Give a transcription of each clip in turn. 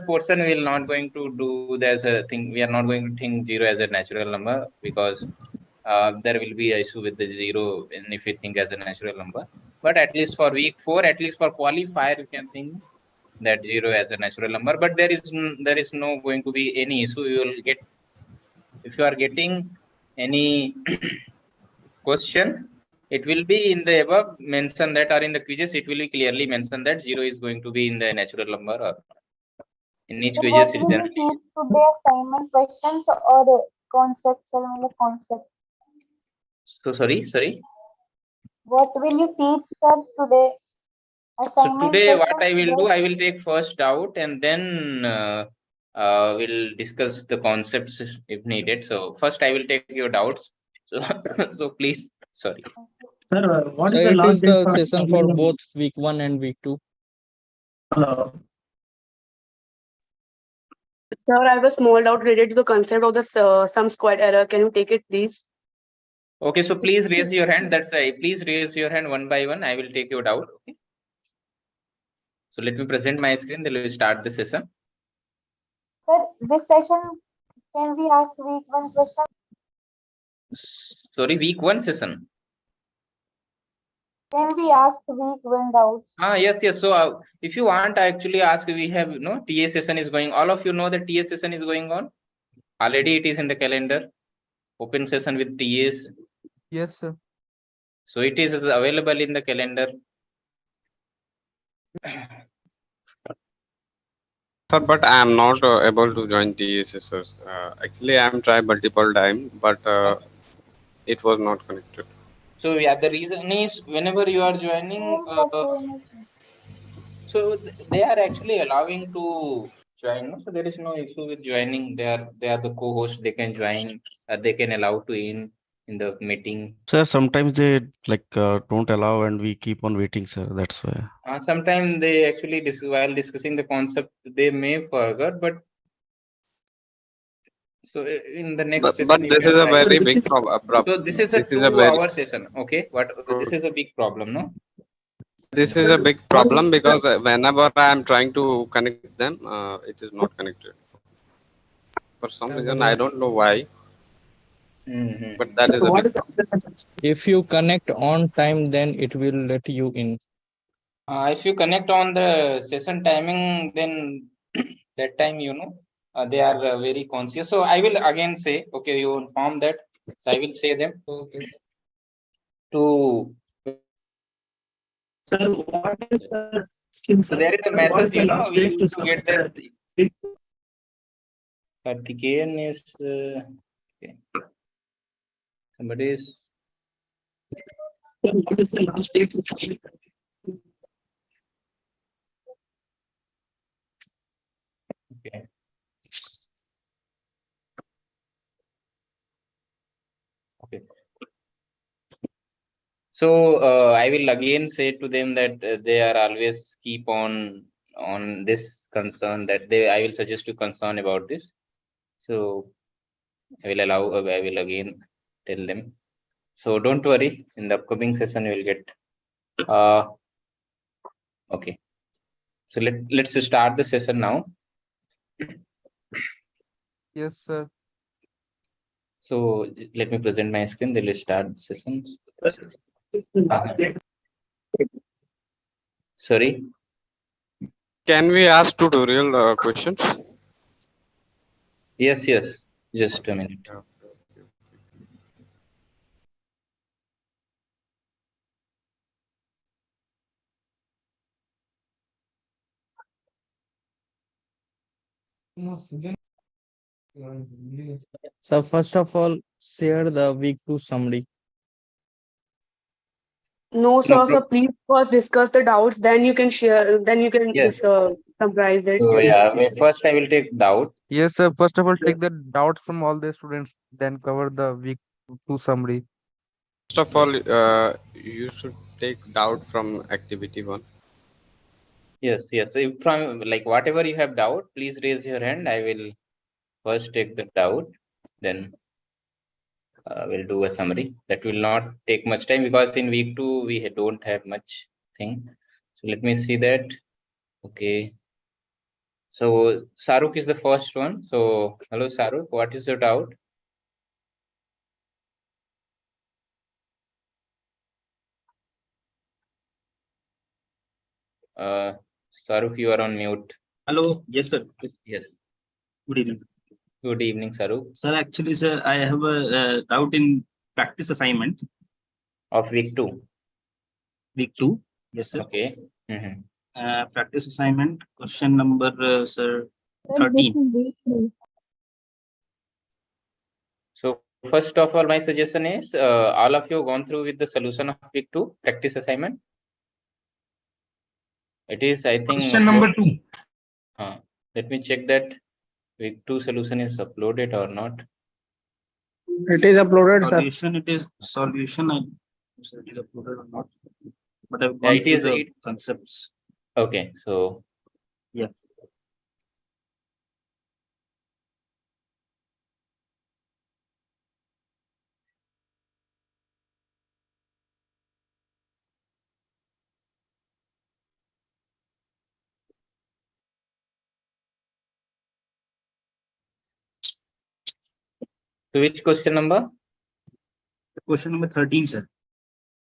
portion we will not going to do as a thing. We are not going to think 0 as a natural number because there will be an issue with the 0 and if we think as a natural number. But at least for week 4, at least for qualifier, you can think that 0 as a natural number. But there is no going to be any issue. You will get, if you are getting any question, it will be in the above mention that, or in the quizzes it will be clearly mentioned that 0 is going to be in the natural number, or in each quizzes it generally. Today assignment questions or conceptual concept? So sorry. What will you teach, sir, today? So today what I will do, I will take first doubt and then we'll discuss the concepts if needed. So first I will take your doubts. So please, sorry. Sir, what So is the it last is date the for session for both week 1 and week 2. Hello. Sir, I have a small doubt related to the concept of the sum squared error. Can you take it, please? Okay, so please raise your hand. That's why. Please raise your hand one by one. I will take your doubt. Okay. So let me present my screen. Then we will start the session. Sir, this session, can we ask week 1 question? Sorry, week 1 session. Can we ask week 1 doubts? Yes. So if you want, I actually ask. We have TA session is going. All of you know that TA session is going on. Already it is in the calendar. Open session with TAs. Yes, sir. So it is available in the calendar. Sir, but I am not able to join TSS. Actually, I am tried multiple times, but it was not connected. So yeah, the reason is whenever you are joining, so they are actually allowing to join. So there is no issue with joining. They are the co-host. They can join. They can allow to in the meeting. Sir, sometimes they don't allow and we keep on waiting, sir. That's why. Sometimes they actually while discussing the concept, they may forget, but so in the next session. But this is a very big problem. So this is a 2-hour session. Okay, this is a big problem, no? This is a big problem because whenever I am trying to connect them, it is not connected. For some reason, I don't know why. But that is a big problem. If you connect on time, then it will let you in. If you connect on the session timing, then that time they are very conscious. So I will again say, okay, you inform that. So I will say them to. Sir, what is the So there is a message, we need to get that. Karthikeyan is okay. Somebody is. What is the last date? Okay. Okay. So I will again say to them that they are always keep on this concern that I will suggest to concern about this. So I will again tell them. So don't worry. In the upcoming session, you will get. Okay. So let's start the session now. Yes, sir. So let me present my screen. Then let's start the session. Sorry. Can we ask tutorial questions? Yes. Just a minute. So first of all, share the week 2 summary. No, sir. So please first discuss the doubts. Then you can share. Then you can summarize it. So yeah, first I will take doubt. Yes, sir. First of all, take the doubts from all the students, then cover the week 2 summary. First of all, you should take doubt from activity 1. Yes. If from whatever you have doubt, please raise your hand. I will first take the doubt, then we'll do a summary. That will not take much time because in week 2 we don't have much thing. So let me see that. Okay. So Saruk is the first one. So hello Saruk, what is your doubt? Saruk, you are on mute. Hello. Yes, sir. Yes. Good evening. Good evening, Saruk. Sir, actually, sir, I have a doubt in practice assignment. Of week 2. Week 2. Yes, sir. Okay. Practice assignment, question number, sir, Sir, this 13. is week 3. So first of all, my suggestion is all of you gone through with the solution of week 2 practice assignment. It is, I think, Question number 2. let me check that week 2 solution is uploaded or not. It is uploaded, sir. Solution, it is solution. So it is uploaded or not? But I've Yeah, gone it through is the concepts. Okay, so Yeah. so which question number? The question number 13, sir.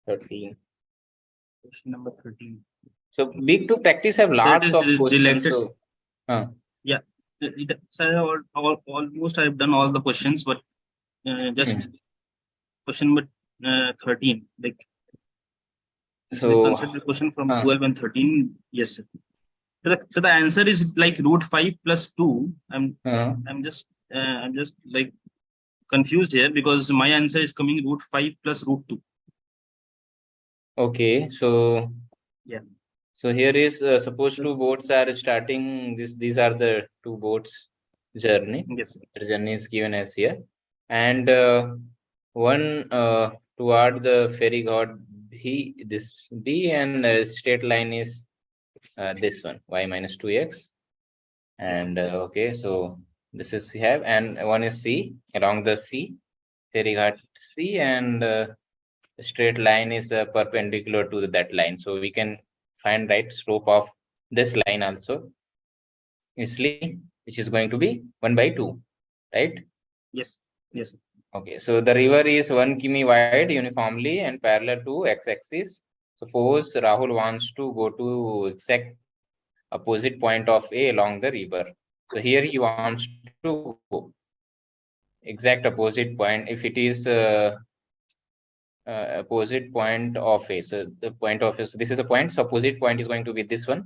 13. Question number 13. So week 2 practice have So it lots is of questions. related. So Yeah. Sir, almost I've done all the questions, but just question number 13. Like, so consider question from 12 and 13. Yes, sir. So the answer is like root 5 plus 2. I'm just like confused here because my answer is coming root 5 plus root 2. okay, so Yeah. So here is suppose 2 boats are starting this. These are the 2 boats journey. Yes. The journey is given as here, and one toward the ferry god this B, and straight line is this one y minus 2x, and okay, so this is we have, and one is C along the C ferry god C, and straight line is perpendicular to that line, so we can find right slope of this line also easily, which is going to be 1/2, right? Yes. Yes. Okay, so the river is 1 km wide uniformly and parallel to x-axis. Suppose Rahul wants to go to exact opposite point of A along the river. So here he wants to go exact opposite point. If it is opposite point of A, so the point of A, so this is a point. So opposite point is going to be this one.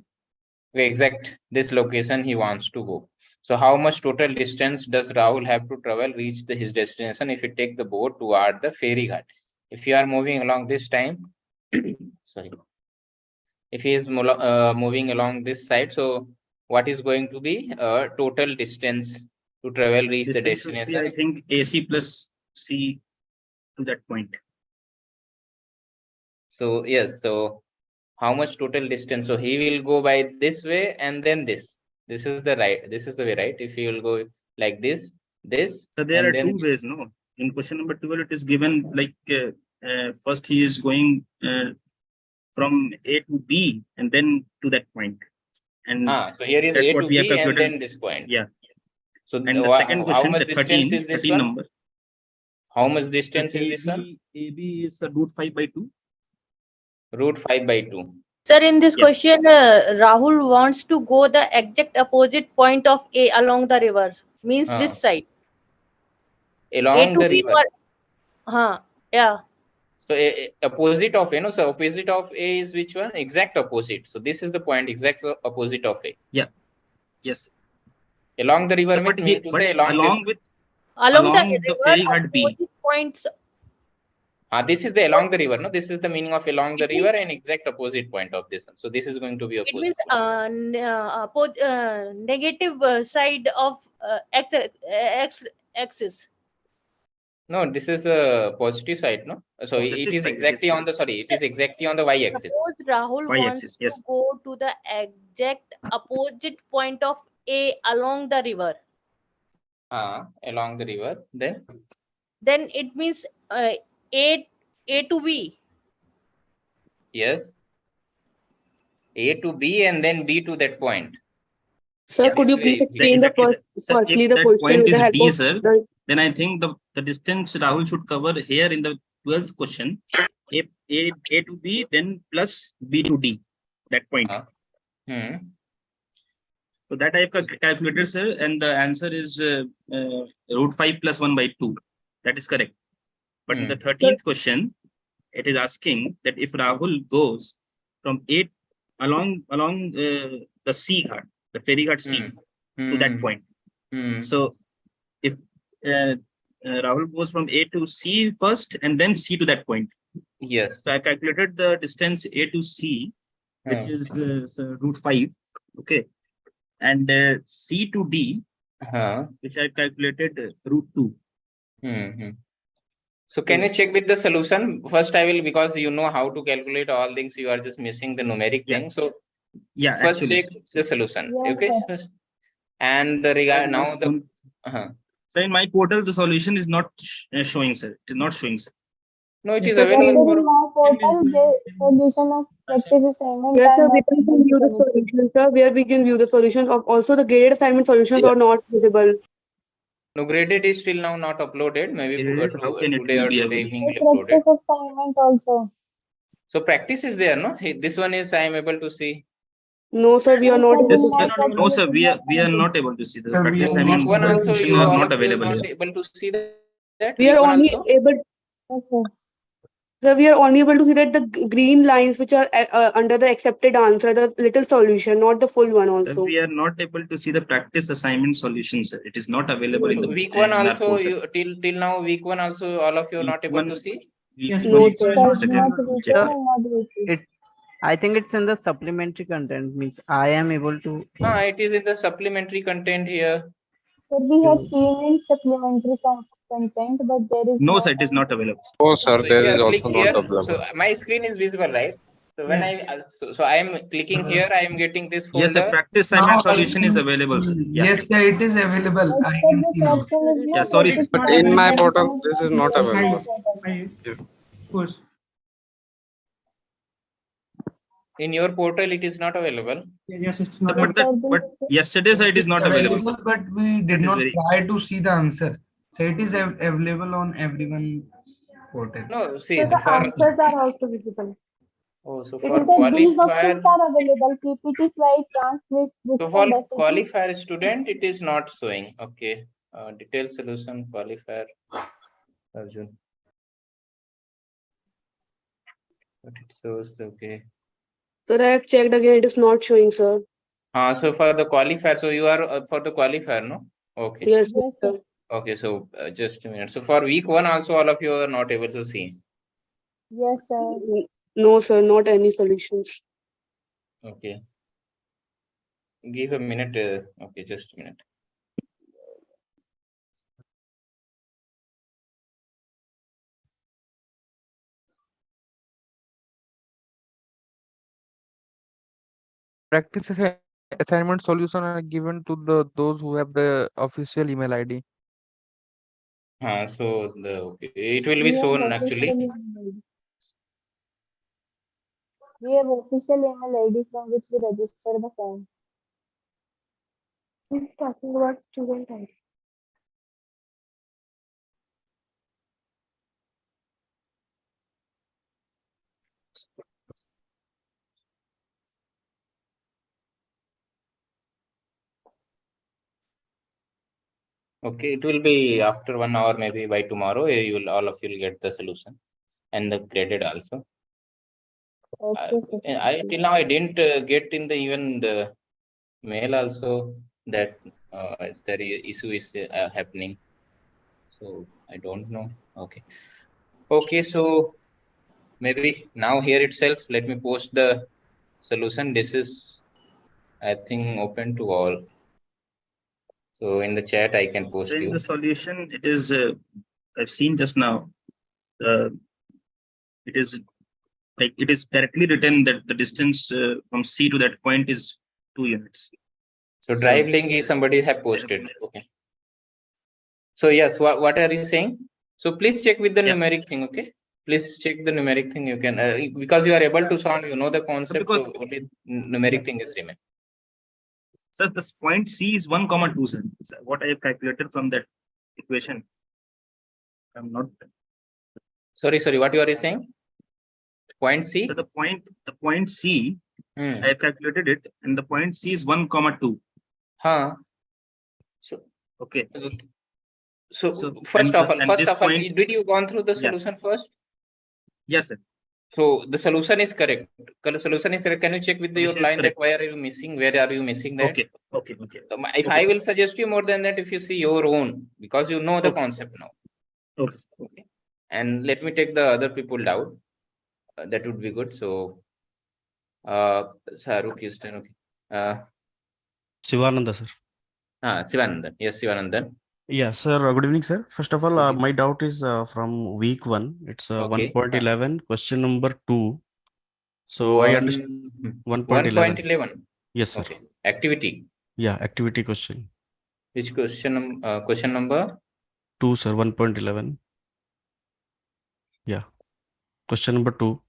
Okay, exact this location he wants to go. So how much total distance does Rahul have to travel reach his destination if you take the boat toward the ferry ghat? If you are moving along this time, sorry, if he is moving along this side, so what is going to be total distance to travel reach the Distance should be, destination? I think, AC plus C to that point. So yes, so how much total distance? So he will go by this way and then this. This is the right. This is the way, right? If he will go like this. So there and are then 2 ways, no? In question number 12, it is given like first he is going from A to B and then to that point. And so here is that's A what to we have B and calculated. then this point. Yeah. So And the second how question, much the distance 13, is this 13 one? number. How much distance is this one? AB is root 5/2. Root 5/2. Sir, in this Yeah. question, Rahul wants to go the exact opposite point of A along the river. Means which side? Along A to the B river. yeah. So opposite of A, no? So opposite of A is which one? Exact opposite. So this is the point, exact opposite of A. Yeah. Yes. Along the river means mean to say along this. Along the the river, ferry ghat B. opposite points. This is the along the river, no? This is the meaning of along the river and exact opposite point of this one. So this is going to be opposite. It means negative side of x axis. No, this is a positive side, no? So Positive it is side, exactly on the it is exactly on the y-axis. Suppose Rahul wants yes. to go to the exact opposite point of A along the river. Along the river, then it means A to B. Yes. A to B and then B to that point. Sir, Yeah, could you please explain the exactly, first, sir. firstly If the that question point with the is help D, of sir, the then I think the distance Rahul should cover here in the 12th question, A to B, then plus B to D, that point. So that I have calculated, sir, and the answer is root 5 plus 1 by 2. That is correct. But in the 13th question, it is asking that if Rahul goes from A along the C ghat, the ferry ghat C, to that point. So if Rahul goes from A to C first and then C to that point. Yes. So I calculated the distance A to C, which is root 5. Okay. And C to D, which I calculated root 2. So can you check with the solution? First I will, because you know how to calculate all things, you are just missing the numeric thing. So yeah, first actually, check the solution. Yeah, Okay. sir. And the regard now the so in my portal the solution is not showing, sir. It is not showing, sir. no, it is Sir, available in my portal, the solution of practice assignment Yes, sir, are we not can able view the to connect. solutions, sir, where we can view the solutions of also the graded assignment solutions are not visible. No, graded is still now not uploaded. Maybe How can it today or be today available? evening will upload Practice it. assignment also. So practice is there, no? This one is I am able to see. No, sir, we are No, not sir, able in to my see. portal No, it sir, is we are not not able to see the Sir, practice we are assignment Week one also solution you are all not of you are available not here. able to see that. We Week are one only also. able, Yes, sir. sir, we are only able to see that the green lines which are under the accepted answer, the little solution, not the full one also. We are not able to see the practice assignment solution, sir. It is not available in the Week one in our also portal. you till now week one also all of you are not able to see. Yes, No, we sir. are not Sir, able not to week check one it. and not week two. I think it's in the supplementary content, means I am able to. It is in the supplementary content here. Sir, we have seen in supplementary content, but there is No, no sir, it is not available. Oh, sir, So there if is you click also here, not available. so my screen is visible, right? So when so I am clicking here, I am getting this Yes, folder. a practice assignment solution is available, sir. Yeah. Yes, sir, it is available. But I sir, can this see now. option is Yeah, not sorry. satisfied But in my with portal, this is not available. Push. In your portal, it is not available. Yes, it's Sir, not but yesterday's it is not available. but we did That is not very- try to see the answer. So it is available on everyone portal. No, see So the for answers are also visible. so Sir, for these options qualifier, are available. PPT slide, transcripts, so books for and SAT. qualifier student, it is not showing. Okay, detailed solution qualifier. Arjun. But it shows okay. Sir, I have checked again, it is not showing, sir. So for the qualifier, so you are for the qualifier, no? Okay. Yes, Yes, sir. Okay, so just a minute. So for week one, also all of you are not able to see. Yes, sir. No, sir, not any solutions. Okay. Give a minute. Okay, just a minute. Practice assignment solution are given to those who have the official email ID. So it will be We have shown official actually. email ID. We have official email ID from which we register the form. He's talking about student ID. Okay, it will be after 1 hour, maybe by tomorrow. You will all of you will get the solution and the graded also. Okay, sir. I till now I didn't get in the even the mail also that there issue is happening. So I don't know. Okay. Okay, so maybe now here itself, let me post the solution. This is, I think, open to all. So in the chat, I can post In you. the solution, it is I've seen just now. It is like it is directly written that the distance from C to that point is 2 units. So drive link is somebody have posted. Okay. So yes, what are you saying? So please check with the numeric thing. Okay. Please check the numeric thing. You can because you are able to solve. You know the concept. So only numeric thing is remain. Sir, this point C is 1, 2, sir. What I have calculated from that equation. I'm not. Sorry, what you are saying? Point C? So the point C, I have calculated it, and the point C is 1, 2. Huh. So okay. So first of all, did you gone through the solution first? Yes, sir. So the solution is correct. The solution is correct. Can you check with your line that why are you missing? Where are you missing that? Okay. If I will suggest you more than that, if you see your own, because you know the concept now. Okay. And let me take the other people down. That would be good. So, Saruk is done. Okay. Sivananda, sir. Sivanandan. Yes, Sivanandan. Yeah, sir. Good evening, sir. First of all, my doubt is from week 1. It's 1.11, question number 2. So I understand 1.11. Yes, sir. Okay. Activity. Yeah, activity question. Which question? Question number 2, sir. 1.11. Yeah, question number 2.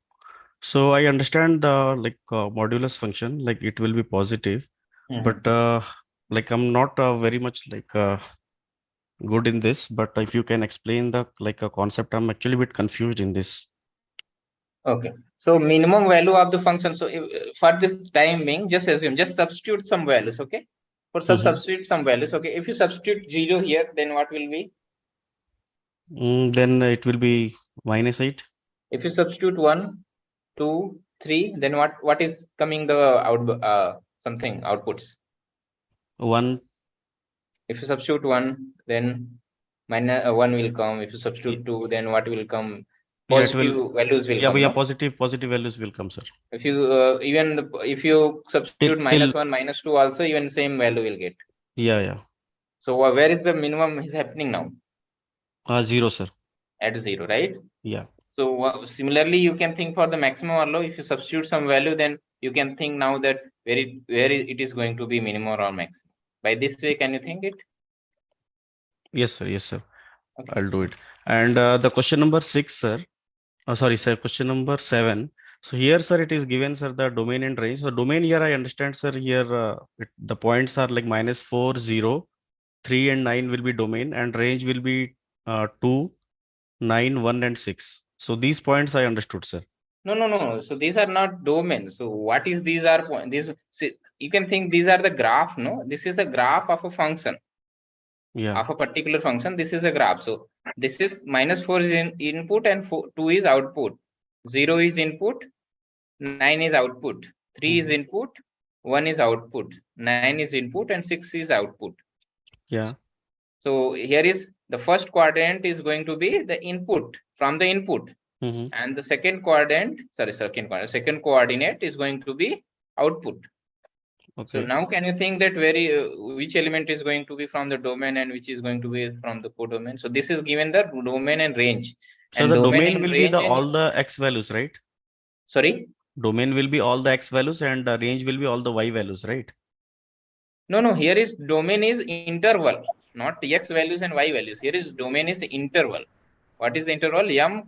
So I understand the modulus function, like it will be positive, but like I'm not very much good in this. But if you can explain the a concept, I'm actually a bit confused in this. Okay. So minimum value of the function. So for this time being, just assume, just substitute some values. Okay. For substitute some values. Okay. If you substitute 0 here, then what will be? Then it will be -8. If you substitute 1, 2, 3, then what is coming the something outputs? 1. If you substitute 1, then -1 will come. If you substitute 2, then what will come? Positive values will come. Yeah, no? positive values will come, sir. If you if you substitute -1, -2 also, even same value will get. Yeah. So where is the minimum is happening now? 0, sir. At 0, right? Yeah. So similarly, you can think for the maximum or low. If you substitute some value, then you can think now that where it is going to be minimum or maximum. By this way, can you think it? Yes, sir. Okay. I'll do it. And the question number 6, sir. Sorry, sir. Question number 7. So here, sir, it is given, sir, the domain and range. So domain here, I understand, sir. Here, the points are like -4, 0, 3, and 9 will be domain, and range will be 2, 9, 1, and 6. So these points I understood, sir. No. So these are not domains. So what is these are points? These you can think these are the graph. No, this is a graph of a function. Yeah. Of a particular function. This is a graph. So this is -4 is input and 2 is output. 0 is input. 9 is output. 3 is input. 1 is output. 9 is input and 6 is output. Yeah. So here is the first quadrant is going to be the input from the input. And the second coordinate is going to be output. Okay. So now can you think that which element is going to be from the domain and which is going to be from the codomain? So this is given the domain and range. So the domain will be all the x values, right? Sorry? Domain will be all the x values and the range will be all the y values, right? No. Here is domain is interval, not x values and y values. Here is domain is interval. What is the interval? M,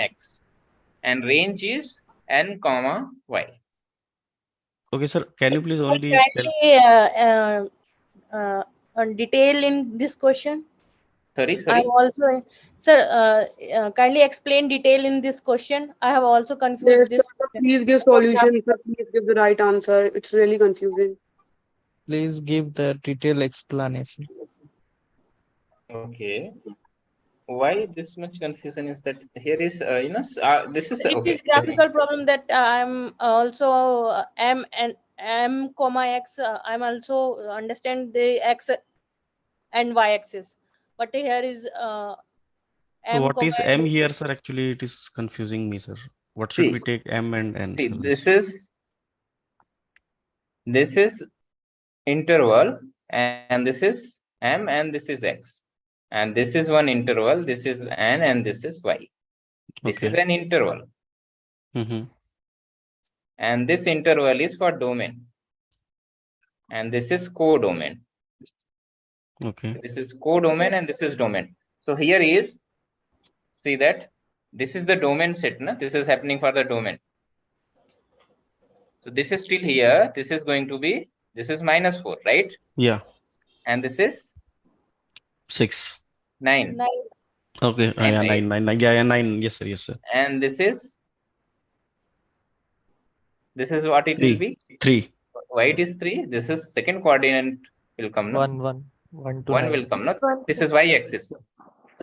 x. And range is n, y. Okay, sir. Can you please only detail in this question? Sorry. I have also, sir, kindly explain detail in this question. I have also confused this. Please give solution. Please give the right answer. It's really confusing. Please give the detailed explanation. Okay. Why this much confusion is that here is this is it is graphical problem that I'm also m, x. I'm also understand the x and y axis, but here is so what is m here, sir? Actually, it is confusing me, sir. What should we take m and n? See, this is interval, and this is m, and this is x, and this is one interval. This is n, and this is y. This is an interval, and this interval is for domain, and this is codomain. Okay. This is codomain, and this is domain. So here is, see that this is the domain set. Na? This is happening for the domain. So this is still here. This is going to be This is -4, right? Yeah. And this is 6. 9. 9. Okay. Yeah, 9, 9, 9. Yeah, 9. Yes, sir. Yes, sir. And this is what it 3. will be. 3. Why it is 3? This is second coordinate will come. No? 1, 1. 1 to 1 9. will come. No? This is y-axis.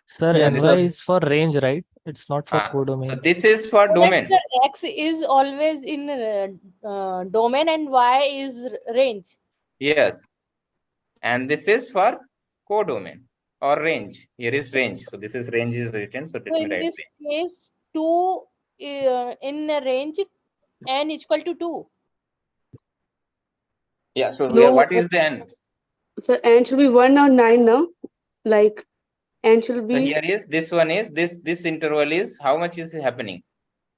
Sir, Yes, NY is for range, right? It's not for So codomain. this is for domain. Sir, X is always in domain and Y is range. Yes. And this is for codomain or range. Here is range. So this is range is written. So let me in write this range. case, 2 in a range n equal to 2. Yeah. So No, what is the n? so n should be 1 or 9 now. Like n should So be here is this one is this interval is how much is happening?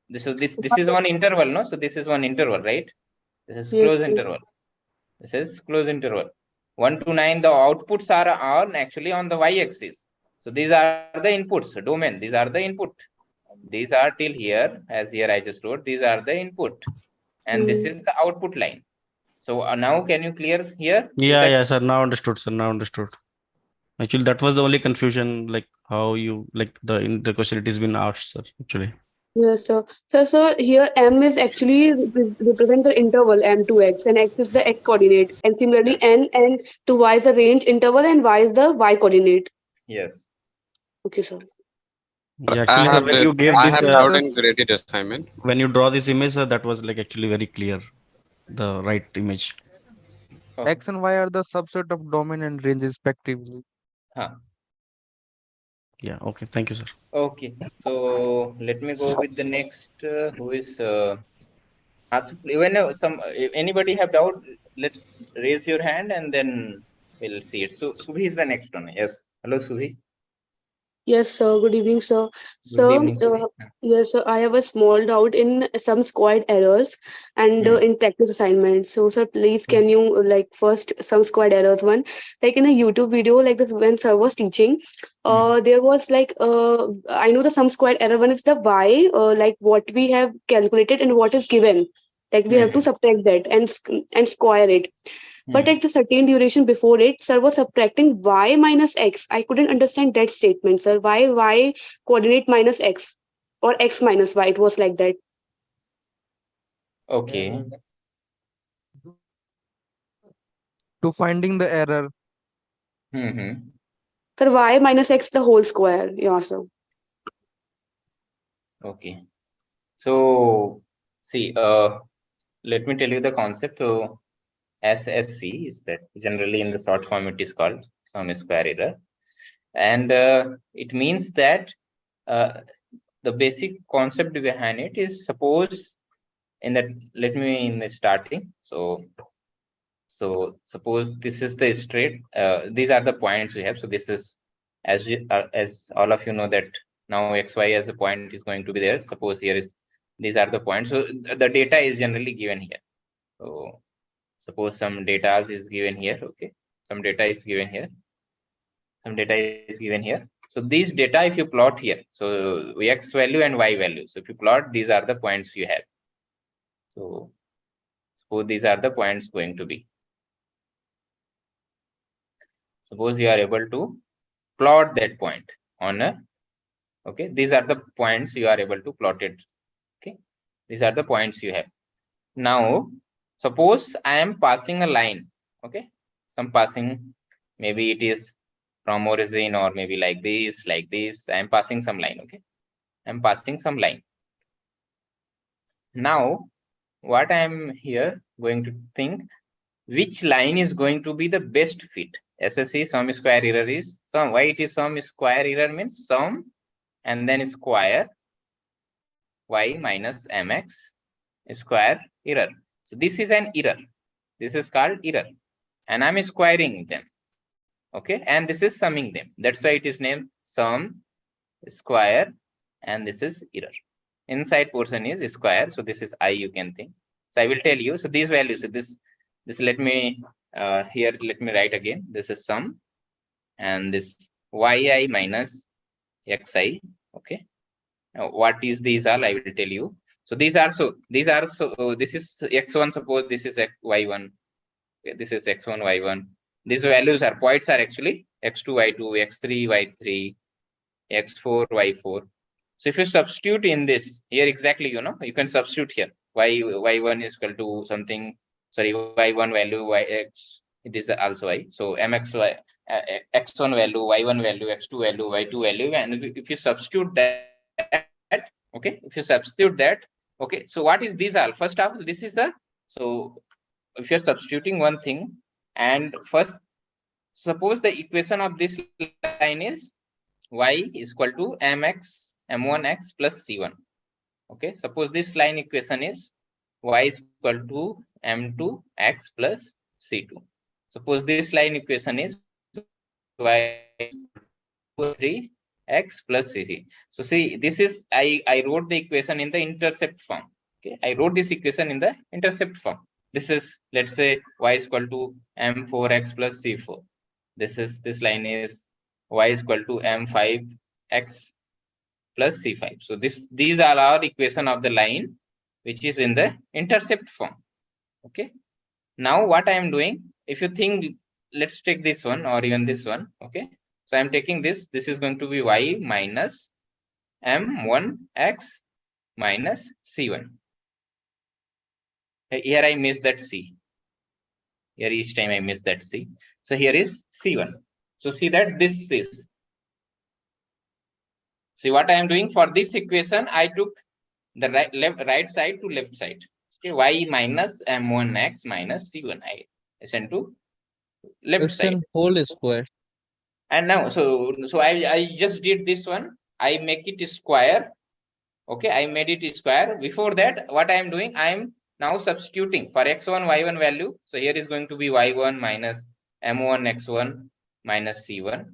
This is one interval, no? So this is one interval, right? This is yes, close yes. interval. This is close interval. 1 to 9, the outputs are actually on the y-axis. So these are the inputs, domain. These are the input. These are till here, as here I just wrote. These are the input, and this is the output line. So now can you clear here? Yeah, yeah, sir. Now understood, sir. Now understood. Actually, that was the only confusion, like how you like in the question it has been asked, sir. Actually. Yes, sir. So here m is actually represent the interval m to x, and x is the x coordinate, and similarly n and to y is the range interval, and y is the y coordinate. Yes. Okay, sir. Yeah, actually, sir, when you gave this, in graded assignment. When you draw this image, sir, that was like actually very clear, the right image. X and Y are the subset of domain and range respectively. Yeah. Okay. Thank you, sir. Okay. So let me go with the next. Who is when if anybody have doubt, let's raise your hand and then we'll see it. So Subhi is the next one. Yes. Hello, Subhi. Yes, sir. Good evening, sir. Good evening, Subhi. Yes, sir. I have a small doubt in some squared errors and in practice assignments. So, sir, please can you first some squared errors one, like in a YouTube video like this when sir was teaching, there was I know the some squared error one is the y like what we have calculated and what is given. Like we have to subtract that and square it. But at the certain duration before it, sir was subtracting y minus x. I couldn't understand that statement, sir. Why y coordinate minus x or x minus y? It was like that. Okay. To finding the error. Sir, y minus x the whole square. Yeah, sir. Okay. So see, let me tell you the concept. So SSC is that generally in the short form it is called sum square error, and it means that the basic concept behind it is, suppose in that, let me in the starting. So suppose this is the straight. These are the points we have. So this is as all of you know that now xy as a point is going to be there. Suppose here is these are the points. So the data is generally given here. So suppose some data is given here. Okay, some data is given here. Some data is given here. So these data, if you plot here, so x value and y value. So if you plot, these are the points you have. So suppose these are the points going to be. Suppose you are able to plot that point on a. Okay, these are the points you are able to plot it. Okay, these are the points you have. Now, suppose I am passing a line. Okay, some passing, maybe it is from origin or maybe like this. I am passing some line. Okay, I am passing some line. Now, what I am here going to think, which line is going to be the best fit? SSC sum square error is sum. Why it is sum square error means sum and then square y minus mx square error. So this is an error. This is called error, and I'm squaring them. Okay, and this is summing them. That's why it is named sum square, and this is error. Inside portion is square, so this is I, you can think. So I will tell you. So these values. So this let me here. Let me write again. This is sum, and this yi minus xi. Okay. Now, what is these all? I will tell you. So these are this is x1. Suppose this is y1. Okay, this is x1, y1. These values are points are actually x2, y2, x3, y3, x4, y4. So if you substitute in this here exactly, you know, you can substitute here y1 is equal to something, sorry, y1 value yx, it is also y. So mxy, x1 value, y1 value, x2 value, y2 value, and if you substitute that, okay, if you substitute that, okay, so what is these all? First of all, this is the, so if you're substituting one thing, and first suppose the equation of this line is y is equal to mx m1x plus c1. Okay, suppose this line equation is y is equal to m2x plus c2. Suppose this line equation is y 3x plus cc. So see, this is I wrote the equation in the intercept form. Okay, I wrote this equation in the intercept form. This is, let's say, y is equal to m4x plus c4. This line is y is equal to m5x plus c5. So these are our equation of the line which is in the intercept form. Okay, now what I am doing, if you think, let's take this one or even this one. Okay, so I'm taking this is going to be y minus m1x minus c1. Here I missed that c. Here each time I miss that c. So here is c1. So see that this is, see what I am doing for this equation, I took the right side to left side. Okay, y minus m1x minus c1, I send to left It's side. in whole square. And now, so I just did this one. I make it square. Okay, I made it square. Before that, what I am doing, I am now substituting for x1, y1 value. So here is going to be y1 minus m1 x1 minus c1.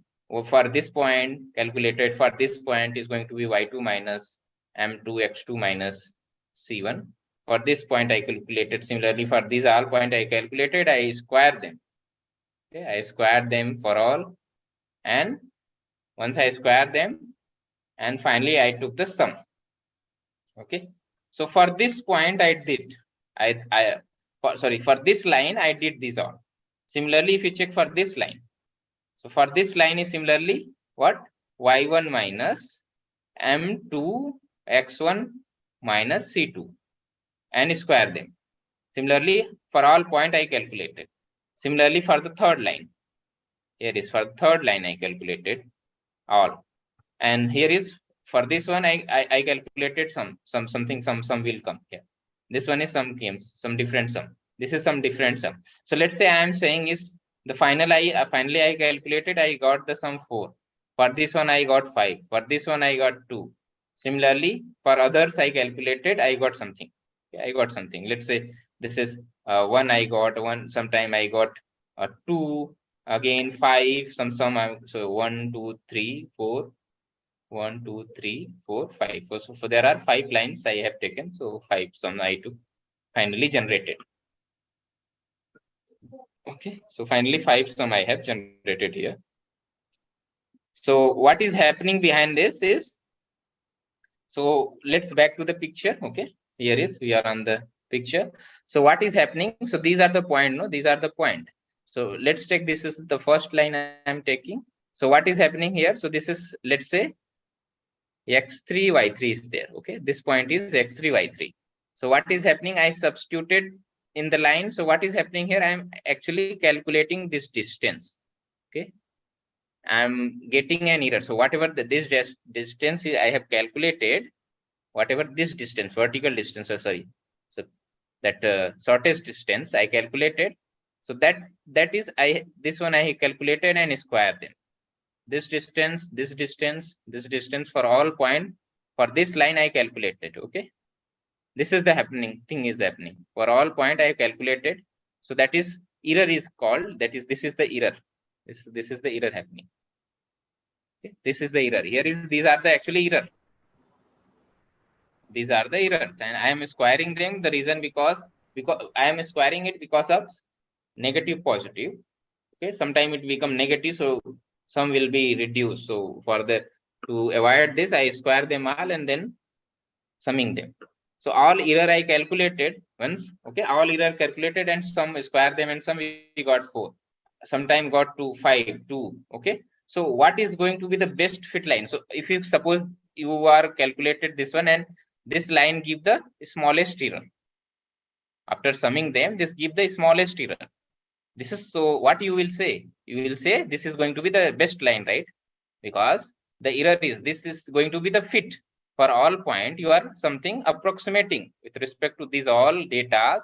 For this point calculated, for this point is going to be y2 minus m2 x2 minus c1. For this point I calculated. Similarly, for these all point I calculated, I square them. Okay, I squared them for all, and once I square them, and finally I took the sum. Okay, so for this point I did, for this line I did this all. Similarly, if you check for this line, so for this line is similarly what, y1 minus m2 x1 minus c2, and square them. Similarly, for all point I calculated. Similarly, for the third line, here is for the third line I calculated all, and here is for this one I calculated some will come here. This one is some different sum. This is some different sum. So let's say I am saying is the finally I calculated, I got the sum 4. For this one I got 5. For this one I got 2. Similarly, for others I calculated, I got something. Okay, I got something. Let's say this is 1, I got 1. Sometime I got 2. Again 5. Some so 1, 2, 3, 4. 1, 2, 3, 4, 5. So there are 5 lines I have taken. So 5 sum I took, finally generated. Okay, so finally 5 sum I have generated here. So what is happening behind this is, so let's back to the picture. Okay, here is, we are on the picture. So what is happening? So these are the point, no, these are the point. So let's take, this is the first line I am taking. So what is happening here? So this is, let's say, x3 y3 is there. Okay, this point is x3 y3. So what is happening, I substituted in the line. So what is happening here, I am actually calculating this distance. Okay, I'm getting an error. So whatever this distance I have calculated, whatever this distance, vertical distance, sorry, so that shortest distance I calculated. So that is this one I calculated and square them. This distance, this distance, this distance for all point, for this line I calculated. Okay, this is the thing is happening for all point I calculated. So that is error is called, that is, this is the error. This is the error happening. Okay, this is the error. Here is, these are the actually error. These are the errors, and I am squaring them. The reason because I am squaring it because of negative positive. Okay, sometime it become negative, so some will be reduced. So for to avoid this, I square them all and then summing them. So all error I calculated. once. Okay, all error calculated and sum, square them and sum, we got 4. Sometime got to 5, 2. Okay, so what is going to be the best fit line? So if you suppose you are calculated this one and this line give the smallest error. After summing them, this give the smallest error. This is, so what you will say? You will say this is going to be the best line, right? Because the error is, this is going to be the fit. For all point, you are something approximating with respect to these all data.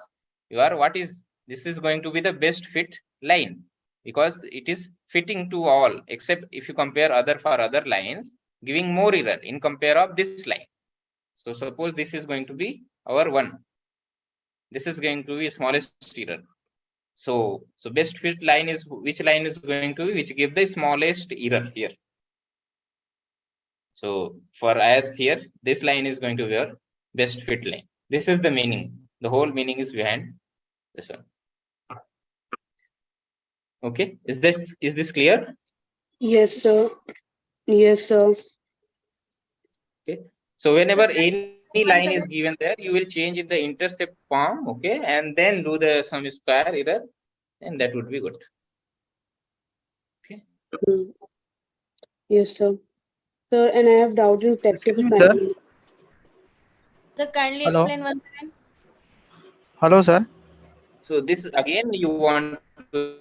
You are, what is, this is going to be the best fit line because it is fitting to all, except if you compare other for other lines, giving more error in compare of this line. So suppose this is going to be our 1. This is going to be smallest error. So best fit line is, which line is going to be, which give the smallest error here. So for as here, this line is going to be your best fit line. This is the meaning. The whole meaning is behind this one. Okay, is this clear? Yes, sir. Yes, sir. Okay, so whenever any line is given there, you will change in the intercept form, okay, and then do the sum square error, and that would be good. Okay. Yes, sir. Sir, and I have doubt in practice assignment. Sir, kindly Hello. explain once again. Hello, sir. So this again you want to,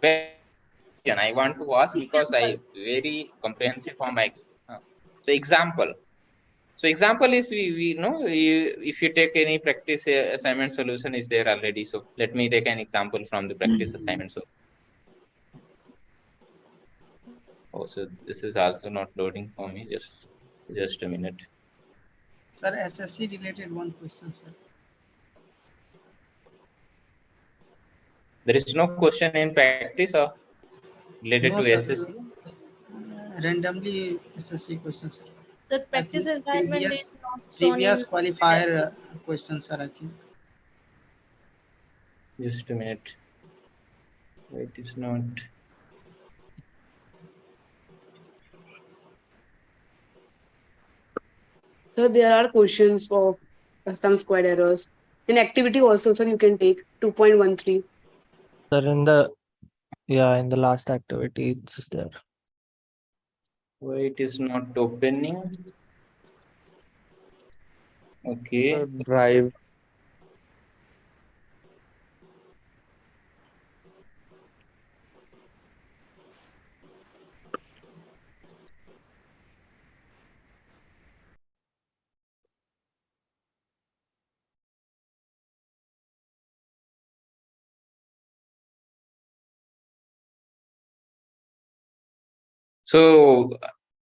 I want to ask because I very comprehensive for my so example. So example is we know if you take any practice assignment solution is there already. So let me take an example from the practice assignment. So so this is also not loading for me. Just a minute. Sir, SSC related one question, sir. There is no question in practice or related No, to sir. SSC. Randomly SSC question, sir. The practice assignment is not shown previous in qualifier question, sir, I think. Just a minute. It is not. So there are questions of some squared errors. In activity also, sir, you can take 2.13. Sir, in the last activity, it's there. Why it is not opening? Okay. Drive. So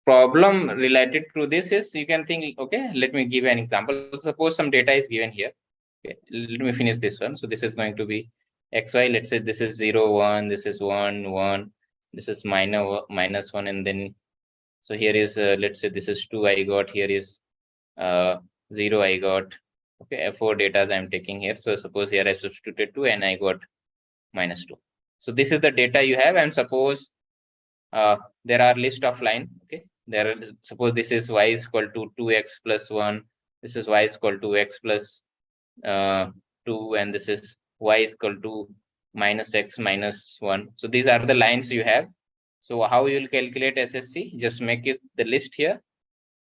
problem related to this is, you can think, okay, let me give an example. Suppose some data is given here. Okay, let me finish this one. So this is going to be xy. Let's say this is 0, 1, this is 1, 1, this is minus 1, and then so here is let's say this is 2 I got, here is 0 I got. Okay, 4 data I'm taking here. So suppose here I substituted 2 and I got minus 2. So this is the data you have, and suppose there are list of line. Okay, there are, suppose this is y is equal to 2x plus 1, this is y is equal to x plus 2, and this is y is equal to minus x minus 1. So these are the lines you have. So how you will calculate SSC? Just make it the list here.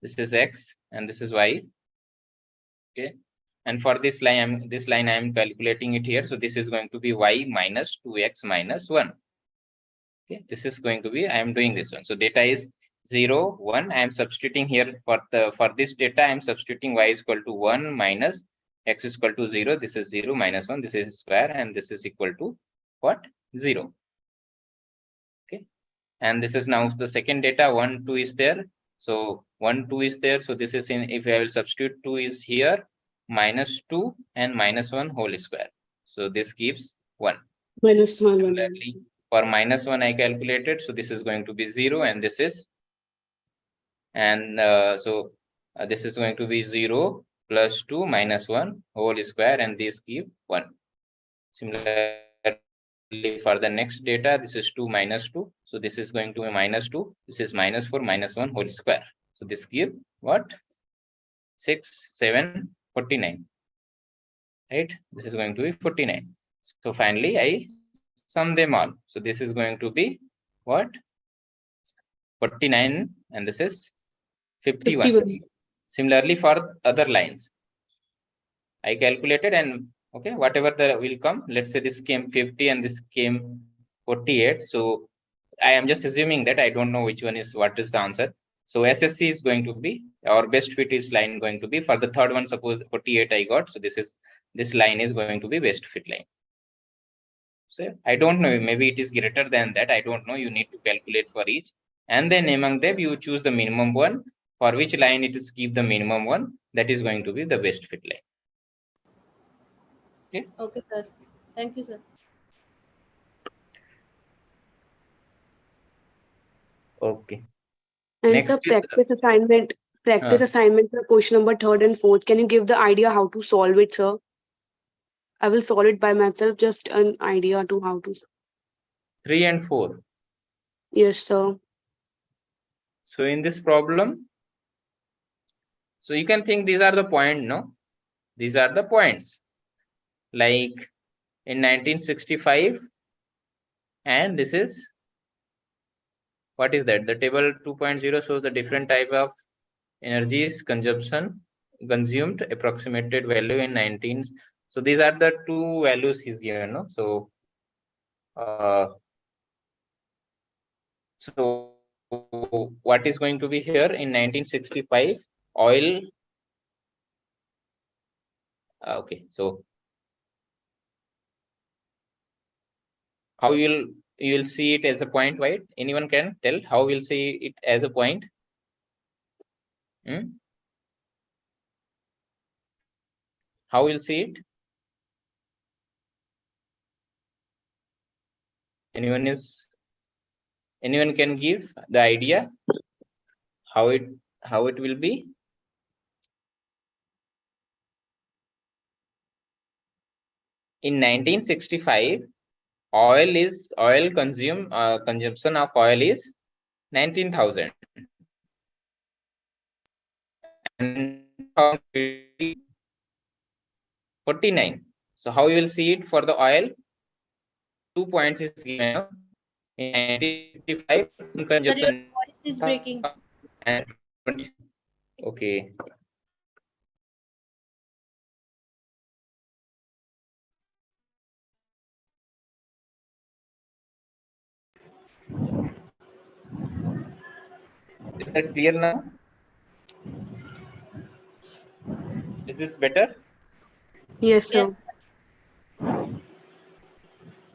This is x and this is y. Okay, and for this line I am calculating it here. So this is going to be y minus 2x minus 1. Okay, this is going to be, I am doing this one. So data is 0, 1. I am substituting here for this data. I am substituting y is equal to 1 minus x is equal to 0. This is 0 minus 1. This is square, and this is equal to what? 0. Okay, and this is now the second data. 1, 2 is there. So 1, 2 is there. So this is in, if I will substitute 2 is here, minus 2 and minus 1 whole square. So this gives 1. Minus 1. Similarly, for minus 1 I calculated. So this is going to be 0, and this is, and this is going to be 0 plus 2 minus 1 whole square, and this give 1. Similarly, for the next data, this is 2 minus 2. So this is going to be minus 2. This is minus 4 minus 1 whole square. So this give what? 6, 7, 49. right? This is going to be 49. So finally, I sum them all. So this is going to be what? 49, and this is 51. Similarly, for other lines, I calculated, and okay, whatever the will come, let's say this came 50 and this came 48. So I am just assuming that I don't know which one is what is the answer. So SSC is going to be, or best fit is line going to be for the third one. Suppose 48 I got. So this line is going to be best fit line. So I don't know, maybe it is greater than that. I don't know. You need to calculate for each. And then among them, you choose the minimum one, for which line it is keep the minimum one. That is going to be the best fit line. Okay. Okay, sir. Thank you, sir. Okay. And Next sir, is, practice assignment for question number 3rd and 4th. Can you give the idea how to solve it, sir? I will solve it by myself. Just an idea to how to. 3 and 4. Yes, sir. So in this problem, so you can think these are the point, no? These are the points. Like in 1965, and this is, what is that? The table 2.0 shows the different type of energies consumed approximated value in 19. So these are the two values he's given, no? So so what is going to be here in 1965? Oil. Okay, so how you will see it as a point, right? Anyone can tell how we'll see it as a point? How we'll see it? Anyone can give the idea how it will be? In 1965, consumption of oil is 19,000. And 49. So how you will see it for the oil? 2 points is given. In 1965, consumption. Sir, your voice is breaking. And okay. Is that clear now? Is this better? Yes, sir.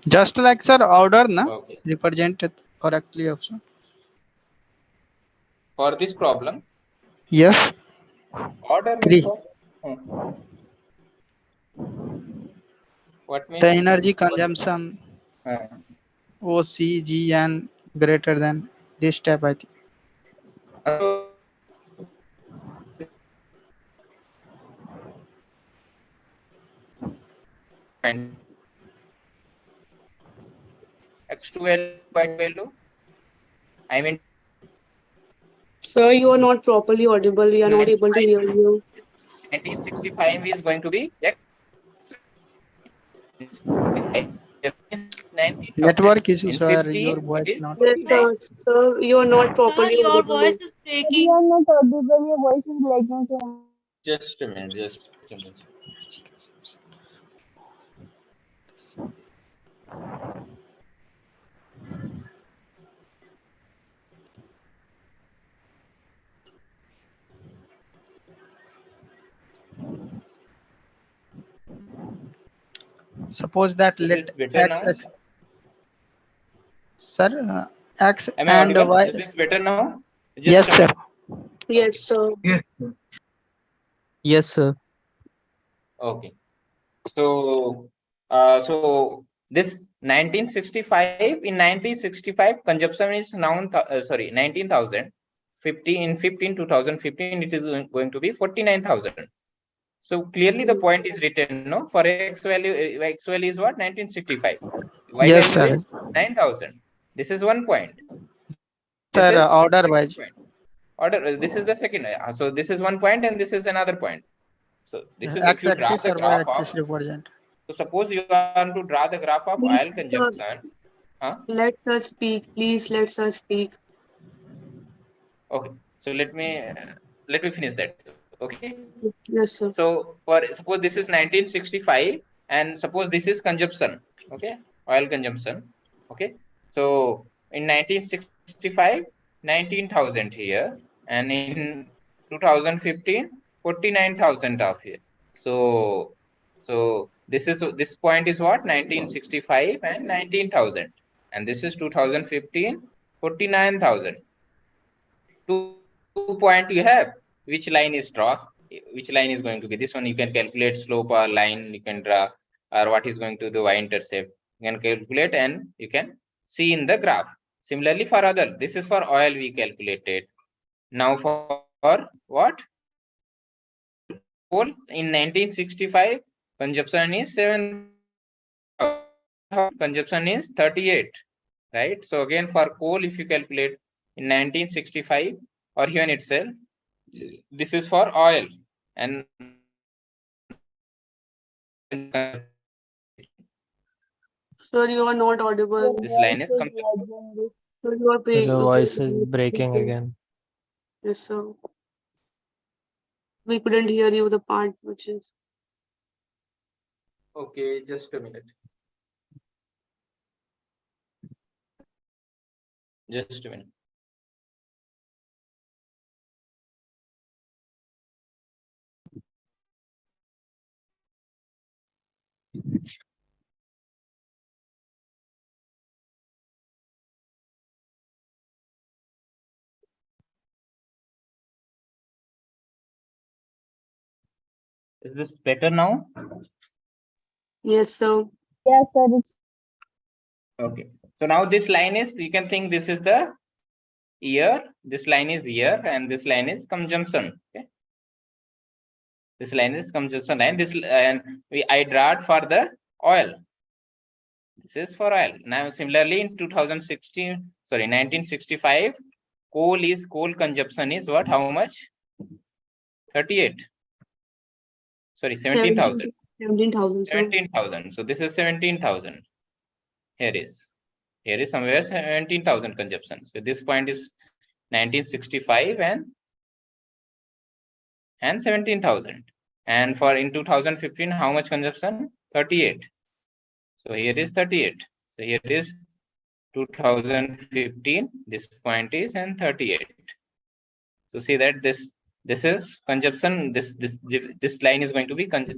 Just like sir, order na Okay. represented correctly also. For this problem? Yes. Order 3. What means? The energy consumption OCGN greater than this step, I think. And X2 value. I mean, Sir, you are not properly audible. We are not able to hear you. 1965 is going to be X. Network issue, sir. Your voice not. Yes, sir, you are not properly Sir, your audible. voice is breaking. You are not audible. Your voice is lagging. Just a minute. Just a minute. Suppose that let X, sir, X Am I and audible? Y. Is this better now? Yes, sir. Yes, sir. Yes, sir. Yes, sir. Okay. So, this 1965, in 1965, consumption is now 19,000. 2015, it is going to be 49,000. So clearly the point is written, no? For X value is what? 1965. Y Yes, value sir. is 9,000. This is one point. Sir, order wise. Order. This is the second. So this is one point and this is another point. So this is if you draw the graph of. represent. So suppose you want to draw the graph of oil consumption. Let us speak, please. Let us speak. Okay. So let me finish that. Okay. Yes, sir. So for suppose this is 1965 and suppose this is consumption. Okay, oil consumption. Okay. So in 1965, 19,000 here, and in 2015, 49,000 of here. So this point is what 1965 and 19,000, and this is 2015, 49,000. Two point you have. Which line is draw? Which line is going to be this one? You can calculate slope or line. You can draw, or what is going to the y-intercept. You can calculate and you can see in the graph. Similarly for other, this is for oil we calculated. Now for what? Coal in 1965 consumption is 7. Consumption is 38, right? So again for coal, if you calculate in 1965 or even itself, this is for oil and Sir, you are not audible. this line is Sir, you are Your voice is breaking again. Yes, sir. We couldn't hear you the part which is. okay. Just a minute. Just a minute. Is this better now? Yes, sir. Yes, sir. Okay. So now this line is, you can think this is the year, this line is year, and this line is consumption. Okay. This line is consumption line. This and I draw for the oil. This is for oil. Now similarly in 1965, coal consumption is what? How much? 38. Sorry, 17,000. 17,000. 17,000. So this is 17,000. Here is somewhere 17,000 consumption. So this point is 1965 and 17,000. And for in 2015, how much consumption? 38. So here is 38. So here is 2015. This point is and 38. So see that this is consumption. This line is going to be the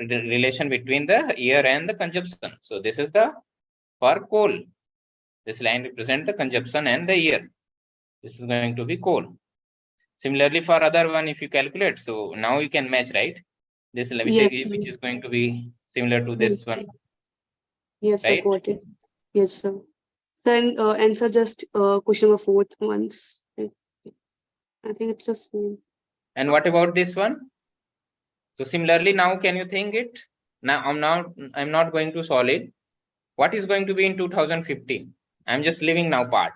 relation between the year and the consumption. So this is the for coal. This line represents the consumption and the year. This is going to be coal. Similarly for other one, if you calculate, so now you can match, right? This which is going to be similar to this one. Yes, right? I got it. Yes, sir. Sir, answer just question number 4 once. I think it's the same. And what about this one? So similarly, now can you think it? Now I'm not going to solve it. What is going to be in 2015? I'm just leaving now part.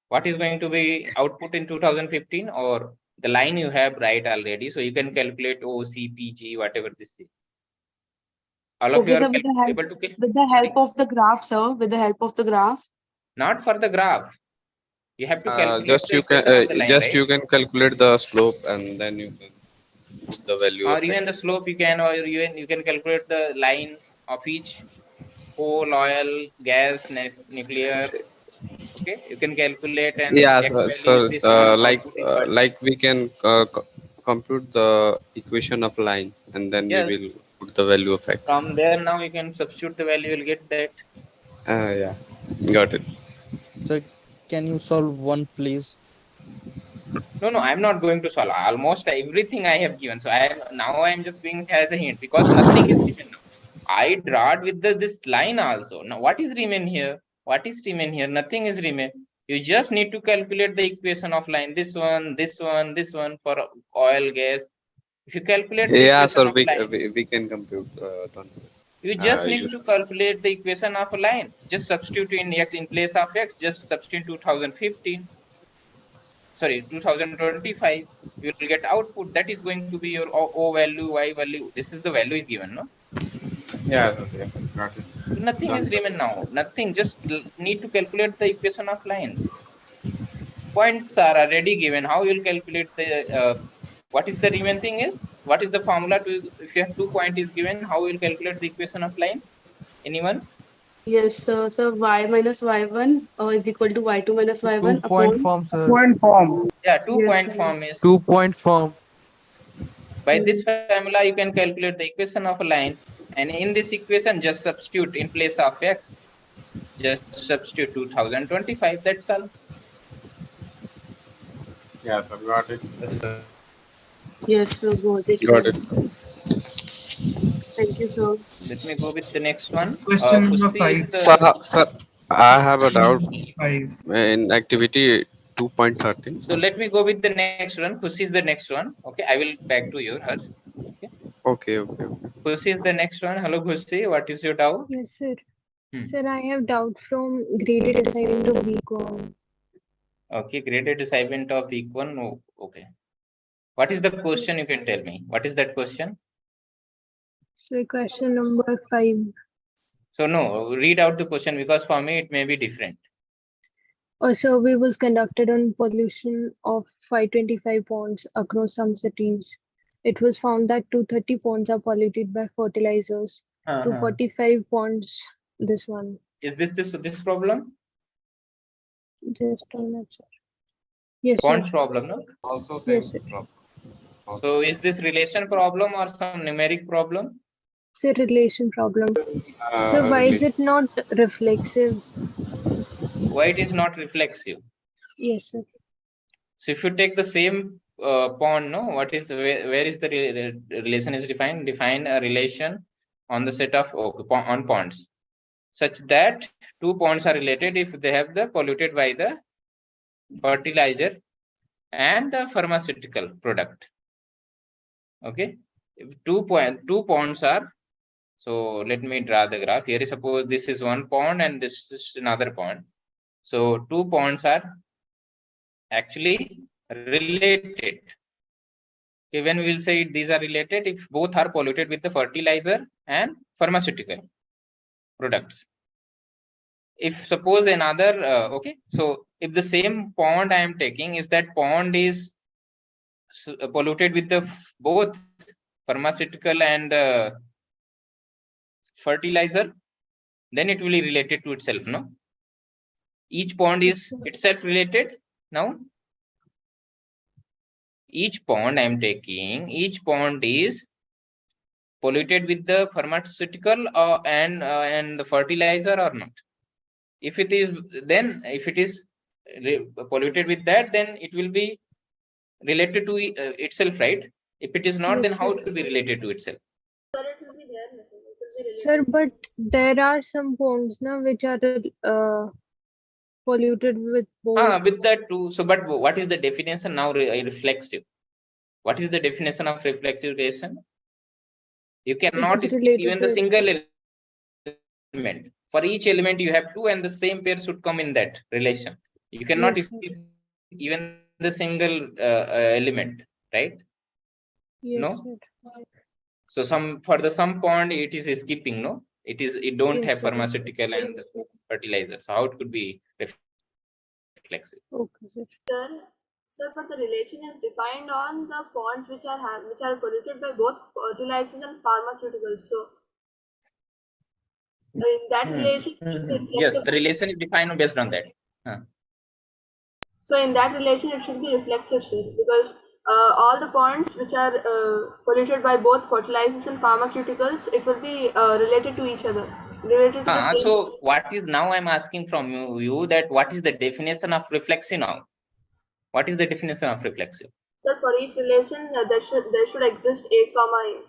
What is going to be output in 2015, or the line you have right already? So you can calculate OCPG, whatever this is. All of you are able to with the help of the graph, sir. With the help of the graph. Not for the graph. You have to calculate you can calculate the slope and then you can put the value. Or even the slope you can, or even you can calculate the line of each coal, oil, gas, nuclear. Okay, you can calculate and like we can compute the equation of line and then we will put the value of x. From there now you can substitute the value, you'll get that. Yeah, got it. So can you solve one, please? No, I'm not going to solve almost everything I have given. So I'm just being as a hint, because nothing is given now. I draw with this line also. Now what is remain here? What is remain here? Nothing is remain. You just need to calculate the equation of line. This one for oil, gas. If you calculate the equation of line, we can compute. you just need to calculate the equation of a line. Just substitute in x in place of x. Just substitute 2015. sorry, 2025, you will get output. That is going to be your O value, Y value. This is the value is given, no? Yeah, okay, got it. So nothing is given now. Nothing. Just need to calculate the equation of lines. Points are already given. How you will calculate the what is the remaining thing is? What is the formula to, if you have 2 point is given, how will you calculate the equation of line? Anyone? Yes, sir. So y minus y1 is equal to y2 minus y1 2-point upon. form, sir. Point form. Yeah, 2 Yes, point sir. form is. 2-point form. By this formula, you can calculate the equation of a line. And in this equation, just substitute in place of x. Just substitute 2025. That's all. Yes, I've got it. Yes, sir. Got it, Got sir. it. Thank you, sir. Let me go with the next one. Question number Pussy is 5. the. Sir, I have a doubt 5. in activity 2.13. So let me go with the next one. Pussy is the next one. Okay, I will back to your Harsh. Okay, okay, okay. Pussy is the next one. Hello, Pussy. What is your doubt? Yes, sir. Sir, I have doubt from graded assignment of week 1. Okay, graded assignment of week 1. Oh, okay. What is the question? You can tell me. What is that question? So question number 5. So no, read out the question because for me it may be different. A survey was conducted on pollution of 525 ponds across some cities. It was found that 230 ponds are polluted by fertilizers. 245 ponds, this one. Is this problem? Just a minute, sir. Yes, Ponds sir. problem, no? Also same Yes, sir. problem. So is this relation problem or some numeric problem? It's a relation problem. So why is it not reflexive? Why it is not reflexive? Yes, sir. So if you take the same pond, no, what is where is the relation is defined? Define a relation on the set of on ponds, such that 2 ponds are related if they have the polluted by the fertilizer and the pharmaceutical product. Okay, if 2 ponds are. So let me draw the graph here. Suppose this is one pond and this is another pond. So 2 ponds are actually related. Okay, when we will say these are related, if both are polluted with the fertilizer and pharmaceutical products. If suppose another, okay, so if the same pond I am taking is that pond is polluted with the both pharmaceutical and fertilizer, then it will be related to itself, no? Each pond is itself related. Now, each pond I am taking, each pond is polluted with the pharmaceutical and the fertilizer or not. If it is, then if it is polluted with that, then it will be related to itself, right? If it is not, Yes, then how sir. it will be related to itself? Sir, it will be there. Sir, but there are some ponds now which are polluted with both. With that too. So, but what is the definition now? Reflexive. What is the definition of reflexive relation? You cannot even the single element. For each element, you have 2, and the same pair should come in that relation. You cannot skip even the single element, right? Yes, No. sir. So some pond it is skipping, no? It don't Yes, have sir. pharmaceutical and fertilizer. So how it could be reflexive? Okay, sir. Sir, but the relation is defined on the ponds which are polluted by both fertilizers and pharmaceuticals. So in that relation, it should be reflexive. Yes, the relation is defined based on that. So in that relation, it should be reflexive, sir, because all the ponds which are polluted by both fertilizers and pharmaceuticals, it will be related to each other. Related to the same. So what is now I'm asking from you that what is the definition of reflexive now? What is the definition of reflexive? Sir, for each relation, there should exist A, A.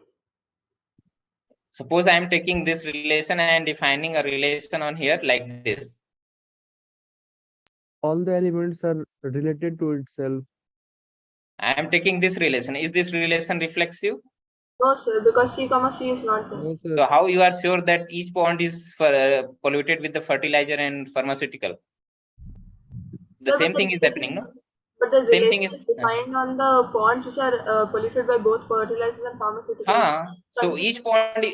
Suppose I am taking this relation and defining a relation on here like this. All the elements are related to itself. I am taking this relation. Is this relation reflexive? No, sir, because C, C is not there. No, sir. So how you are sure that each pond is polluted with the fertilizer and pharmaceutical? The Sir, same thing is happening, no? But the Same thing relation is defined on the ponds which are polluted by both fertilizers and pharmaceuticals. So each pond,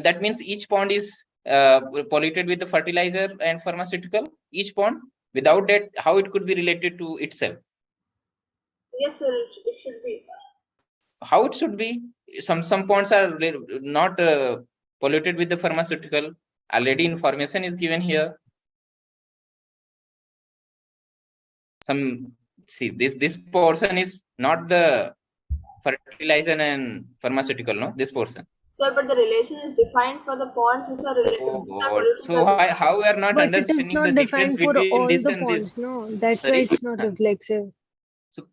that means each pond is polluted with the fertilizer and pharmaceutical. Each pond. Without that, how it could be related to itself? Yes, sir. It should be. How it should be? Some ponds are not polluted with the pharmaceutical. Already information is given here. This portion is not the fertilizer and pharmaceutical, no? This portion. Sir, but the relation is defined for the ponds which are related. Oh God. So how we are not But understanding it is the not difference defined for between all this the and this? ponds, no. That's Sorry? why it's not reflexive. So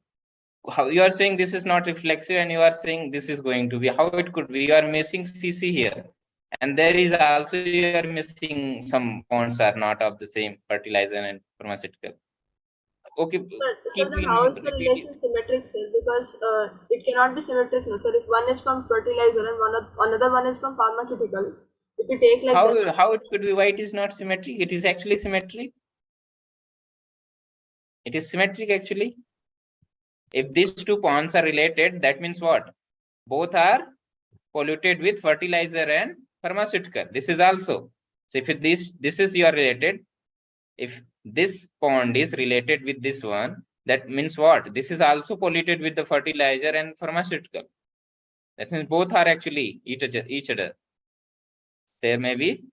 how you are saying this is not reflexive, and you are saying this is going to be? How it could be? You are missing CC here, and there is also you are missing some ponds are not of the same fertilizer and pharmaceutical. Okay, Sir, then how is the relation symmetric, sir? Because it cannot be symmetric, no. Sir, if one is from fertilizer and another one is from pharmaceutical, if you take like that, how it could be? Why it is not symmetric? It is actually symmetric. It is symmetric actually. If these two ponds are related, that means what? Both are polluted with fertilizer and pharmaceutical. This is also. So if this is your related, if this pond is related with this one, that means what? This is also polluted with the fertilizer and pharmaceutical. That means both are actually each other. There may be,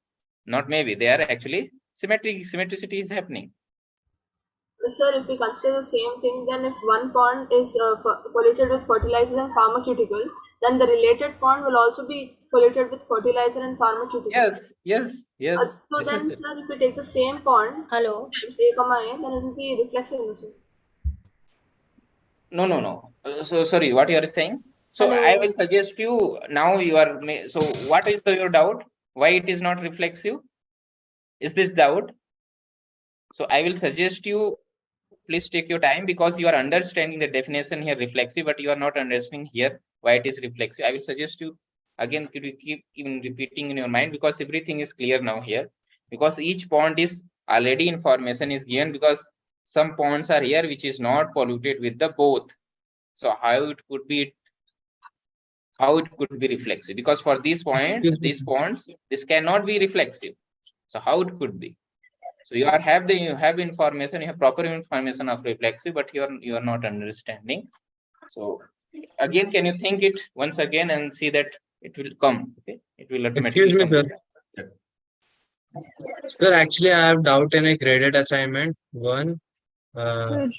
not maybe, they are actually symmetricity is happening. sir, if we consider the same thing, then if one pond is polluted with fertilizer and pharmaceutical, then the related pond will also be polluted with fertilizer and pharmaceutical. Yes. So then, sir, if we take the same pond times A, A, then it will be reflexive in the same. No. So sorry, what you are saying? So I will suggest you now. You are so. What is your doubt? Why it is not reflexive? Is this doubt? So I will suggest you. Please take your time, because you are understanding the definition here reflexive, but you are not understanding here why it is reflexive. I will suggest you again. Could you keep even repeating in your mind, because everything is clear now here. Because each pond is already information is given, because some ponds are here which is not polluted with the both. So how it could be reflexive? Because for these points, these ponds, this cannot be reflexive. So how it could be? So you have information, you have proper information of reflexive, but you are not understanding. So again, can you think it once again and see that it will come? Okay, it will automatically. Excuse me, sir. Sir, actually, I have doubt in a graded assignment. One. Shall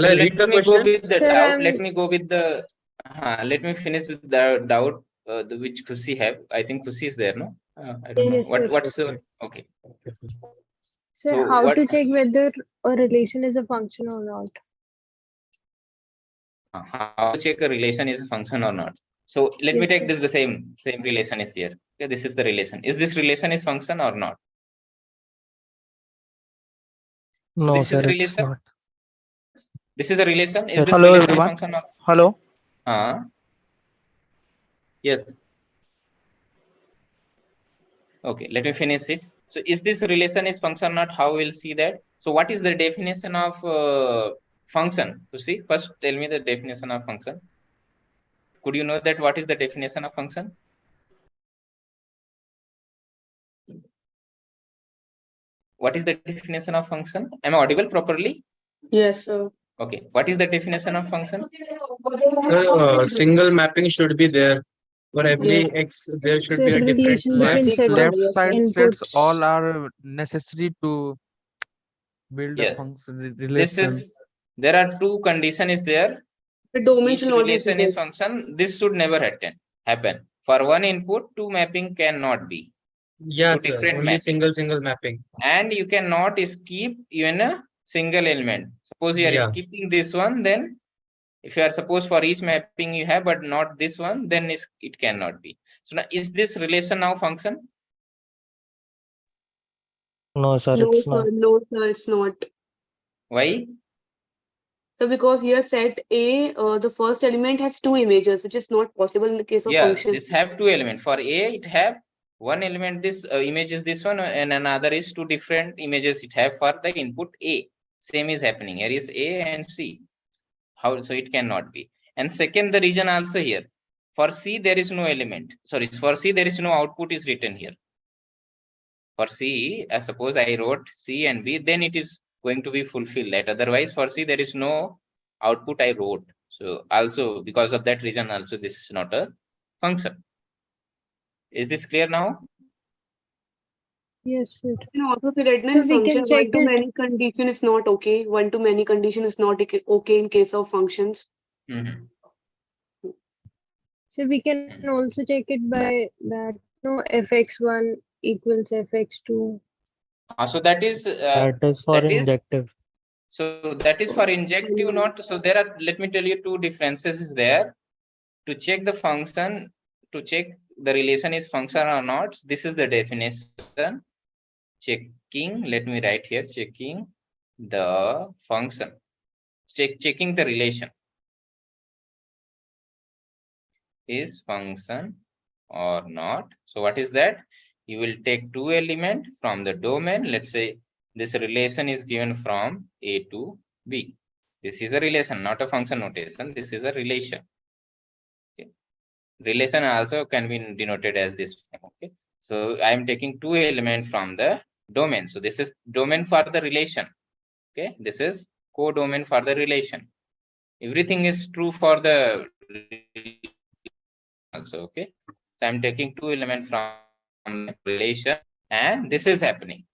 I read the question? Go with the doubt. Let me go with the. Let me finish with the doubt which Khushi have. I think Khushi is there, no? I don't know. What's okay. So how to check whether a relation is a function or not? How to check a relation is a function or not? So let me take this. The same relation is here. Okay, this is the relation. Is this relation is function or not? No, sir, it's not. This is a relation. Is this hello, relation everyone. Function or? Hello. Yes. Okay, let me finish it. So is this relation is function or not? How we'll see that? So what is the definition of function? To see, first tell me the definition of function. Could you know that what is the definition of function? What is the definition of function? Am I audible properly? Yes, sir. Okay. What is the definition of function? Sir, single mapping should be there. For every x, there should be a different map. Left side sets all are necessary to build a function relation. There are two conditions is there. The domain Each should not relation be is function. This should never happen. For one input, two mapping cannot be. Yeah, two sir. different Only single mapping. And you cannot skip even a single element. Suppose you are skipping this one, then if you are suppose for each mapping you have, but not this one, then it cannot be. So now, is this relation now function? No, sir, No, it's sir, not. no, sir, it's not. Why? So because here set A, the first element has two images, which is not possible in the case of function. This have two elements. For A, it have one element, this image is this one, and another is two different images it have for the input A. Same is happening. Here is A and C. How? So it cannot be. And second, the reason also here. For C, there is no element. Sorry, for C, there is no output is written here. For C, suppose I wrote C and B, then it is going to be fulfilled. That otherwise, for C, there is no output I wrote. So also, because of that reason, also this is not a function. Is this clear now? Yes, sir. You can also say that in function, one-to-many condition is not okay. One-to-many condition is not okay in case of functions. So we can also check it by that no fx1 equals fx2. So that is for injective. So that is for injective, not. So there are, let me tell you, two differences is there. To check the function, to check the relation is function or not, this is the definition. Checking, let me write here, checking the function, checking the relation is function or not. So what is that? You will take two elements from the domain. Let's say this relation is given from A to B. This is a relation, not a function notation. This is a relation. Okay. Relation also can be denoted as this. Okay. So I am taking two elements from the domain. So this is domain for the relation. Okay. This is co-domain for the relation. Everything is true for the also. Okay. So I'm taking two elements from the relation, and this is happening.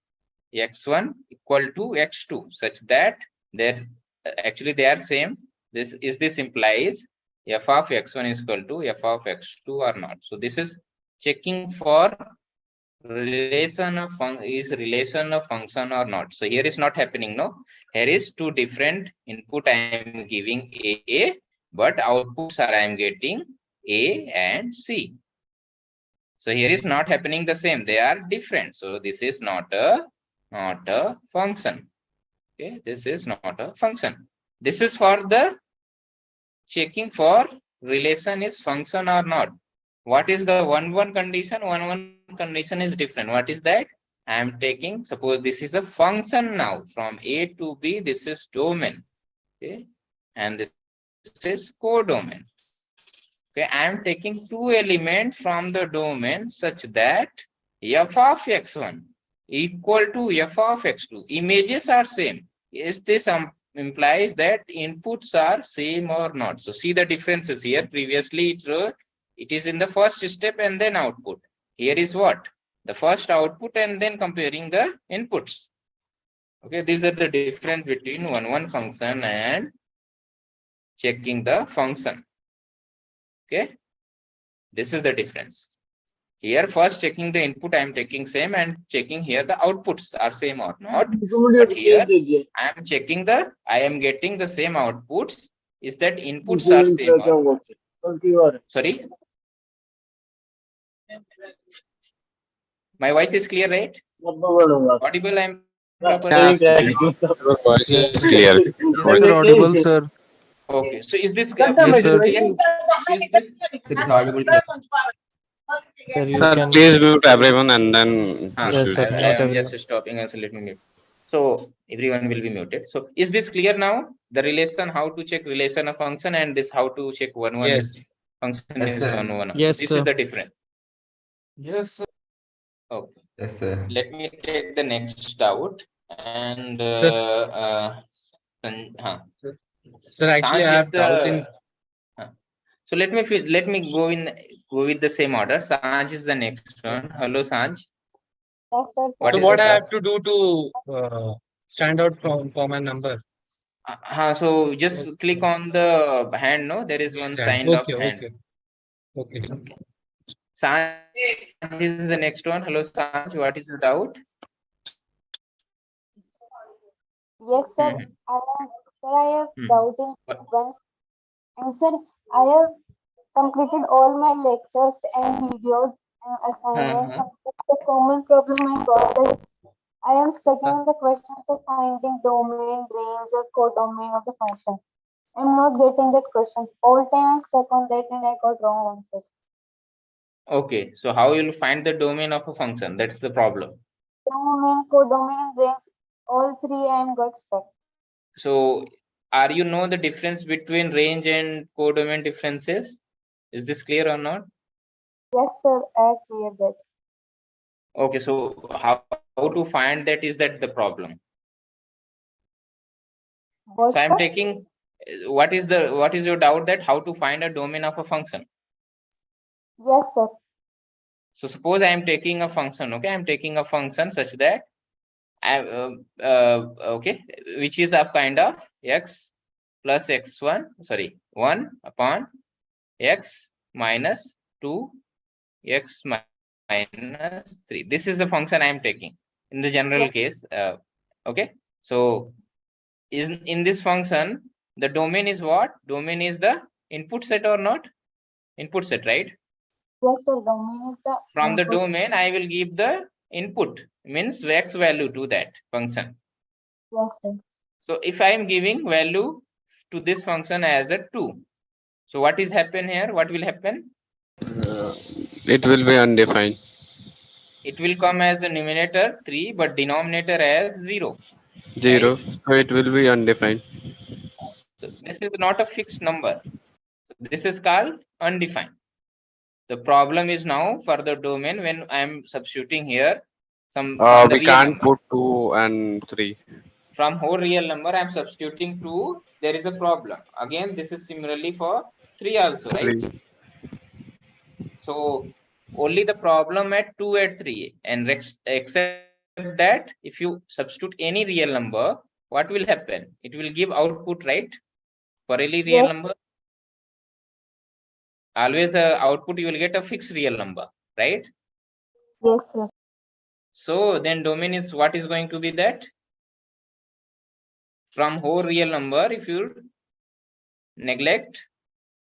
X1 equal to X2, such that they're actually they are same. This implies f of X1 is equal to f of X2 or not. So this is checking for relation of relation of function or not. So here is not happening. No, here is two different input I am giving A, but outputs are I am getting A and C. So here is not happening the same. They are different. So this is not a function. Okay, this is not a function. This is for the checking for relation is function or not. What is the 1-1 condition? 1-1 condition is different. What is that? I am taking, suppose this is a function now from A to B. This is domain. Okay, and this is codomain. Okay, I am taking two elements from the domain such that f of x1 equal to f of x2. Images are same. Is this implies that inputs are same or not? So see the differences here. Previously it is in the first step and then output. Here is what? The first output and then comparing the inputs. Okay, these are the difference between 1-1 function and checking the function. Okay, this is the difference. Here first checking the input I am taking same, and checking here the outputs are same or not. But here I am checking I am getting the same outputs. Is that inputs are same or not? Sorry, my voice is clear, right? Audible, I am properly. Yes, Your voice is clear. Yes, sir, audible, sir. Okay, so is this Yes, sir. It is audible, sir. Sir, please mute everyone and then proceed. I am just stopping and let me mute. So everyone will be muted. So is this clear now? The relation, how to check relation of function, and this how to check 1-1 function is 1-1. Yes, this is the difference. Yes, sir. Okay. Yes, sir. Let me take the next doubt. And Sir, actually I have doubt in. So let me go with the same order. Sanj is the next one. Hello, Sanj. Yes, sir. What I have to do to stand out for my number? So just click on the hand. No, there is one sign of hand. Okay. Sanj is the next one. Hello, Sanj. What is the doubt? Yes, sir. I have doubt in one. And sir, I have completed all my lectures and videos and assignments. The common problem I got is I am stuck on the questions of finding domain, range, or codomain of the function. I'm not getting that question. All time I'm stuck on that and I got wrong answers. Okay, so how you'll find the domain of a function? That's the problem. Domain, codomain, and range, all three I am got stuck. So are you know the difference between range and codomain differences? Is this clear or not? Yes, sir. I clear that. Okay, so how to find that? Is that the problem? What, so I'm sir? taking. What is your doubt that how to find a domain of a function? Yes, sir. So suppose I am taking a function. Okay, I'm taking a function such that okay, which is a kind of x plus x1, sorry, 1 upon x minus 2 x minus 3. This is the function I am taking in the general case. Okay, so in this function, the domain is what? Domain is the input set or not? Input set, right? Yes, sir. Domain is the From the input. domain, I will give the input, means x value to that function. Yes, sir. So if I am giving value to this function as a 2, so what is happen here? What will happen? It will be undefined. It will come as a numerator 3, but denominator as 0. 0. Right? So it will be undefined. So this is not a fixed number. So this is called undefined. The problem is now for the domain when I am substituting here some from the We real can't number. put 2 and 3. From whole real number, I am substituting 2. There is a problem. Again, this is similarly for 3 also, right? 3. So only the problem at 2 at 3, and except that if you substitute any real number, what will happen? It will give output, right? For any real number, always output you will get a fixed real number, right? Yes, sir. So then domain is what is going to be that? From whole real number, if you neglect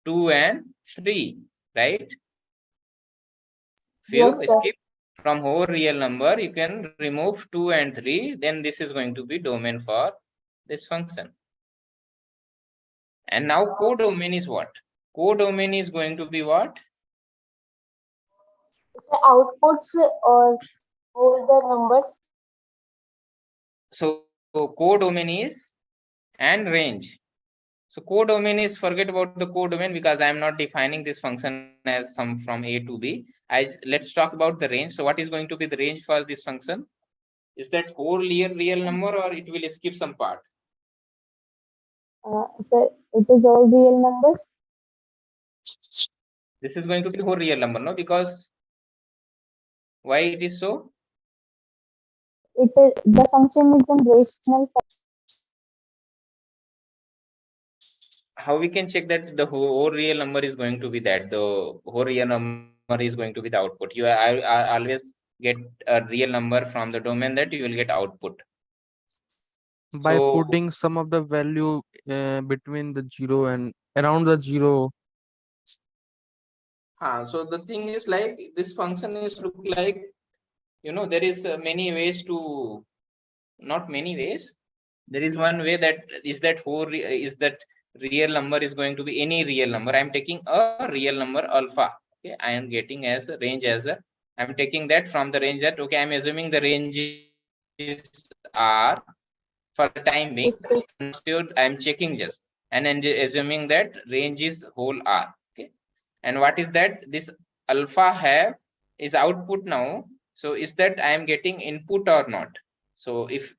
2 and 3, right? If you skip from whole real number, you can remove 2 and 3, then this is going to be domain for this function. And now codomain is what? Codomain is going to be what? The outputs or all the numbers. So codomain is and range. So codomain is, forget about the codomain because I am not defining this function as sum from A to B. Let's talk about the range. So what is going to be the range for this function? Is that whole real number or it will skip some part? Sir, it is all real numbers. This is going to be whole real number, no? Because why it is so? It is the function is in rational form. How we can check that the whole real number is going to be that? The whole real number is going to be the output. I always get a real number from the domain that you will get output. By putting some of the value between the 0 and around the 0. So the thing is like this function is look like, there is many ways to, not many ways. There is one way that is that real number is going to be any real number. I'm taking a real number alpha. Okay, I am getting as a range as a. I'm taking that from the range that, okay, I'm assuming the range is R for the time being. I'm checking just and assuming that range is whole R. Okay, and what is that? This alpha have is output now. So is that I am getting input or not? So if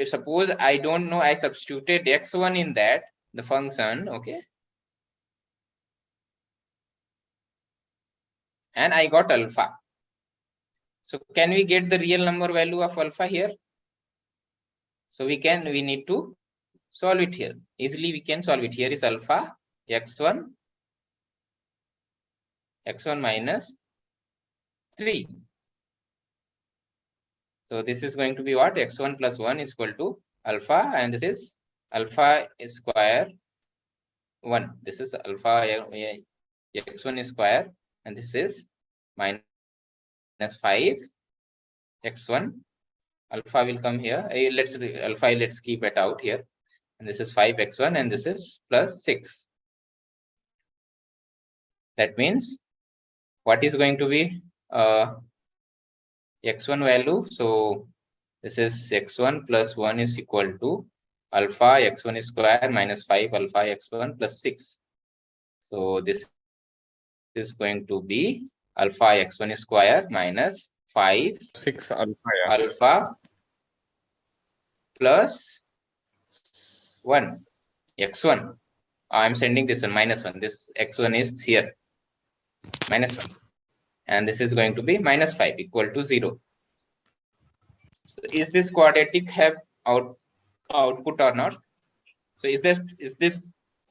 suppose I don't know, I substituted x1 in that the function, okay, and I got alpha. So can we get the real number value of alpha here? So we need to solve it here. Easily we can solve it. Here is alpha x1 minus 3. So this is going to be what? X1 plus 1 is equal to alpha, and this is alpha square 1. This is alpha x1 square, and this is minus 5 x1. Alpha will come here. Let's keep it out here. And this is 5 x1, and this is plus 6. That means what is going to be x1 value? So this is x1 plus 1 is equal to alpha x1 square minus 5 alpha x1 plus 6. So this is going to be alpha x1 square minus 5 6 alpha, alpha plus 1 x1. I'm sending this one minus 1. This x1 is here minus 1, and this is going to be minus 5 equal to 0. So is this quadratic have output or not? So is this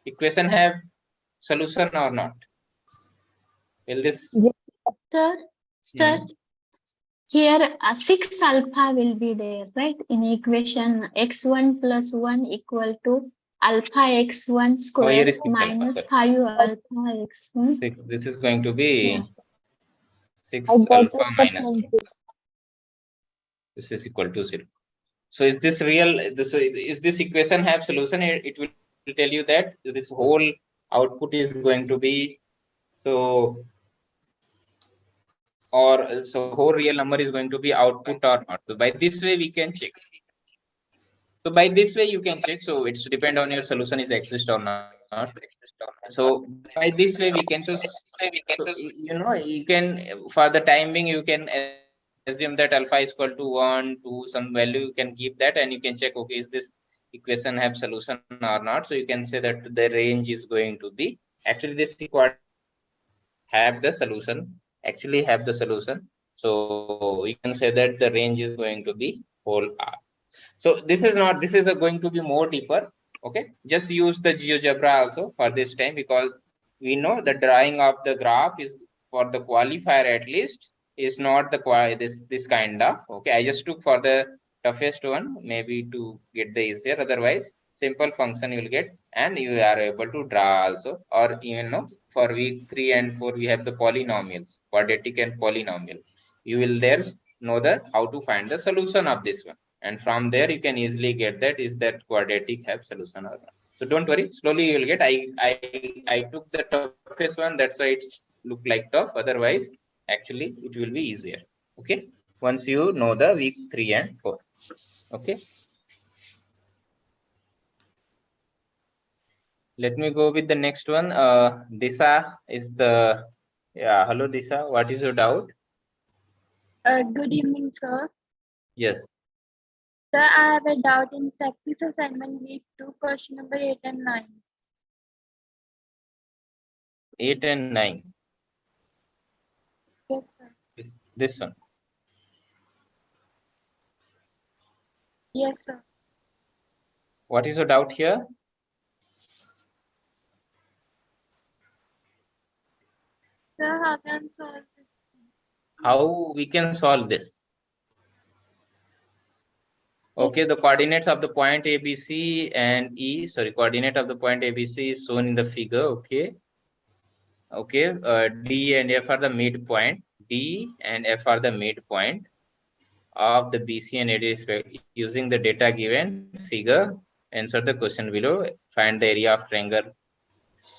equation have solution or not? Will this? Yes, sir, here 6 alpha will be there, right? In equation x1 plus 1 equal to alpha x1 square minus 5 alpha x1. This is going to be 6 I got alpha it, minus 1. This is equal to 0. So is this real? Is this equation have solution? It will tell you that this whole output is going to be so, or so whole real number is going to be output or not. So by this way we can check. So by this way you can check. So it's depend on your solution is exist or not. So by this way we can you know, you can for the time being you can assume that alpha is equal to 1 to some value. You can give that and you can check, okay, is this equation have solution or not. So you can say that the range is going to be actually this have the solution, actually have the solution. So we can say that the range is going to be whole R. So this is not, this is going to be more deeper. Okay, just use the GeoGebra also for this time, because we know the drawing of the graph is for the qualifier at least is not the this kind of. Okay, I just took for the toughest one maybe to get the easier. Otherwise, simple function you will get and you are able to draw also. Or even know for week 3 and 4 we have the polynomials, quadratic and polynomial. You will there know the how to find the solution of this one. And from there you can easily get that is that quadratic have solution or not. So don't worry, slowly you will get. I took the toughest one, that's why it's look like tough. Otherwise actually it will be easier. Okay, once you know the week 3 and 4. Okay, let me go with the next one. Disha is the, yeah, hello Disha, what is your doubt? Good evening, sir. Yes. Sir, I have a doubt in practice assignment week 2, question number 8 and 9. 8 and 9. Yes, sir. This one. Yes, sir. What is your doubt here? Sir, how can I solve this? How we can solve this? Okay, the coordinates of the point ABC and E, sorry, coordinate of the point ABC is shown in the figure. Okay. Okay, D and F are the midpoint. D and F are the midpoint of the BC and AD respect. Using the data given figure, answer the question below. Find the area of triangle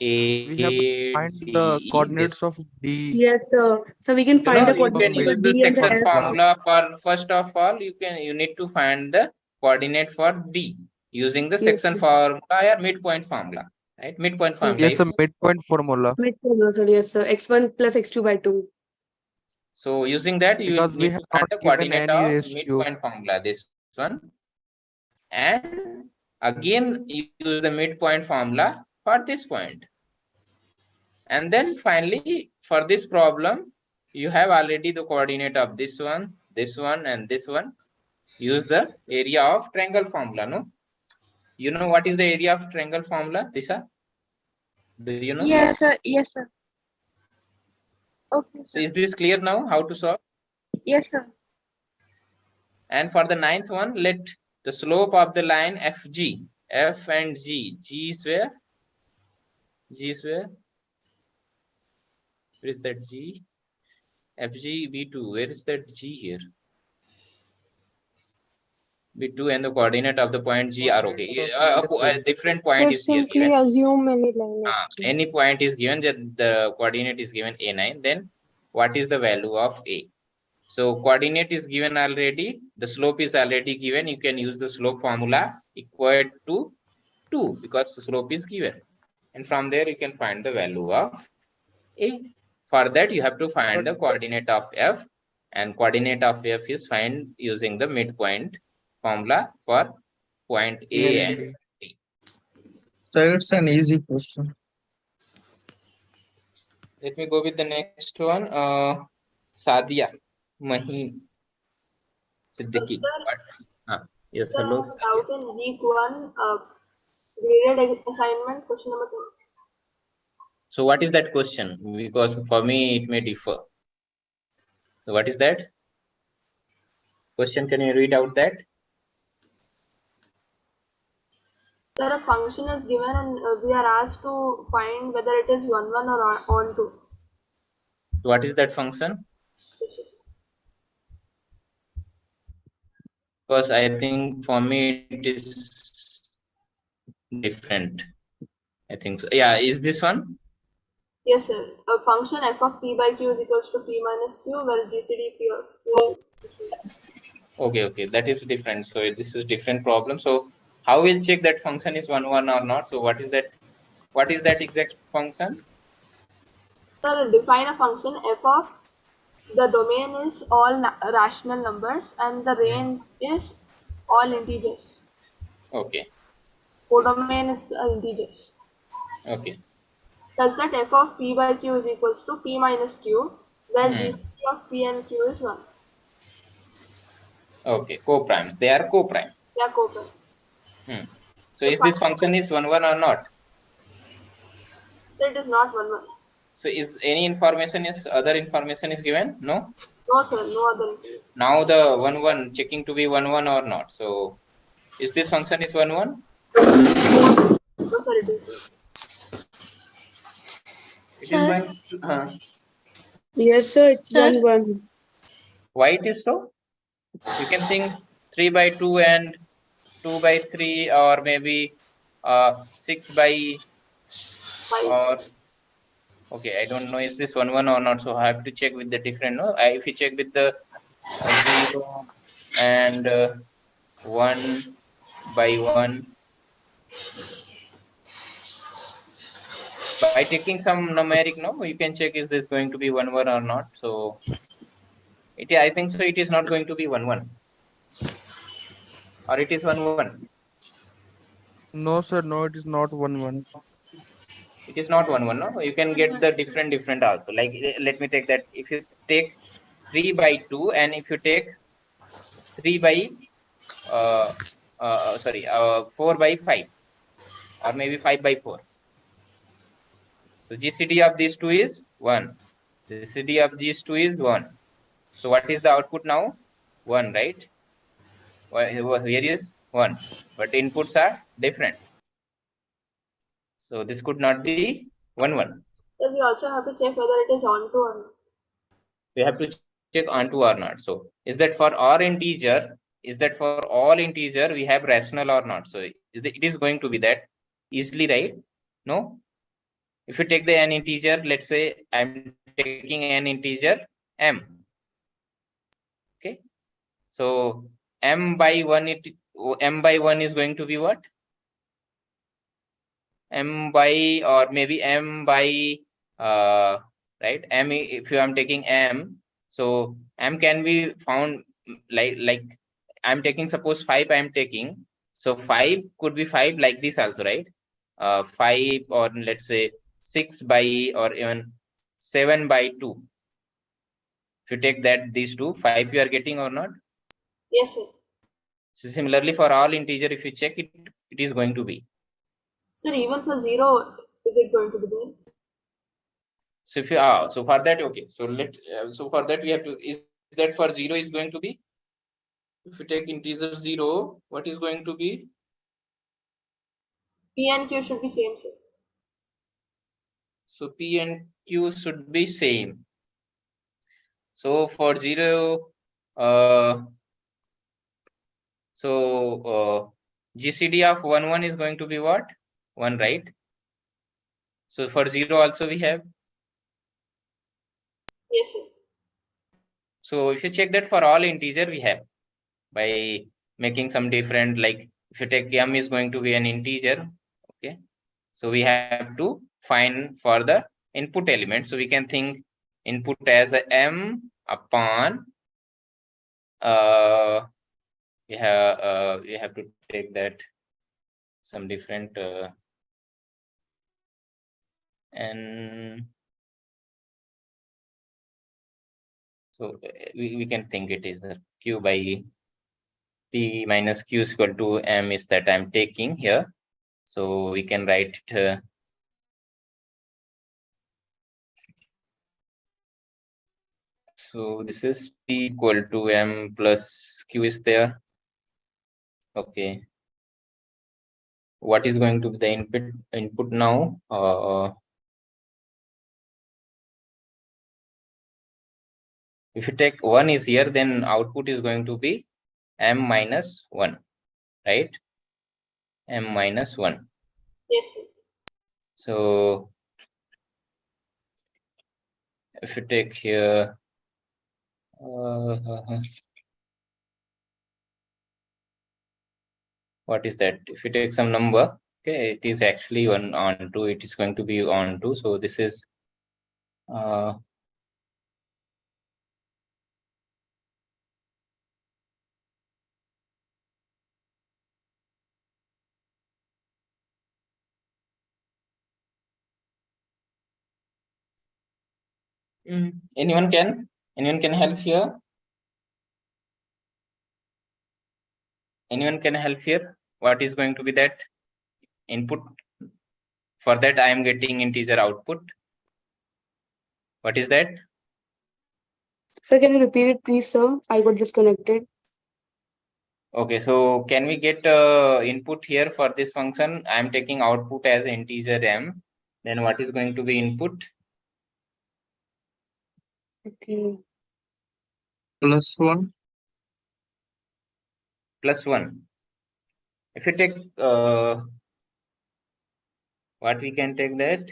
We have to find the coordinates of D. Yes, sir. So we can find the you can coordinates use of the D and the section F. formula for first of all. You need to find the coordinate for D using the section formula or midpoint formula, right? Midpoint formula. Yes, a midpoint formula. Midpoint, so yes, sir. X1 plus X2 by 2. So using that, you Because we need have to find not the given coordinate any of ratio. midpoint formula, this one. And again, use the midpoint formula for this point. And then finally, for this problem, you have already the coordinate of this one, and this one. Use the area of triangle formula, no? You know what is the area of triangle formula, Disha? Do you know? Yes, sir. Yes, sir. Okay, sir. So is this clear now, how to solve? Yes, sir. And for the 9th one, let the slope of the line FG, F and G, G is where? G is where? Where is that G? FG, B2, where is that G here? B2 and the coordinate of the point G are okay. A different point is here simply given. assume any line. Any point is given, that the coordinate is given A9, then what is the value of A? So coordinate is given already. The slope is already given. You can use the slope formula equal to 2 because the slope is given. And from there you can find the value of A. For that you have to find the coordinate of F, and coordinate of F is found using the midpoint formula for point A and D. So it's an easy question. Let me go with the next one. Sadia Maheen Siddiqui. Yes, Sir, hello. I have doubt in week 1, graded assignment, question number 10. So what is that question? Because for me it may differ. So what is that question? Can you read out that? Sir, a function is given and we are asked to find whether it is 1, 1 or on 2. So what is that function? Because I think for me it is different. I think so. Yeah, is this one? Yes, sir. A function f of p by q is equals to p minus q, where GCD p of q. Okay, that is different. So this is different problem. So how we'll check that function is 1, 1 or not? So what is that? What is that exact function? Sir, define a function f of the domain is all rational numbers and the range is all integers. Okay. Codomain is the integers. Okay. Such that f of p by q is equals to p minus q, where GCD of p and q is 1. Okay, co-primes. They are co-primes. They are co-prime. So is this function is 1, 1 or not? It is not 1, 1. So is any information is other information is given? No? No, sir. No other information. Now the 1, 1 checking to be 1, 1 or not. So is this function is 1, 1? No, sir, it is. It is going to, Yes, sir. It's Sir? 1, 1. Why it is so? You can think 3 by 2 and 2 by 3 or maybe 6 by or okay, I don't know is this 1, 1 or not. So I have to check with the different. No, if you check with the 0 and 1 by 1. By taking some numeric, no, you can check is this going to be 1, 1 or not. So I think so. It is not going to be 1, 1, or it is 1, 1. No, sir. No, it is not 1, 1. It is not 1, 1. No, you can get the different also. Like let me take that. If you take 3 by 2 and if you take 3 by 4 by 5 or maybe 5 by 4. So GCD of these two is 1. GCD of these two is 1. So what is the output now? 1, right? Here is 1, but inputs are different. So this could not be 1, 1. So we also have to check whether it is onto or not. We have to check onto or not. So is that for all integer? Is that for all integer we have rational or not? So it is going to be that easily, right? No. If you take the n integer, let's say I'm taking n integer m. Okay. So m by 1 is going to be what? M by or maybe m by right, m if you am taking m, so m can be found like I'm taking, suppose 5 I'm taking, so 5 could be 5 like this also, right? 5 or let's say 6 by or even 7 by 2. If you take that these two, 5 you are getting or not? Yes, sir. So similarly for all integer, if you check it, it is going to be. Sir, even for 0, is it going to be there? So if you so for that, okay, so for that we have to, is that for 0 is going to be, if you take integer 0, what is going to be? P and Q should be same, sir. So P and Q should be same. So for 0, GCD of 1, 1 is going to be what? 1, right? So for 0 also we have. Yes, sir. So if you check that for all integer we have by making some different, like if you take m is going to be an integer, okay, so we have to find for the input element. So we can think input as a m upon we have to take that some different and so we can think it is a q by p minus q is equal to m is that I'm taking here. So we can write it so this is p equal to m plus q is there. Okay. What is going to be the input now? If you take 1 is here, then output is going to be m minus 1, right? M minus 1. Yes, sir. So if you take here what is that? If you take some number, okay, it is actually on 2, it is going to be on 2. So this is anyone can help here? Anyone can help here? What is going to be that input? For that I am getting integer output. What is that? Sir, can you repeat it, please, sir? I got disconnected. Okay, so can we get input here for this function? I am taking output as integer m. Then what is going to be input? Okay. +1. +1. If you take what we can take that?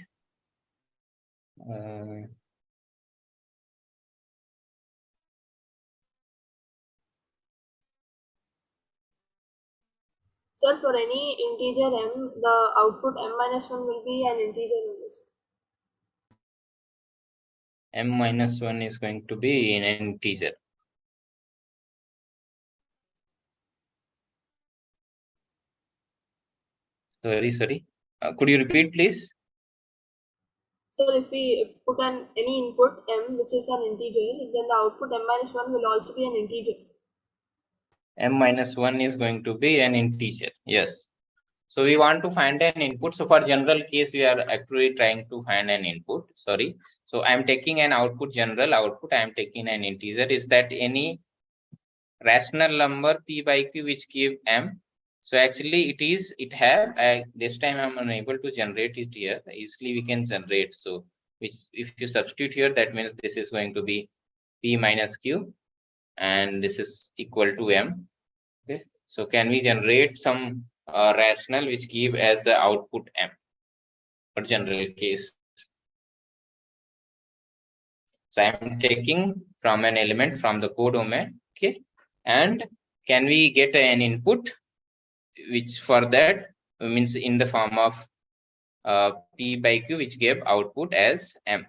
Sir, for any integer m, the output m minus 1 will be an integer number. M minus 1 is going to be an integer. Sorry. Could you repeat, please? So if we put any input m, which is an integer, then the output m minus 1 will also be an integer. M minus 1 is going to be an integer. Yes. So we want to find an input. So for general case, we are actually trying to find an input. Sorry. So I'm taking an output, general output. I'm taking an integer. Is that any rational number p by q which give m? So actually it have this time I'm unable to generate it here. Easily we can generate. So which if you substitute here, that means this is going to be p minus q and this is equal to m. Okay. So can we generate some rational which give as the output m for general case? So I'm taking from an element from the codomain. Okay. And can we get an input which for that means in the form of p by q which gave output as m.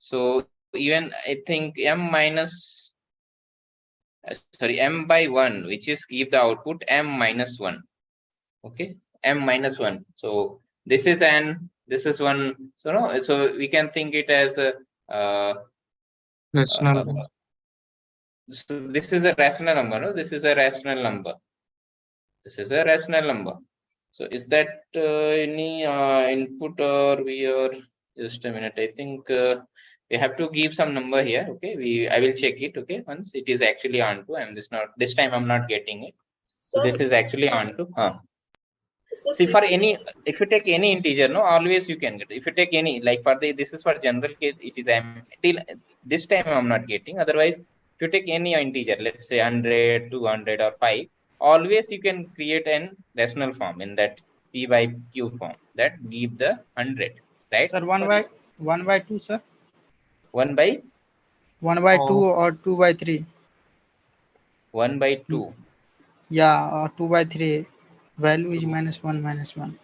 So even I think m by 1 which is give the output m minus 1. Okay, m minus 1. So this is one. So no, so we can think it as a Rational. so this is a rational number. No, this is a rational number. This is a rational number. So is that any input or we are just a minute? I think we have to give some number here. Okay, I will check it. Okay, once it is actually on to. I'm just not this time. I'm not getting it. So this is actually on to. See, for any, if you take any integer, no, always you can get. If you take any, like for this is for general case, it is till this time I'm not getting. Otherwise, if you take any integer, let's say 100, 200, or 5, always you can create an rational form in that p by q form that give the 100, right? Sir, 1 by 2, sir. 1 by 1/2 or 2/3. 1/2. Yeah, or 2/3. Value is -1 -1.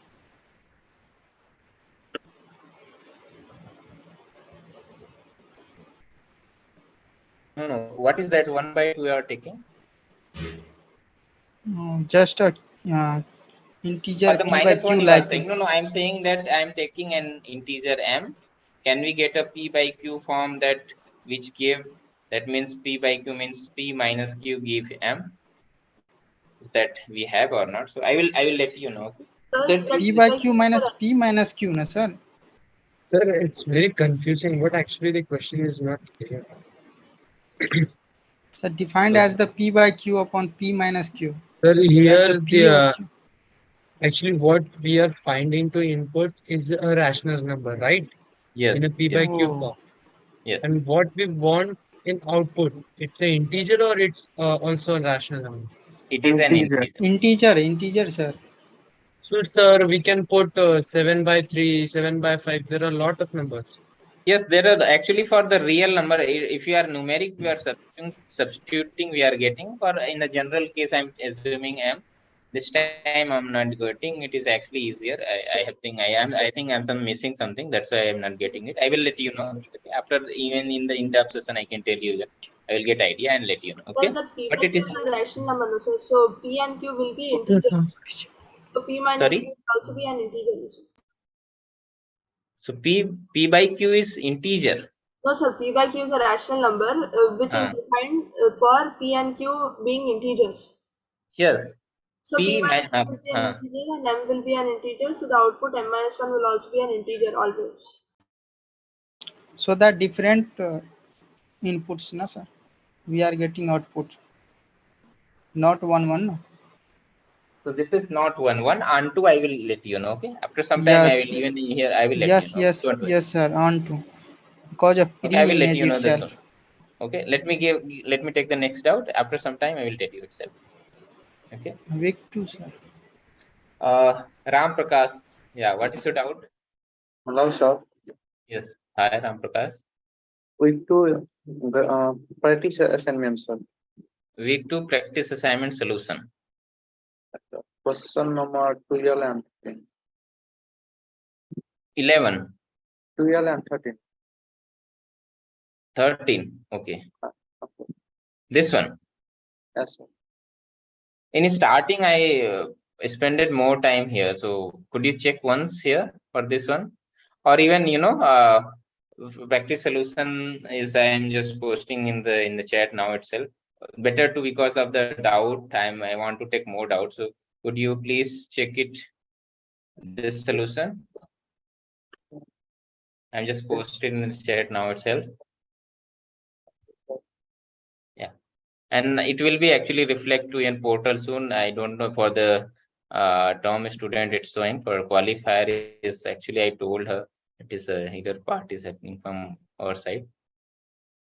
No. What is that 1/2 you are taking? Just a integer For the p by -1 q you are like. saying. No, I'm saying that I'm taking an integer m. Can we get a p by q form which give, that means p by q means p minus q give m? Is that we have or not? So I will let you know. P by q minus p minus q, na sir? Sir, it's very confusing, but actually the question is not clear. So defined as the p by q upon p minus q. Sir, here the actually what we are finding to input is a rational number, right? Yes. In a p by q form. Yes. And what we want in output, it's an integer or it's also a rational number? It is an integer. Integer, sir. So, sir, we can put 7/3, 7/5. There are a lot of numbers. Yes, there are actually for the real number. If you are numeric, we are substituting. We are getting. For in the general case, I'm assuming m. This time I'm not getting. It is actually easier. I think I'm missing something. That's why I'm not getting it. I will let you know. Okay? After even in the in-depth session, I can tell you that I will get idea and let you know. Okay. Well, the p But by it q is is a rational number, no, sir. So p and q will be integers. So p minus q will also be an integer. No, sir. So p by q is integer. No, sir. P by q is a rational number which is defined for p and q being integers. Yes. So p minus q will be an integer and m will be an integer. So the output m minus 1 will also be an integer always. So that different inputs, na sir? We are getting output. Not 1 1. No? So this is not 1 1. On 2 I will let you know. Okay. After some time I will even here I will let you know. Yes, sir. On 2. Because of okay, I will let pre-image you know itself. this one. Okay. Let me take the next doubt. After some time I will tell you itself. Okay. Week 2, sir. Ram Prakash. Yeah. What is your doubt? Hello, sir. Yes. Hi, Ram Prakash. Week 2 practice assignment, sir. Week 2 practice assignment solution. Question number 12 and 13. 11. 12 and 13. 13. Okay. This one. Yes, sir. In starting, I spent more time here. So could you check once here for this one? Or even, practice solution is I am just posting in the chat now itself. Better to, because of the doubt time, I want to take more doubt. So could you please check it, this solution? I'm just posting in the chat now itself. Yeah. And it will be actually reflect to in portal soon. I don't know for the Tom student it's showing. For qualifier is actually I told her it is a either part is happening from our side.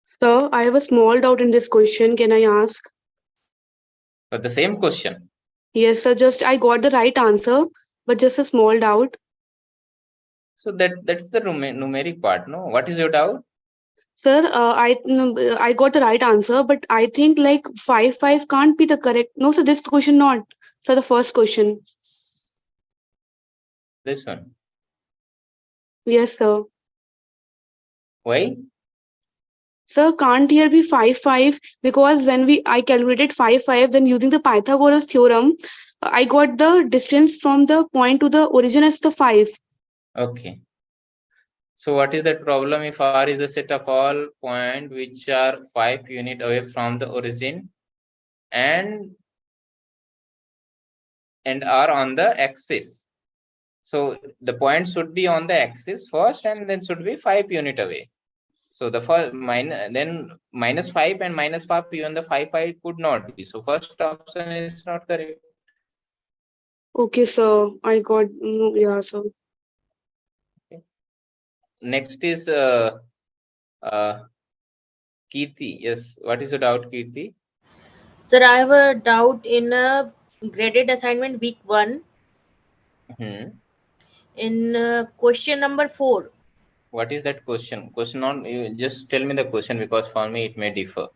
Sir, I have a small doubt in this question. Can I ask? For the same question? Yes, sir. Just I got the right answer, but just a small doubt. So that's the numeric part, no? What is your doubt? Sir, I got the right answer, but I think like 5 can't be the correct. No, sir, this question not. Sir, the first question. This one? Yes, sir. Why? Sir, can't here be 5 because when I calculated 5 then using the Pythagoras theorem, I got the distance from the point to the origin as the 5. Okay. So what is that problem if R is a set of all points which are 5 units away from the origin and are on the axis? So the points should be on the axis first and then should be 5 units away. So the first then -5 and -5, even the 5 could not be. So first option is not correct. Okay, sir. I got yeah, sir. Okay. Next is Kirti. Yes, what is the doubt, Kirti? Sir, I have a doubt in a graded assignment week 1. In question number 4. What is that question? Question on, you just tell me the question because for me it may differ.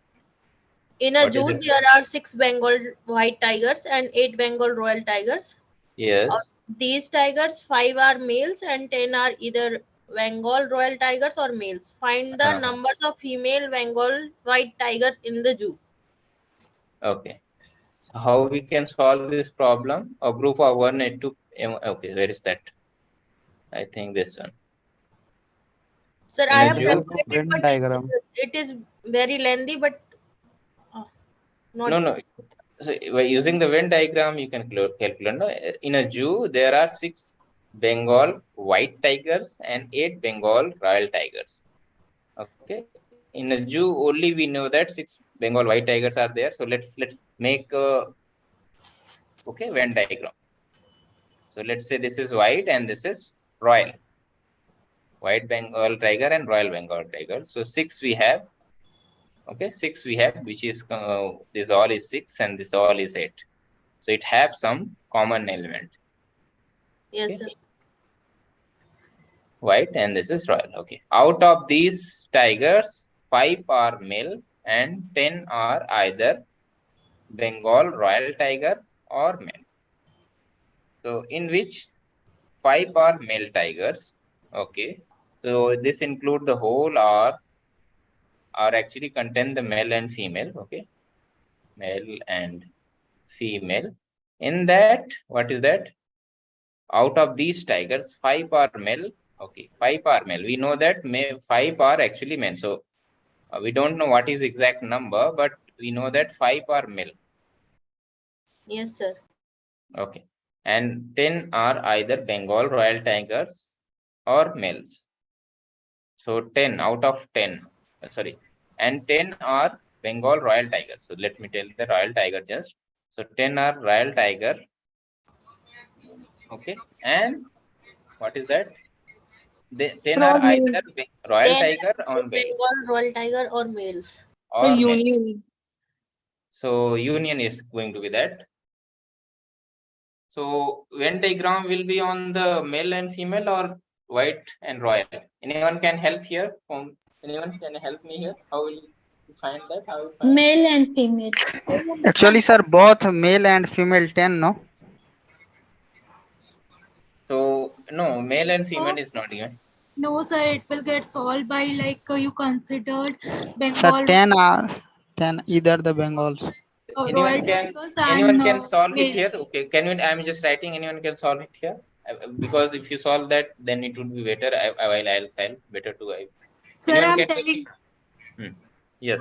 In a zoo, there are 6 Bengal white tigers and 8 Bengal royal tigers. Yes. Of these tigers, 5 are males and 10 are either Bengal royal tigers or males. Find the numbers of female Bengal white tigers in the zoo. Okay. So how we can solve this problem? A group of 1 and 2. Okay, where is that? I think this one. Sir, I have calculated, but it is very lengthy, but not. No. So by using the Venn diagram, you can calculate. No? In a zoo, there are 6 Bengal white tigers and 8 Bengal royal tigers. Okay. In a zoo, only we know that 6 Bengal white tigers are there. So let's make a Venn diagram. So let's say this is white and this is royal. White Bengal tiger and royal Bengal tiger. So 6 we have. Okay, 6 we have, which is this all is 6 and this all is 8. So it have some common element. Yes, sir. White and this is royal. Okay. Out of these tigers, 5 are male and 10 are either Bengal royal tiger or male. So in which 5 are male tigers. Okay. So this include the whole or actually contain the male and female. Okay. Male and female. In that, what is that? Out of these tigers, 5 are male. Okay, 5 are male. We know that 5 are actually men. So we don't know what is exact number, but we know that 5 are male. Yes, sir. Okay. And 10 are either Bengal royal tigers or males. So 10 out of 10. Sorry. And 10 are Bengal royal tigers. So let me tell the royal tiger just. So 10 are royal tiger. Okay. And what is that? 10 are either royal tiger or Bengal royal tiger or males. Or so union. So union is going to be that. So Venn diagram will be on the male and female or white and royal. Anyone can help here? Anyone can help me here? How will you find that? How will you find male and female. Actually, sir, both male and female 10, no? So no, male and female is not given. No, sir, it will get solved by like you considered Bengal. Sir, 10 are 10 either the Bengals. Anyone can solve it here. Okay, can you? I'm just writing. Anyone can solve it here because if you solve that, then it would be better. I'll solve better to. Sir, I'm telling. Yes.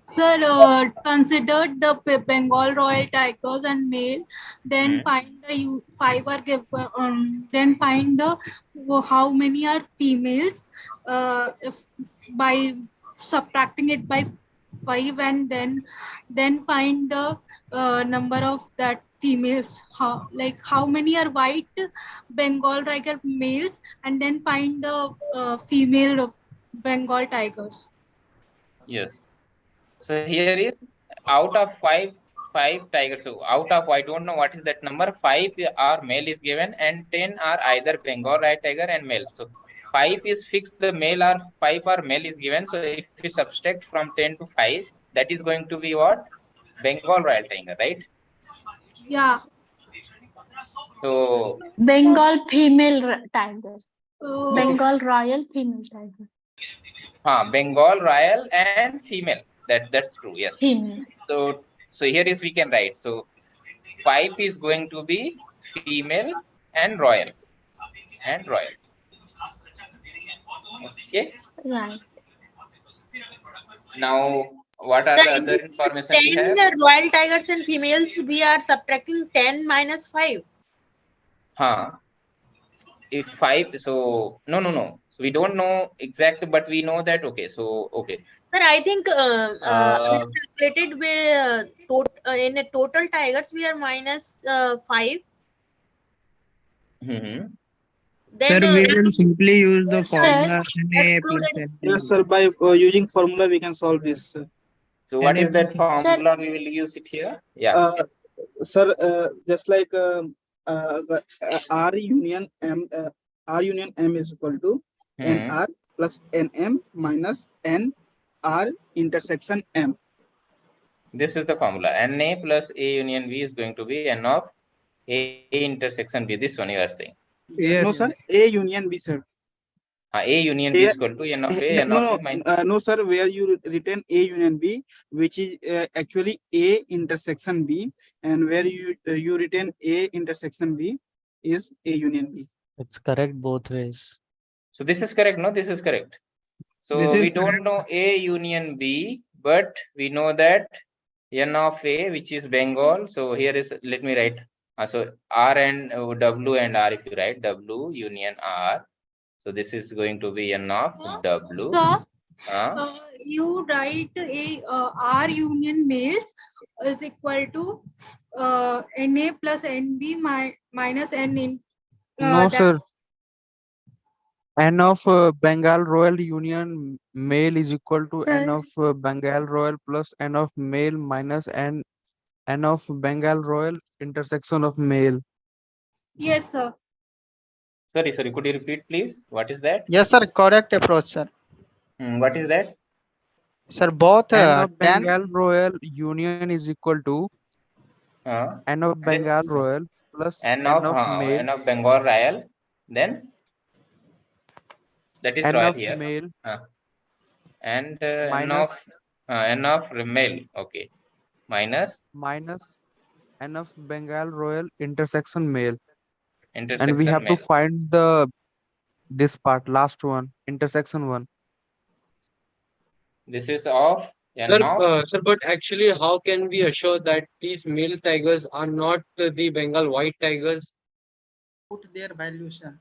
Sir, considered the Bengal royal tigers and male, then find the 5 are then find the how many are females. If by subtracting it by 5 and then find the number of that females. How many are white Bengal tiger males, and then find the female Bengal tigers. Yes. So here is out of five tigers. So out of, I don't know what is that number. 5 are male is given and 10 are either Bengal royal tiger and male. So 5 is fixed. The male are 5 are male is given. So if we subtract from 10 to 5, that is going to be what? Bengal royal tiger, right? Yeah. So Bengal female tiger. Oh. Bengal royal female tiger. Bengal royal and female. That's true. Yes. Female. So here is we can write. So 5 is going to be female and royal. Okay. Right. Now, what are the other information we have? 10 royal tigers and females, we are subtracting 10 minus 5. If 5, so no. So we don't know exactly, but we know that. Okay. So okay. Sir, I think calculated with in a total tigers we are minus 5. Then sir, we will simply use the formula NA plus NA. Yes, sir. By using formula, we can solve this. So what is that formula we will use it here? Yeah. Sir, just like R union M is equal to NR plus NM minus NR intersection M. This is the formula. NA plus A union B is going to be N of A intersection B. This one you are saying. Yes. No, sir. A union B, sir. A union B is equal to N of A, N of B minus. No, sir. Where you return A union B, which is actually A intersection B, and where you return A intersection B is A union B. It's correct both ways. So this is correct. No, this is correct. So we don't know A union B, but we know that N of A, which is Bengal. So here is, let me write. So R and W and R, if you write W union R. So this is going to be N of W. Sir, you write a R union males is equal to Na plus Nb minus N in. No, sir. N of Bengal Royal Union male is equal to N of Bengal Royal plus N of male minus N of Bengal Royal intersection of male. Yes, sir. Sorry, could you repeat, please? What is that? Yes, sir. Correct approach, sir. What is that? Sir, both N of Bengal Royal Union is equal to N of Bengal Royal plus N of male. N of Bengal Royal, then that is N royal of here. male And minus N of male, okay, minus N of Bengal Royal intersection male. intersection and we have male. to find this part, last one, intersection one. This is of Sir, but actually, how can we assure that these male tigers are not the Bengal white tigers? Put their value, sir,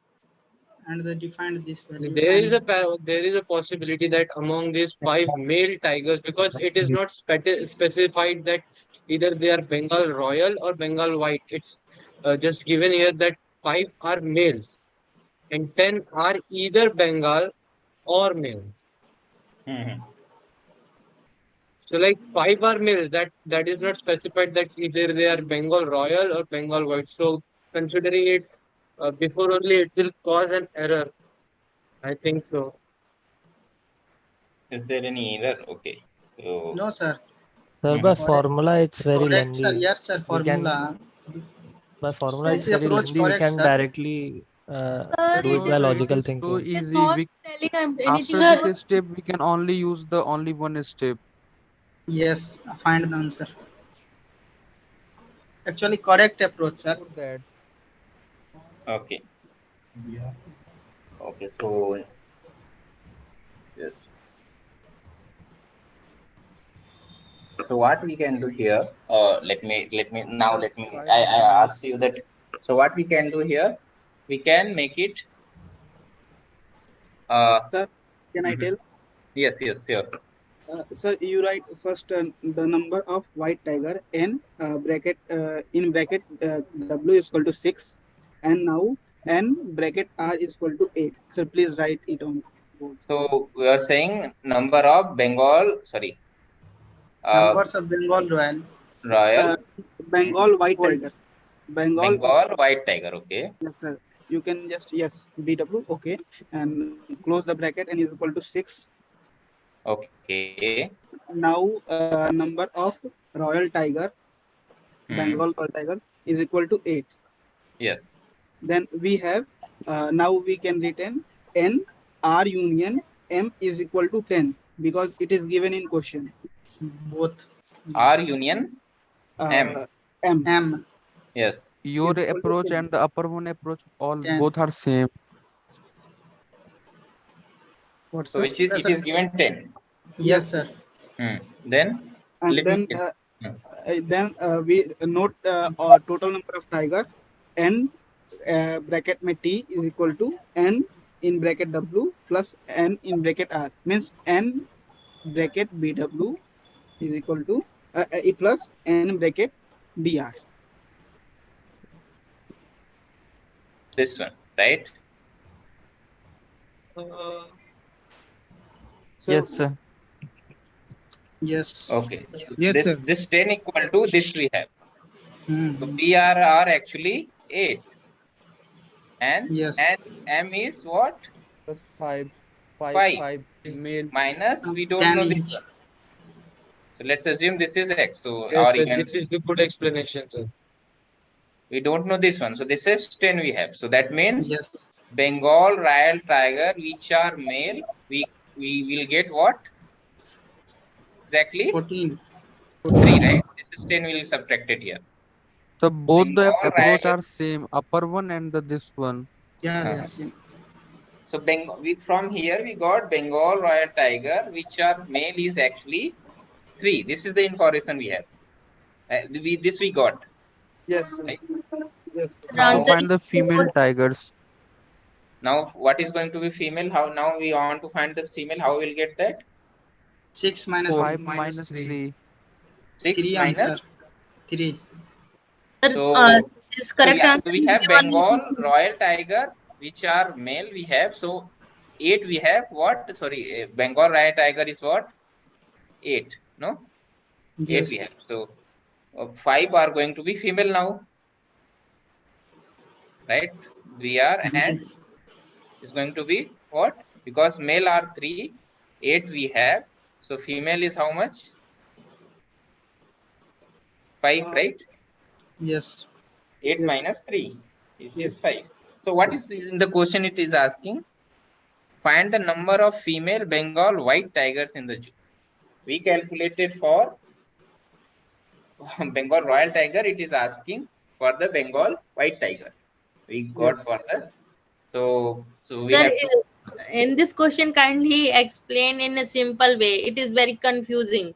and they defined this value. There is a possibility that among these 5 male tigers, because it is not specified that either they are Bengal Royal or Bengal White. It's just given here that 5 are males and 10 are either Bengal or males. So like 5 are males, that is not specified that either they are Bengal Royal or Bengal White. So considering it before only, it will cause an error. I think so. Is there any error? Okay. So no, sir. Sir, by formula, it's very Correct, lengthy. sir. Yes, sir. Formula. By formula, it's This very approach lengthy. We correct, can sir. directly do it by logical thinking. So easy. After this step, we can only use the only one step. Yes, find the answer. Actually, correct approach, sir. okay. Okay, so yes. So what we can do here, let me I ask you that. So what we can do here, we can make it Sir, can I tell? Yes, sure. Sir, you write first the number of white tiger n bracket in bracket w is equal to 6, and now n bracket r is equal to 8. Sir, please write it on board. So we are saying number of Bengal, Numbers of Bengal Royal Bengal white tiger. Bengal white tiger. Okay. Yes, sir. You can just BW. Okay, and close the bracket and is equal to 6. Okay. Now number of royal tiger, Bengal royal tiger is equal to 8. Yes. Then we have now we can written n r union m is equal to 10 because it is given in question. Both R union M. M. Yes. Your approach and the upper one approach both are same. What's so which is it is given 10. Yes, sir. Then and then we note total number of tiger n bracket में t is equal to n in bracket w plus n in bracket r, means n bracket bw is equal to plus n bracket br. This one, right? Yes, sir. Yes. Okay. Yes, this sir. This 10 equal to this we have. So BR are actually 8. And yes. and M is what? Plus 5. 5 male minus we don't know this one. So let's assume this is X. So Yes, sir, this is the good explanation, sir. We don't know this one. So this is 10 we have. So that means Yes. Bengal, Royal Tiger, which are male, we will get what? Exactly? 14. 3, right? This is 10 will be subtracted here. So both the Bengal, approach Royal, are same, upper one and this one. Yeah, they are same. So from here we got Bengal, Royal Tiger, which are male is actually 3. This is the information we have. This we got. Yes. Right? Yes. Now find the female tigers. Now what is going to be female? How now we want to find this female? How we'll get that? 6 minus 5 3. minus 3. 6 3 minus answer. 3. So, this correct answer so we will have be Bengal, Royal Tiger, which are male we have. So 8 we have what? Sorry, Bengal Royal Tiger is what? 8. No? 8 Yes. we have. So 5 are going to be female now. Right? We are and is going to be what? Because male are 3, 8 we have. So female is how much? 5, right? Yes. 8 minus 3 is 5. So what is in the question it is asking? Find the number of female Bengal white tigers in the zoo. We calculated for Bengal Royal Tiger. It is asking for the Bengal white tiger. We got for the so we Sir, have to. in this question, kindly explain in a simple way. It is very confusing.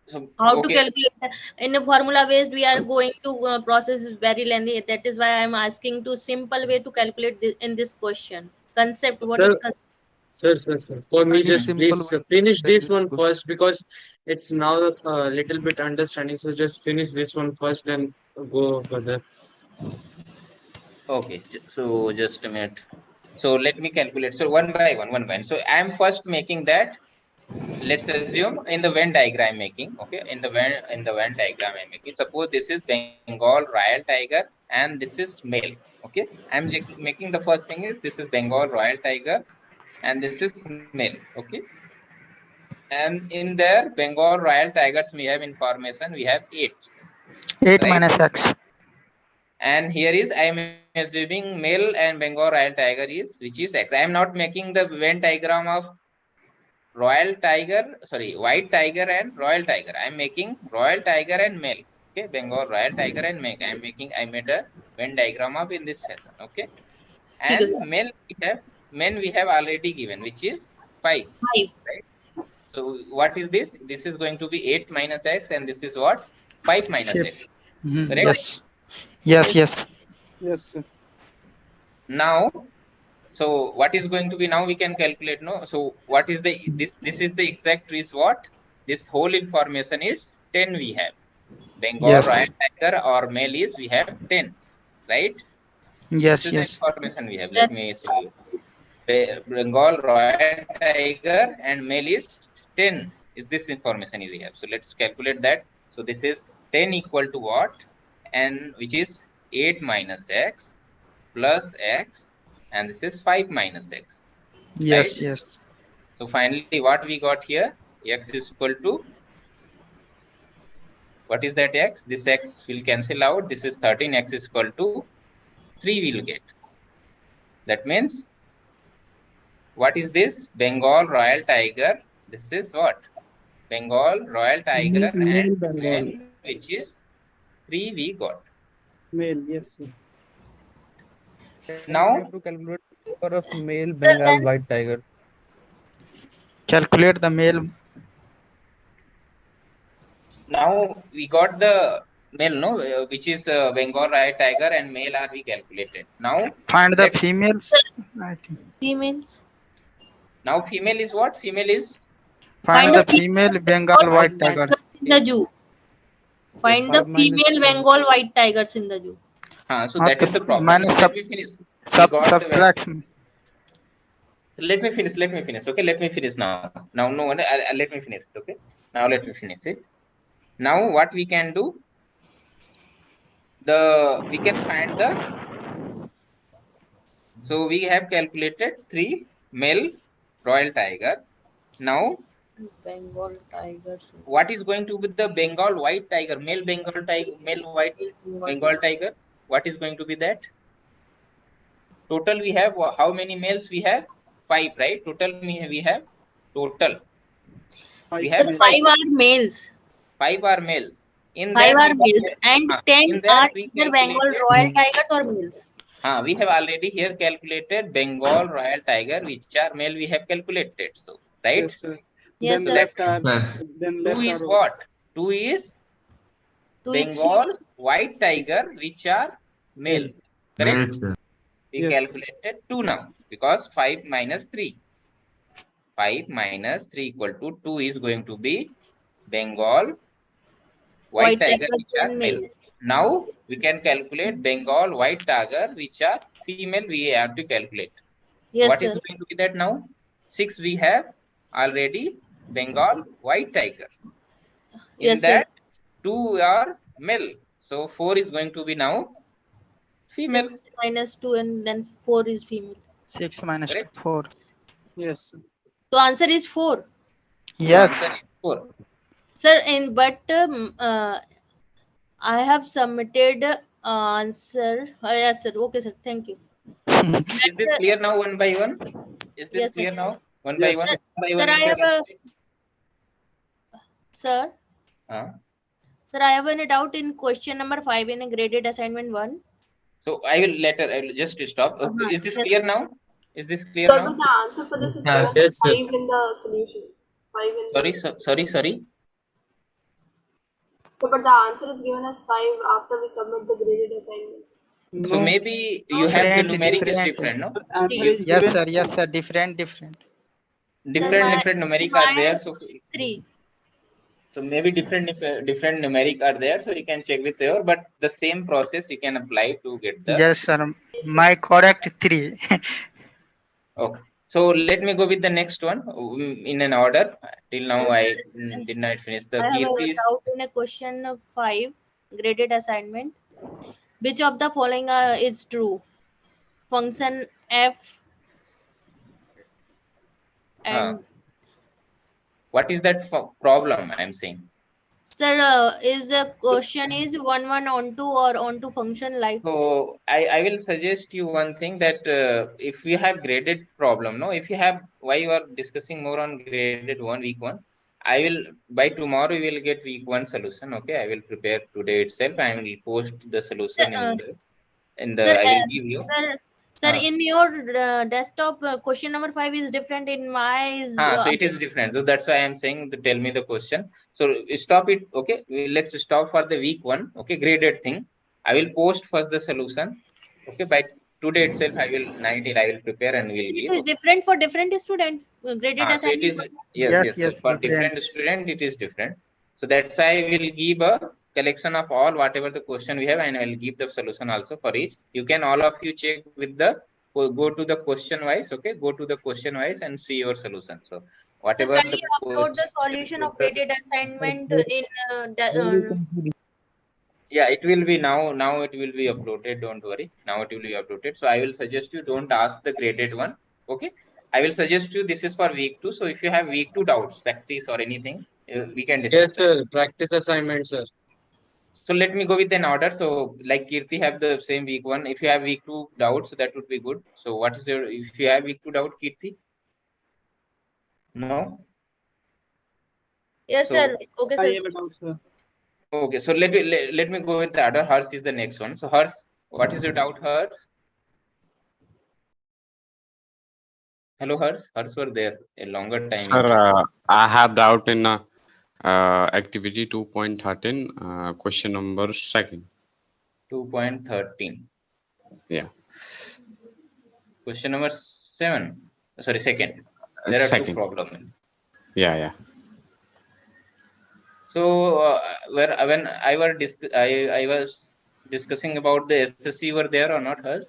So, How to calculate in a formula based? We are going to process is very lengthy. That is why I am asking to simple way to calculate this in this question. Concept. What is concept? Sir. For me, just please finish this one first because it's now a little bit understanding. So just finish this one first, then go further. Okay, so just a minute. So let me calculate. So one by one. So I am first making that. Let's assume in the Venn diagram making. Okay, in the Venn diagram I'm making. Suppose this is Bengal Royal Tiger and this is male. Okay, I'm making the first thing is this is Bengal Royal Tiger and this is male. Okay, and in there Bengal Royal Tigers we have information. We have 8. 8 right? minus X. And here is I am assuming male and Bengal Royal Tiger is which is X. I am not making the Venn diagram of Royal Tiger, sorry, White Tiger and Royal Tiger. I am making Royal Tiger and male. Okay, Bengal Royal Tiger and male. I made a Venn diagram of in this fashion. Okay, and men we have already given, which is 5. Right. So what is this? This is going to be 8 minus X, and this is what? 5 minus X. Correct? Yes. Yes, sir. Now, so what is going to be now? We can calculate. No. So what is the this is the exact is what? This whole information is 10 we have. Bengal Royal Tiger or male is we have 10, right? Yes. This is the information we have. Let me show you. Bengal Royal Tiger and male is 10 is this information we have. So let's calculate that. So this is 10 equal to what? And which is 8 minus X plus X, and this is 5 minus X. Yes. Right? So finally, what we got here? X is equal to, what is that X? This X will cancel out. This is 13. X is equal to 3 we'll get. That means, what is this? Bengal Royal Tiger. This is what? Bengal Royal Tiger and male, which is 3 we got. Male, yes, sir. Now, we have to calculate the number of male Bengal white tiger. Calculate the male. Now we got the male, no, which is Bengal Royal Tiger and male are we calculated. Now Find the females. I think. Females. Now female is what? Female is? Find the female Bengal white tiger. In the zoo. Find the female Bengal white tigers in the zoo. So that is the problem. So let me finish. Subtract. Let me finish. Okay, let me finish now. Now, no, let me finish. Okay, now let me finish it. Now, what we can do? We can find the So we have calculated 3 male royal tiger. Now, Bengal tigers. what is going to be the Bengal white tiger, male Bengal tiger, male white Bengal tiger? What is going to be that? Total we have, how many males we have? 5, right? Total we have total. We have 5 are males. 5 are males. In 5 that are males and 10 are either Bengal royal tigers or males. We have already here calculated Bengal royal tiger, which are male. We have calculated, so right. Yes, sir. Yes, Then sir. left are then left 2 is are what? 2 is Bengal white tiger, which are male. Correct. We Yes. calculated 2 now because 5 minus 3. 5 minus 3 equal to 2 is going to be Bengal white tiger, which are male. Now we can calculate Bengal white tiger, which are female. We have to calculate. Yes, what sir. is going to be that now? 6 we have already Bengal white tiger. In Yes, that sir. 2 are male. So 4 is going to be now female. 6 minus 2 and then 4 is female. 6 minus Correct. 4. Yes. So answer is 4. Yes. So answer is 4. Sir, I have submitted answer. Yes, sir. Okay, sir. Thank you. Is this clear now one by one? Is this Yes, clear sir. now? One Yes. by one? Sir, I have a... Sir? Sir, I have a doubt in question number 5 in a graded assignment 1. So I will just stop. Okay. Is this Yes. clear now? Is this clear So now? the answer for this is given as Yes, sir. 5 in the solution. 5 in Sorry. So, but the answer is given as 5 after we submit the graded assignment. So maybe you have the numeric is different, no? Yes, sir. Yes, sir. Different. Different numeric are there. So 3. So maybe different numeric are there. So you can check with your, but the same process you can apply to get the. Yes, sir. My correct 3. Okay. So let me go with the next one in an order. Till now I did not finish the I have a Kirti's. doubt in a question 5 graded assignment. Which of the following is true? Function f and what is that problem I'm saying? Sir, is the question is 1 onto or onto function like? So I will suggest you one thing that if you have graded problem, no, if you have, why you are discussing more on graded week 1, I will by tomorrow you will get week 1 solution. Okay, I will prepare today itself. I will post the solution in the Sir, I will give you. Sir, in your desktop, question number 5 is different. In my so it is different. So that's why I am saying to tell me the question. So stop it. Okay, let's stop for the week 1. Okay, graded thing. I will post first the solution. Okay, by today itself I will prepare and will give. It is different for different students. Graded So it is Yes, for different. different student it is different. So that's why I will give a collection of all whatever the question we have, and I will give the solution also for each. You can all of you check with the go to the question wise. Okay, go to the question wise and see your solution. So whatever Sir, can you upload the solution of graded assignment in yeah, it will be now it will be uploaded, don't worry. Now it will be uploaded. So I will suggest you don't ask the graded one. Okay, I will suggest you this is for week 2. So if you have week 2 doubts, practice or anything, we can discuss. Yes, sir. Practice assignment, sir. So let me go with an order. So like Kirti have the same week 1. If you have week 2 doubts, so that would be good. So what is your, if you have week 2 doubt, Kirti? No? Yes, sir. Okay, sir. I have a doubt, sir. Okay, so let me go with the order. Hers is the next one. So hers, what is your doubt, hers? Hello, hers were there a longer time. Sir, I have doubt in activity 2.13, question number 2. 2.13. Yeah. Question number 7. Sorry, 2nd. There are 2 problems. Yeah. So when I was discussing about the SSC, were there or not, hers?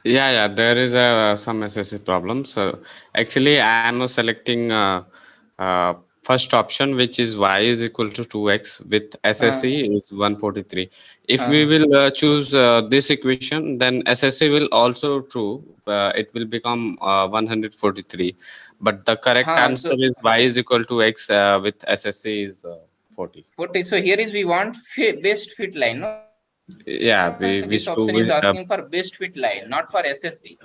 Yeah, there is some SSC problems. So actually, I am selecting first option, which is y is equal to 2x with SSE is 143. If we will choose this equation, then SSE will also true. It will become 143. But the correct answer is y is equal to x with SSE is 40. 40. So here is we want best fit line. No? Yeah, this option is asking for best fit line, not for SSE.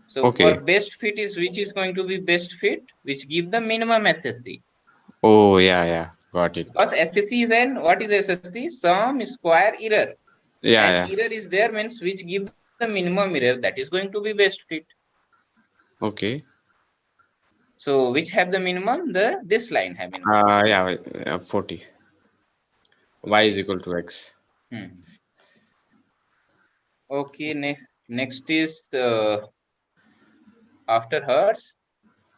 So okay. for best fit is which is going to be best fit, which give the minimum SSE. Oh yeah, got it. Because SSE then what is SSE? Sum square error. Yeah. Error is there means which give the minimum error, that is going to be best fit. Okay. So which have the minimum? This line have minimum. Yeah, 40. Y is equal to x. Okay, next is after hers,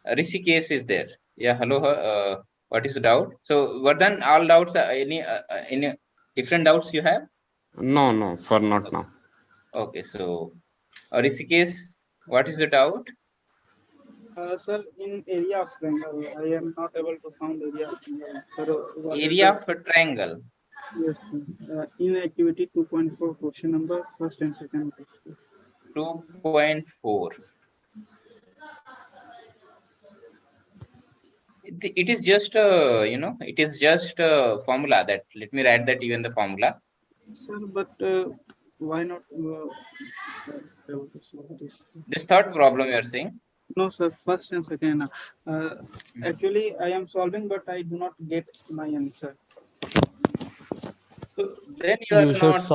Rishikesh is there. Yeah, hello. What is the doubt? So, Vardhan, all doubts? Any different doubts you have? No, for not now. Okay, so Rishikesh, what is the doubt? Sir, in area of triangle, I am not able to find area of triangle. Sir, area of a triangle. Yes, in activity 2.4, question number first and second. 2.4. It is just it is just a formula that let me write that even the formula. Sir, but why not able to solve this? This third problem you are saying? No, sir. First and second. Actually, I am solving, but I do not get my answer. So then you are not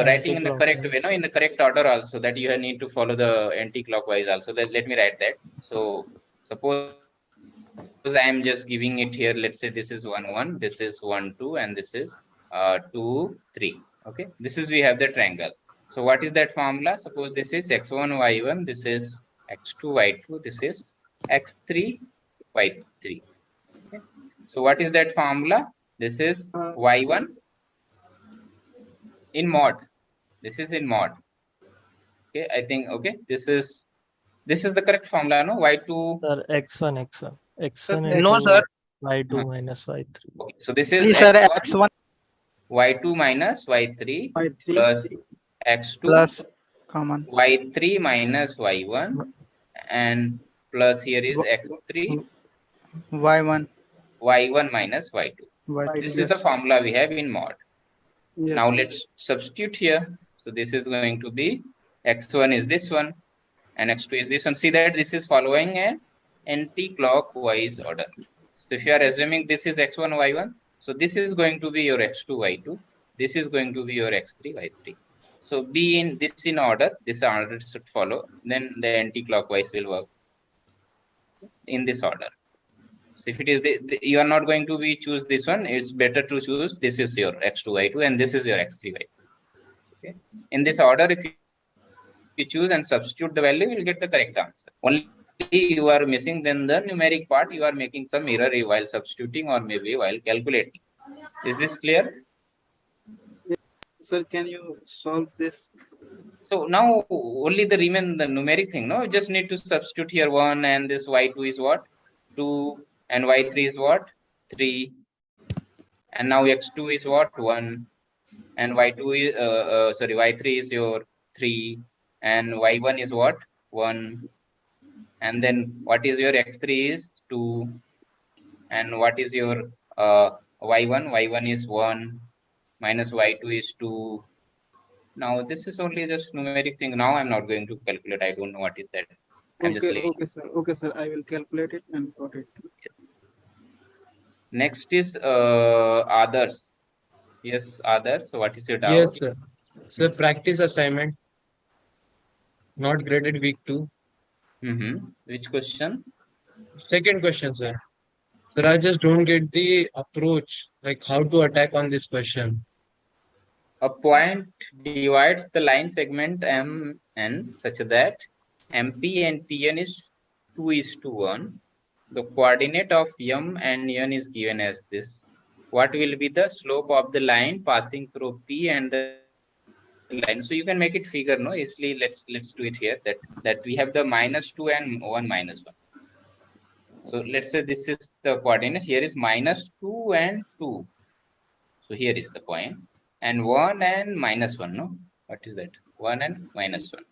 writing in the correct way, no, in the correct order also, that you need to follow the anti-clockwise also. Let me write that. So suppose I am just giving it here. Let's say this is 1, 1, this is 1, 2, and this is 2, 3. Okay, this is we have the triangle. So what is that formula? Suppose this is x1, y1, this is x2, y2, this is x3, y3. Okay. So what is that formula? This is y1 in mod. This is in mod. Okay, I think this is the correct formula, no? Y2. Sir, x1. X1 no, sir. y2 minus y3. Okay, so this is x1, y2 minus y3 plus x2 plus common y3 minus y1 and plus here is x3 y1 minus y2. This is the yes. formula we have in mod. Yes. Now let's substitute here. So this is going to be x1 is this one and x2 is this one. See that this is following an anti-clockwise order. So if you are assuming this is x1 y1, so this is going to be your x2 y2. This is going to be your x3 y3. So be in this in order. This order should follow. Then the anti-clockwise will work in this order. So if it is you are not going to be choose this one, it's better to choose this is your x2 y2 and this is your x3 y2. Okay. In this order, if you choose and substitute the value, you will get the correct answer. Only you are missing then the numeric part. You are making some error while substituting or maybe while calculating. Is this clear? Yes. Sir, can you solve this? So now only the remain the numeric thing. No, you just need to substitute here 1 and this y2 is what 2 and y3 is what 3 and now x2 is what 1 and y2 is y3 is your 3 and y1 is what 1 and then what is your x3 is 2 and what is your y1 is 1 minus y2 is 2. Now this is only just numeric thing. Now I'm not going to calculate. I don't know what is that. Okay, sir. I will calculate it and got it. Yes. Next is others. Yes, others. So what is your doubt? Yes, sir. So practice assignment, not graded week 2. Which question? Second question, sir. Sir, I just don't get the approach, like how to attack on this question. A point divides the line segment MN such that MP and PN is 2:1. The coordinate of M and N is given as this. What will be the slope of the line passing through P and the line? So you can make it figure, no? Easily, let's do it here. That we have the -2 and 1 -1. So let's say this is the coordinate. Here is -2 and 2. So here is the point. And 1 and -1, no? What is that? 1 and -1.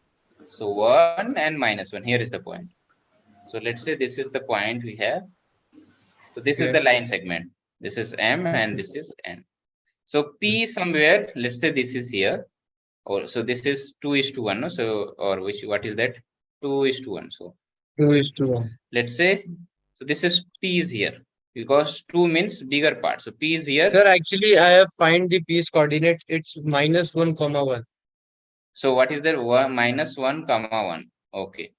So 1 and -1. Here is the point. So let's say this is the point we have. So this is the line segment. This is M and this is N. So P somewhere, let's say this is here. Or so this is 2:1, no? So or what is that? 2:1. So 2:1. Let's say so this is P is here because 2 means bigger part. So P is here. Sir, actually, I have find the P's coordinate. It's -1, 1. So what is there? -1, 1. Okay.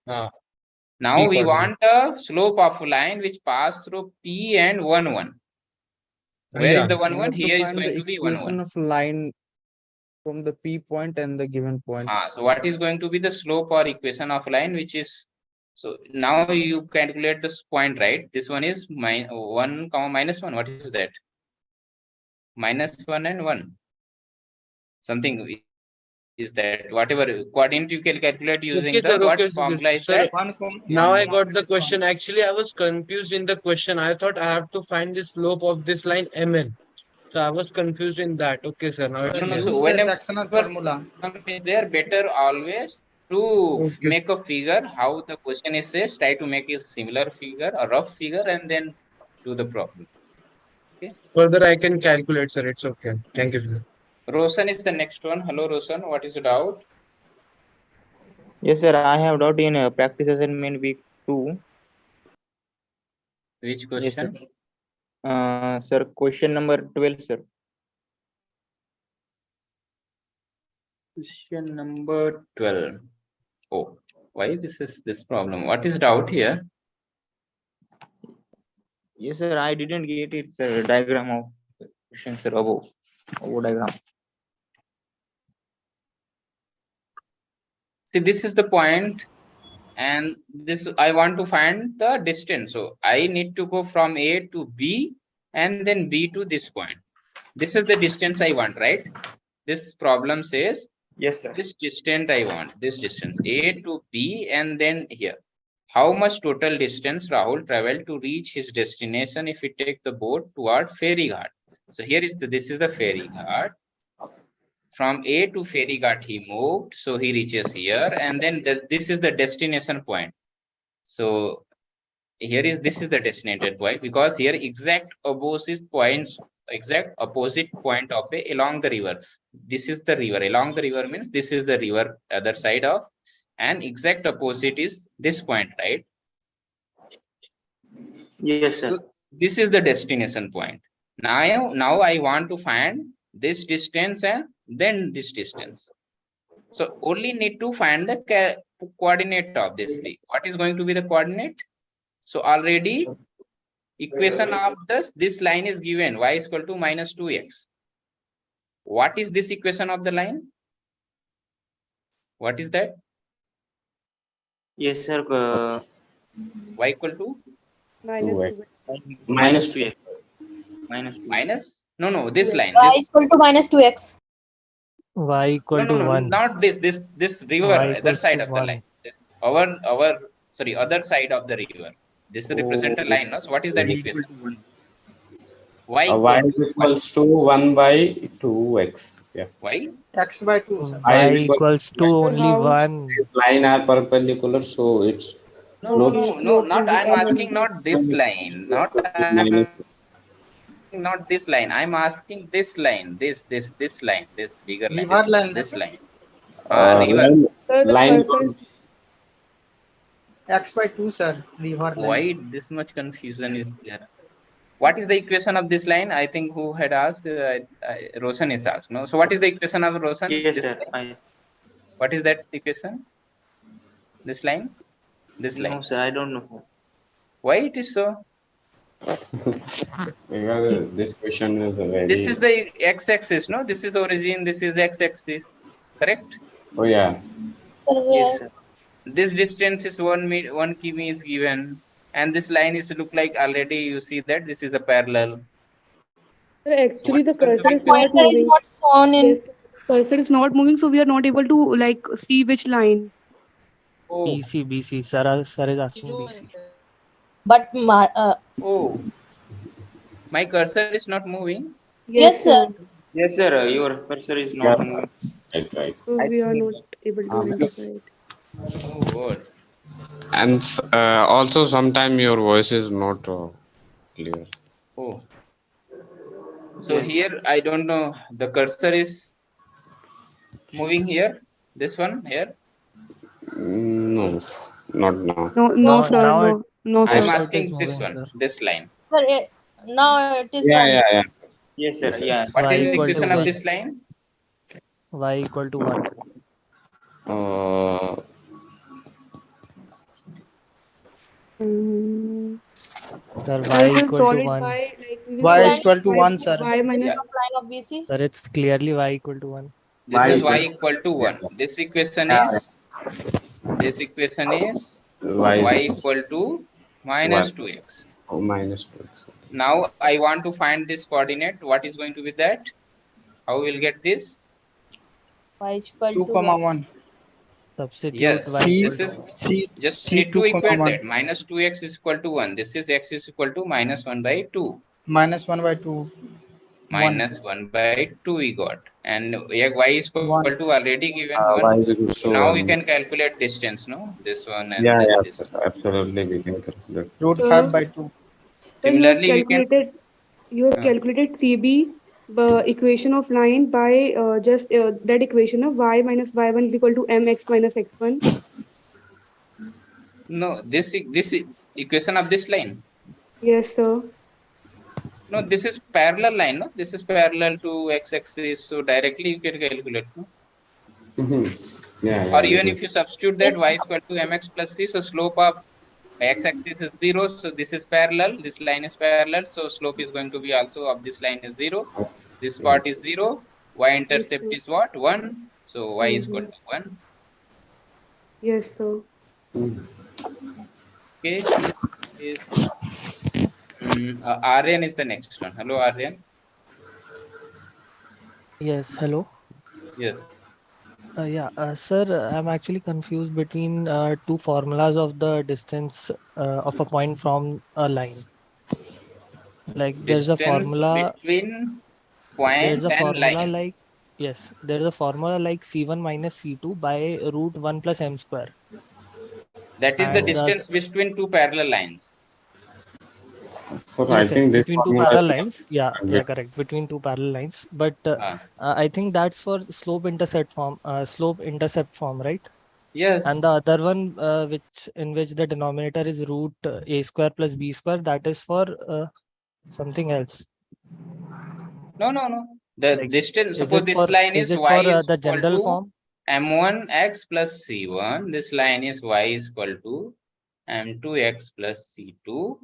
Now P we coordinate. want a slope of a line which pass through P and 1, 1. Where is the 1, 1? Here is going to be 1, 1. Of line from the P point and the given point. So what is going to be the slope or equation of line which is, so now you calculate this point, right? This one is -1, -1. What is that? -1 and 1. Something is that whatever coordinate you can calculate using what formula is sir. that? Now I got the question. Actually, I was confused in the question. I thought I have to find the slope of this line MN. So I was confused in that. Okay, sir. Now it's clear. So whenever is there, better always to make a figure how the question is says, try to make a similar figure, a rough figure, and then do the problem. Okay. Further, I can calculate, sir. It's okay. Thank you, sir. Roshan is the next one. Hello, Roshan. What is the doubt? Yes, sir. I have doubt in practice assignment week 2. Which question? Yes, sir. Question number 12, sir. Question number 12. Oh, why this is this problem? What is doubt here? Yes, sir. I didn't get it, sir. Diagram of question, sir. Above diagram. See, this is the point, and this I want to find the distance. So I need to go from A to B and then B to this point. This is the distance I want, right? This problem says, yes, sir. This distance I want, this distance A to B, and then here. How much total distance Rahul traveled to reach his destination if we take the boat toward Ferry Ghat? So here is this is the Ferry Ghat. From A to Ferry Ghat he moved, so he reaches here, and then this is the destination point. So this is the destination point, because here exact opposite points, exact opposite point of along the river. This is the river. Along the river means this is the river other side of, and exact opposite is this point, right? Yes, sir. So this is the destination point. Now I want to find this distance and then this distance. So only need to find the coordinate of this three. What is going to be the coordinate? So already equation of this line is given, y is equal to -2x. What is this equation of the line? What is that? Yes, sir. Y equal to -2x. Minus? No, this line. Y is equal to -2x. Y equal to 1. Not this river, Y other equals side to of the 1. line. Other side of the river. This represent a line. No? So what is that equation? Y equals to 1 by 2x. Yeah. Y? X by 2, sir. Y equals to only 1. This line are perpendicular, so it's No, not I'm asking not this line. Not this line. I'm asking this line. This line. This bigger line. River line. This line. line X by 2, sir. River line. Why this much confusion is there? What is the equation of this line? I think who had asked? Roshan is asked. No. So what is the equation of Roshan? Yes, sir. What is that equation? This line? This line? No, sir. I don't know. Why it is so? Because this question is very... This is the x-axis, no? This is origin. This is x-axis. Correct? Oh yeah. Yes, sir. This distance is 1 km is given, and this line is look like already you see that this is a parallel. Actually, the cursor is not moving. Yes. Cursor is not moving, so we are not able to see which line. Oh. BC. Sir is asking BC. But oh, my cursor is not moving. yes, sir. Yes, sir. Your cursor is not moving. Right. So I we are think not able to identify it. oh God. And also sometime your voice is not clear. Oh, so here I don't know. The cursor is moving here. This one here. No, not now. No, sir. No, I'm sir. asking this one, this line. Sir, now it is Yeah, on. yeah, yeah. Yes, sir. Yes, sir. Yeah. What Y is the equal to equation of 1. this line? Y equal to 1. Sir, So y we will equal to solve it 1. by like we will Y solve is equal to by 1, sir. y minus. Line of BC. Sir, it's clearly y equal to 1. This is y is equal to 1. This equation yeah, is y y equal to minus 2x. minus 2. Now I want to find this coordinate. What is going to be that? How we will get this? Y equal 2, to 1. 1. Substitute Yes, y C, equal this to is 1. C, just C need to 2, equate 1. that. Minus 2x is equal to 1. This is x is equal to minus 1 by 2. Minus 1 by 2. Minus 1 by 2 we got. And y is equal 1. to already given Y 1. is equal So to now 1. we can calculate distance, no? This one and Yeah, then yes, this sir. one. Absolutely, we can calculate. Root Sir, 5 by 2. sir, you have Similarly, we can calculated CB equation of line by just that equation of y minus y1 is equal to mx minus x1. no this equation of this line. Yes, sir. No, this is parallel line, no? This is parallel to x-axis, so directly you can calculate, no? Yeah, Or yeah. even if you substitute that y is equal to mx plus c, so slope of x-axis is 0, so this is parallel, this line is parallel, so slope is going to be also of this line is 0. This part is 0, y-intercept is what? 1, so y is equal to 1. Yes, sir. Okay, is Aryan is the next one. Hello, Aryan. Yes, hello. Yes. Yeah, sir, I'm actually confused between two formulas of the distance of a point from a line. Like there's a Distance formula. between There's point a and formula line. like, yes, there's a formula like C1 minus C2 by root 1 plus m square. That is the And distance between two parallel lines. So I yes, think this between two formula parallel is lines. Yeah, correct. Between two parallel lines. But Ah. I think that's for slope intercept form, right? Yes. And the other one, which the denominator is root a square plus b square, that is for something else. No. The Like, distance, is suppose it this for line is y is the equal general to form? m1x plus c1. This line is y is equal to m2x plus c2.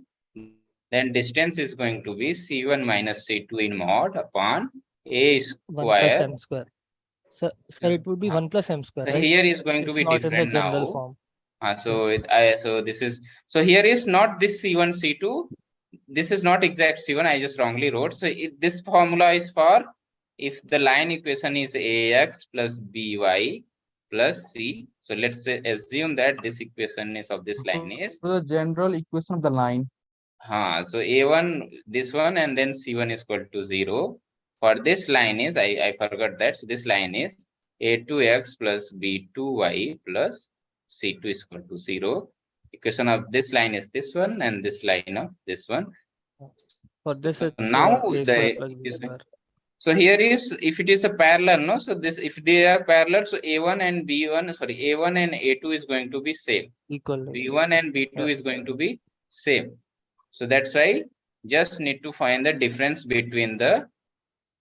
Then distance is going to be c1 minus c2 in mod upon a 1 plus square. m square. Sir, it would be 1 plus m square, So right? here is going to It's be not in the different general now. form. So this is, so here is not this c1 c2. This is not exact c1. I just wrongly wrote. So this formula is for if the line equation is ax plus by plus c. So let's say, assume that this equation is of this line is the general equation of the line. so a1 this one and then c1 is equal to 0. For this line is I forgot that. So this line is a2x plus b2y plus c2 is equal to 0. Equation of this line is this one and this line of this one. For this, it's Now a square plus b square. so here is, if it is a parallel, no, so this, if they are parallel, so a1 and b1, sorry, a1 and a2 is going to be same. Equal. b1 and b2 is going to be same. So that's why just need to find the difference between the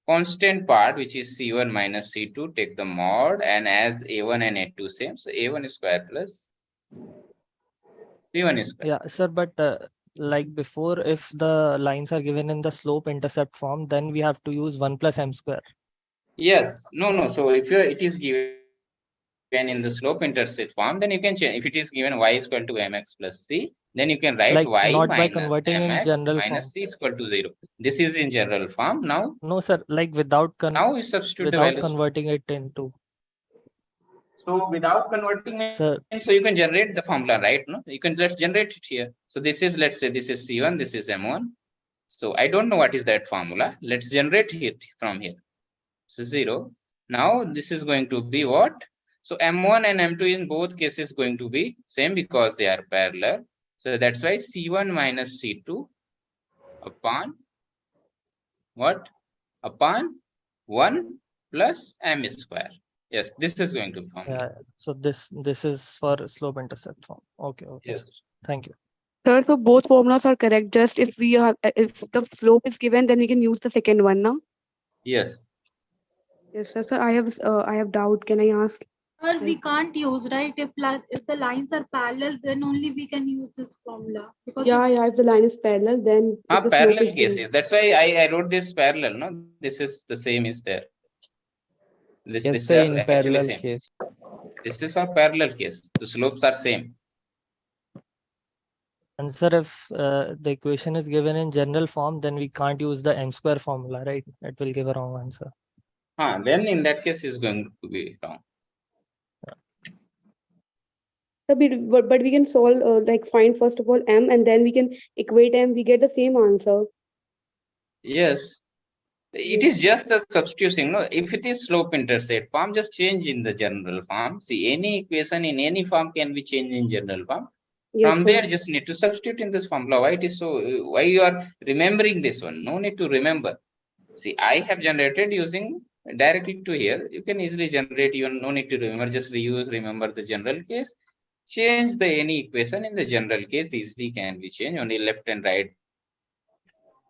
constant part, which is c1 minus c2, take the mod, and as a1 and a2 same, so a1 square plus b1 square. Yeah, sir, but like before, if the lines are given in the slope intercept form, then we have to use 1 plus m square. Yes, no. So if it is given in the slope intercept form, then you can change. If it is given y is equal to mx plus c, then you can write Like y not by minus converting in mx general minus form. c is equal to 0. This is in general form. Now, no, sir, like without now we substitute the without values. converting it into. So without converting, Sir, so you can generate the formula, right? No, you can let's generate it here. So this is, let's say this is C1, this is M1. So I don't know what is that formula. Let's generate it from here. So 0. Now this is going to be what? So M1 and M2 in both cases going to be same because they are parallel. So that's why C1 minus C2 upon what? Upon 1 plus M square. Yes, this is going to be formula. yeah. So this is for slope intercept form. Okay. Yes. Sir. Thank you. Sir, so both formulas are correct. Just if if the slope is given, then we can use the second one now. Yes. Yes, sir. Sir, I have doubt. Can I ask? Sir, we can't use, right? If the lines are parallel, then only we can use this formula. Because Yeah. If the line is parallel, then if the slope Parallel is cases. That's why I wrote this parallel. No, this is the same is there. This Yes, is sir, in actually parallel same. case. This is for parallel case. The slopes are same. And sir, if the equation is given in general form, then we can't use the M square formula, right? It will give a wrong answer. Then in that case is going to be wrong. But we can solve like find first of all M and then we can equate M. We get the same answer. Yes. It is just a substitution. No, if it is slope intercept form, just change in the general form. See, any equation in any form can be changed in general form. Yes, From sir. there, just need to substitute in this formula. Why it is so? Why you are remembering this one? No need to remember. See, I have generated using directly to here. You can easily generate. You no need to remember. Just reuse. Remember the general case. Change the any equation in the general case easily can be changed. Only left and right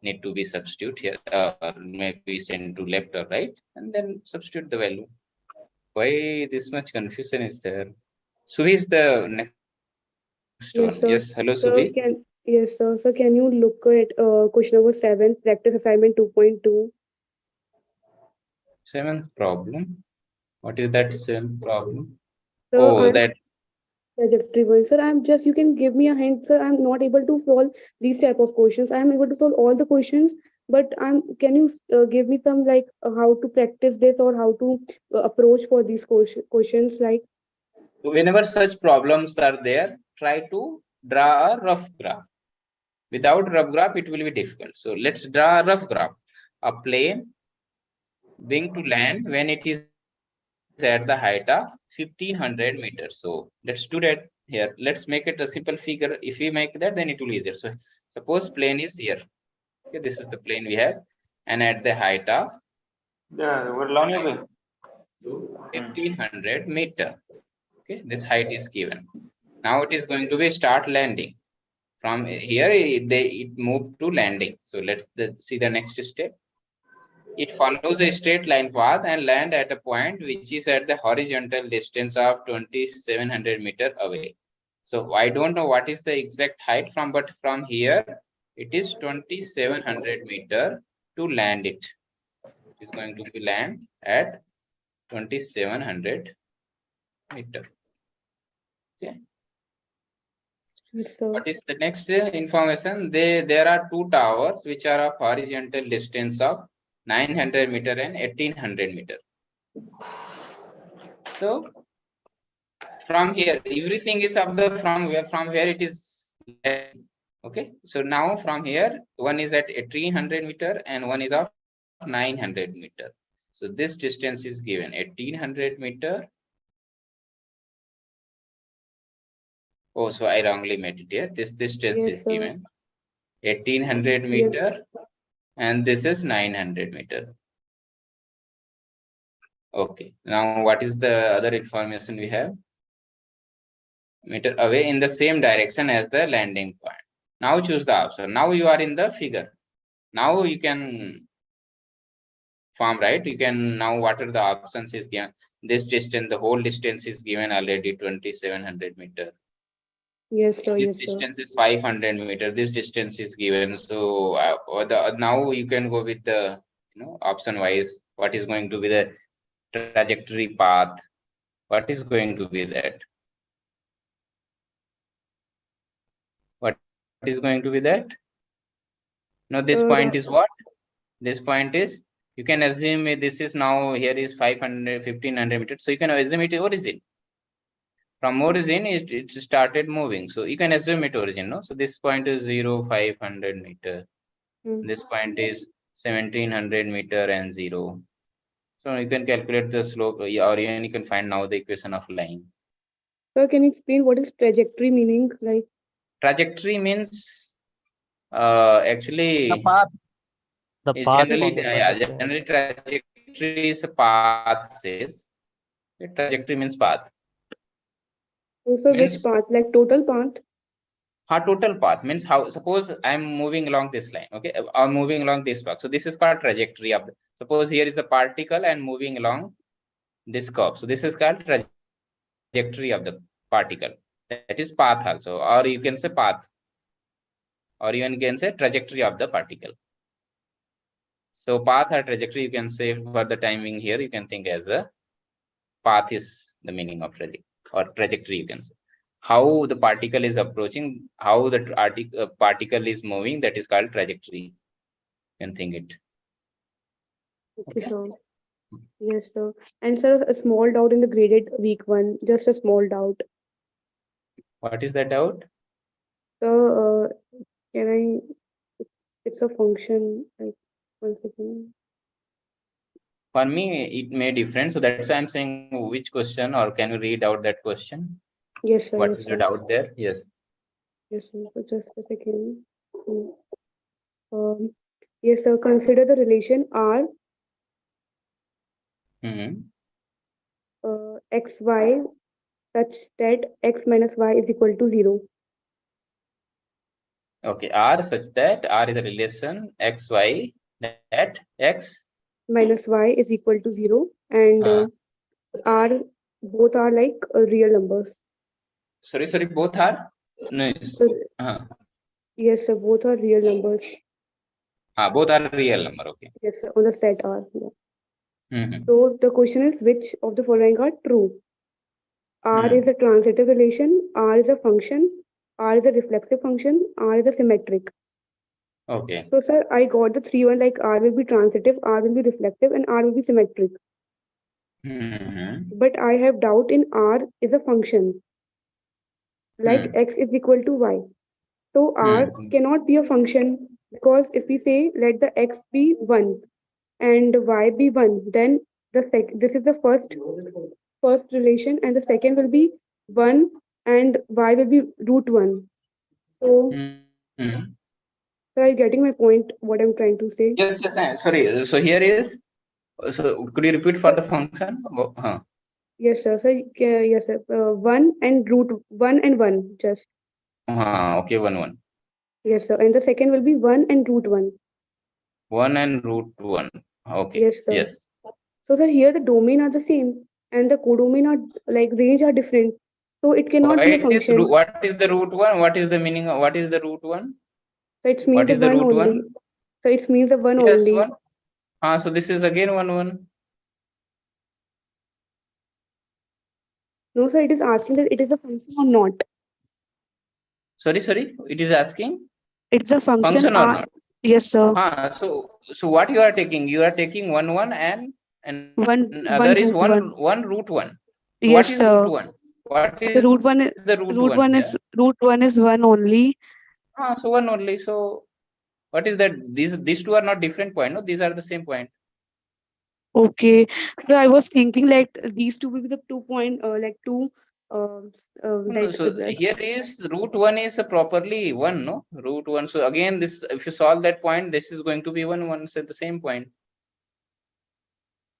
need to be substitute here, or maybe send to left or right, and then substitute the value. Why this much confusion is there? Suvi is the next one. Yes, sir. Yes, hello Sir, Suvi. yes, sir. So can you look at question number 7, practice assignment 2.2? Seventh problem. What is that seventh problem? Sir, Oh, that trajectory one. Sir, you can give me a hint, sir. I'm not able to solve these type of questions. I'm able to solve all the questions, but can you give me some like how to practice this or how to approach for these questions like? whenever such problems are there, try to draw a rough graph. Without rough graph, it will be difficult. So let's draw a rough graph. A plane being to land when it is at the height of 1500 meters. So let's do that here. Let's make it a simple figure. If we make that, then it will be easier. So suppose plane is here. Okay, this is the plane we have, and at the height of 1500 meter. Okay, this height is given. Now it is going to be start landing. From here, it moved to landing. So let's see the next step. It follows a straight line path and land at a point which is at the horizontal distance of 2700 meter away. So I don't know what is the exact height from, but from here it is 2700 meter to land it. It is going to be land at 2700 meter. Okay. What is the next information? There are two towers which are of horizontal distance of 900 meter and 1800 meter. So from here, everything is of the from where it is. Okay. So now from here, one is at 1800 meter and one is of 900 meter. So this distance is given 1800 meter. Oh, so I wrongly made it here. This distance is given 1800 meter and this is 900 meter. Okay. Now what is the other information we have? Meter away in the same direction as the landing point. Now choose the option. Now you are in the figure. Now you can form, right? You can now what are the options is given. This distance, the whole distance is given already 2700 meter. Yes, sir. This distance is 500 meter. This distance is given. So now you can go with the option wise. What is going to be the trajectory path? What is going to be that? What is going to be that? Now this point is what? This point is, you can assume this is now here is 500, 1500 meters. So you can assume it origin. From origin, it started moving. So you can assume it origin, no? So this point is 0, 500 meter. This point is 1700 meter and 0. So you can calculate the slope, or even you can find now the equation of line. Sir, can you explain what is trajectory meaning? Like trajectory means actually the path. The is path generally followed by the plane. generally trajectory is a path says. Trajectory means path. So which path? Like total path? Total path means how, suppose I'm moving along this line, okay, I'm moving along this path. So this is called trajectory of, suppose here is a particle and moving along this curve. So this is called trajectory of the particle. That is path also, or you can say path, or even can say trajectory of the particle. So path or trajectory, you can say for the timing here, you can think as a path is the meaning of trajectory, or trajectory you can say. How the particle is approaching, how the particle is moving, that is called trajectory. You can think it. Okay, sir. Yes, sir. And sir, a small doubt in the graded week 1, just a small doubt. What is the doubt? So, can I, it's a function, like, 1 second. For me, it may different. So that's why I'm saying which question, or can you read out that question? Yes, sir. What Yes, is sir. the doubt there? Yes. Yes, sir. So just a second. Yes, sir. Consider the relation R xy such that x minus y is equal to 0. Okay, R such that R is a relation xy that x minus y is equal to 0, and R both are like real numbers. Sorry, both are? No. Yes, sir. Both are real numbers. Both are real number. Okay. Yes, sir. On the set R. Yeah. So the question is, which of the following are true? R is a transitive relation, R is a function, R is a reflexive function, R is a symmetric. Okay. So, sir, I got the 3 one, like R will be transitive, R will be reflective, and R will be symmetric. But I have doubt in R is a function, like x is equal to y. So R cannot be a function, because if we say let the x be 1 and y be 1, then this is the first relation, and the second will be 1 and y will be root 1. So, so are you getting my point, what I'm trying to say? Yes, sorry. So here is, so could you repeat for the function? Yes, sir. So, yes, sir. 1 and root 1 and 1 just. Okay, 1. Yes, sir. And the second will be 1 and root 1. 1 and root 1. Okay. Yes, sir. Yes. So, sir, here the domain are the same, and the codomain are like range are different. So it cannot be a function. What is the root 1? What is the meaning of what is the root 1? So it means the 1 only. So it means the 1 only. 1. So this is again 1. No, sir, it is asking that it is a function or not. Sorry. It is asking? It's a function or not? Yes, sir. So what you are taking? You are taking 1 and other is root 1 root 1. So yes, what is sir. root 1? What is root 1 is the root 1? Root 1 is 1 only. So 1 only. So what is that? These two are not different point. No, these are the same point. Okay, so I was thinking like these two will be the 2 point, like two. So here is root 1 is properly 1, no? Root 1. So again, this, if you solve that point, this is going to be 1 at the same point.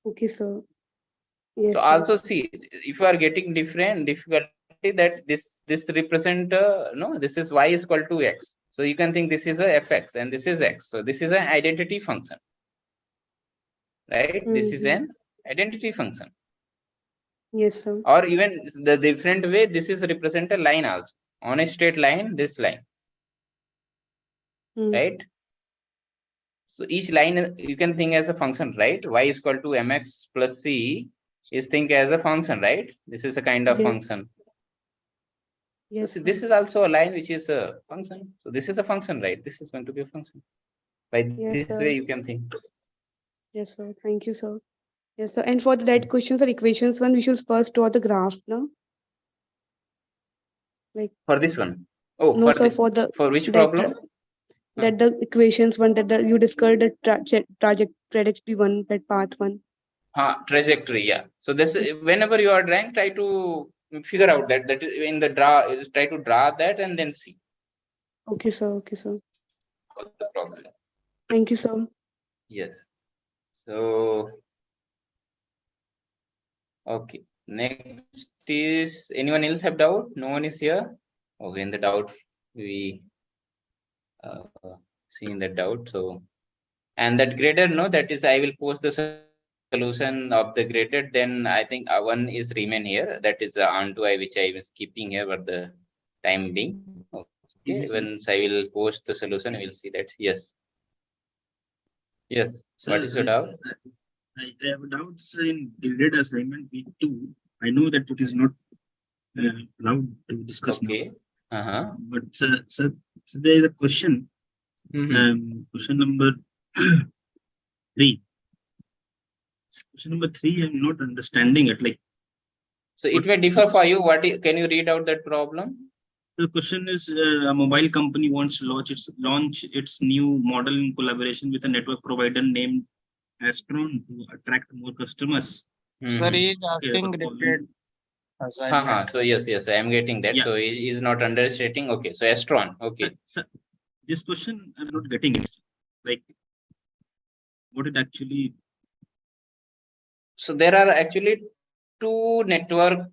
Okay, sir. Yes, so also see, if you are getting difficulty, that this represent no, this is y is equal to x. So you can think this is a fx and this is x. So this is an identity function, right? This is an identity function. Yes, sir. Or even the different way, this is represent a line also. On a straight line, this line, right? So each line you can think as a function, right? Y is equal to mx plus c is think as a function, right? This is a kind of function. Yes, so this is also a line which is a function. So this is a function, right? This is going to be a function. By this way you can think. Yes, sir. Thank you, sir. Yes, sir. And for that questions or equations one, we should first draw the graph, no? Like for this one? Oh, no, sir, for which that problem? that the equations one that you discovered the trajectory one, that path one. Trajectory, yeah. So this, whenever you are drawing, try to figure out that in the try to draw that and then see. Okay, sir. Okay, sir. What's the problem? Thank you, sir. Yes. So, okay. Next is, anyone else have doubt? No one is here. Okay, in the doubt we see in the doubt. So, and that graded, no, that is, I will post the solution of the graded. Then I think one is remain here. That is onto I, which I was keeping here for the time being. Okay, once I will post the solution, I will see that. Yes. Yes. Sir, what is your doubt? I have doubts in graded assignment week 2. I know that it is not allowed to discuss now. But so there is a question. Question number 3. Question number 3, I'm not understanding it. Like, so it may differ for you. Can you read out that problem? The question is, a mobile company wants to launch its new model in collaboration with a network provider named Astron to attract more customers. Sir, he is asking graded assignment. So yes, I am getting that. Yeah. So he is not understating. Okay, so Astron. Okay. Sir, this question I'm not getting it. Like, what it actually? So there are actually two network.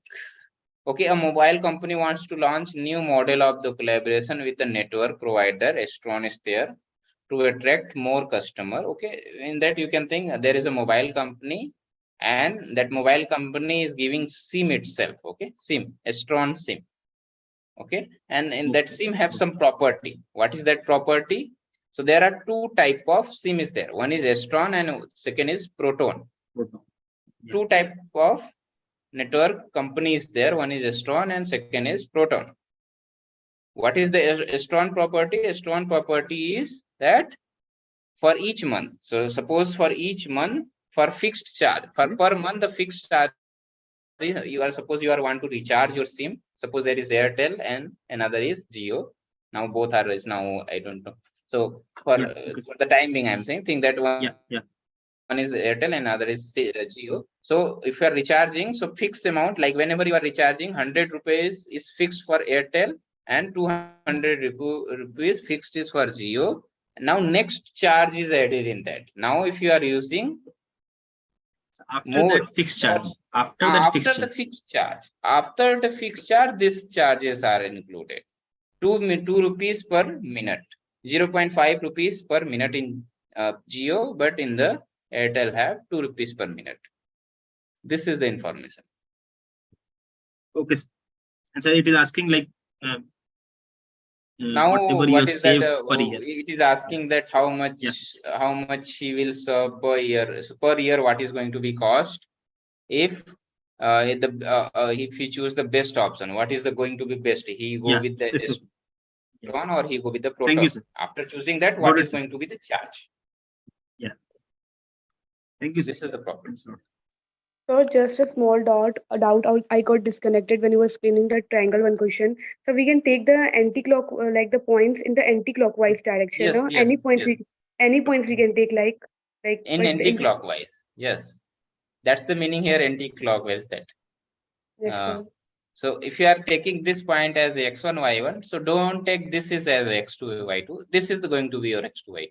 Okay, a mobile company wants to launch new model of the collaboration with a network provider. Astron is there to attract more customer. Okay, in that you can think there is a mobile company, and that mobile company is giving SIM itself. Okay, SIM, Astron SIM. Okay, and in that SIM have some property. What is that property? So there are two type of SIM is there. One is Astron and second is Proton. Yeah. Two type of network companies there. One is Astron and second is Proton. What is the Astron property? Astron property is that for each month. So suppose for each month, for fixed charge, for per month the fixed charge, you are want to recharge your SIM. Suppose there is Airtel and another is Jio. Now both are is now I don't know. So for the time being, I'm saying think that one is Airtel and another is Jio. So if you are recharging, so fixed amount, like whenever you are recharging, 100 rupees is fixed for Airtel and 200 rupees fixed is for Jio. Now next charge is added in that. Now if you are using after the fixed charge, after the fixed charge, these charges are included. 2 rupees per minute, 0.5 rupees per minute in Jio, but in the Airtel have 2 rupees per minute. This is the information. Okay, and so it is asking like now what is that? It is asking that how much he will serve per year. So per year, what is going to be cost if he choose the best option? What is the going to be best? He go with the one or he go with the Proton. Thank you, sir. After choosing that, what is going to be the charge? Yeah. Thank you, sir. This is the problem. So just a small doubt I got disconnected when you were explaining the triangle one question. So we can take the anti-clock like the points in the anti-clockwise direction. Yes, no? yes, any points we can take like in anti-clockwise. Yes, that's the meaning here. Anti-clockwise that. Yes, sir. So if you are taking this point as x1 y1, so don't take this is as x2 y2. This is going to be your x2 y2,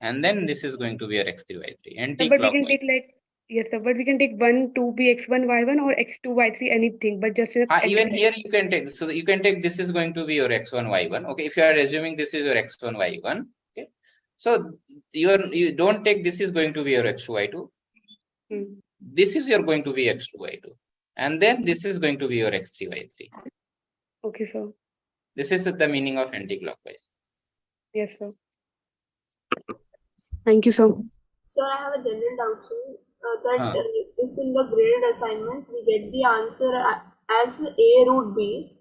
and then this is going to be your x3 y3. Anti-clockwise. But we can take like. Yes, sir. But we can take 1 to be x1, y1 or x2, y3, anything. But just even here you can take. So you can take this is going to be your x1, y1. Okay, if you are assuming this is your x1, y1. Okay, so you don't take this is going to be your x2, y2. This is your going to be x2, y2, and then this is going to be your x3, y3. Okay, sir. This is the meaning of anti-clockwise. Yes, sir. Thank you, sir. Sir, I have a general doubt, sir. That if in the graded assignment we get the answer as A root B,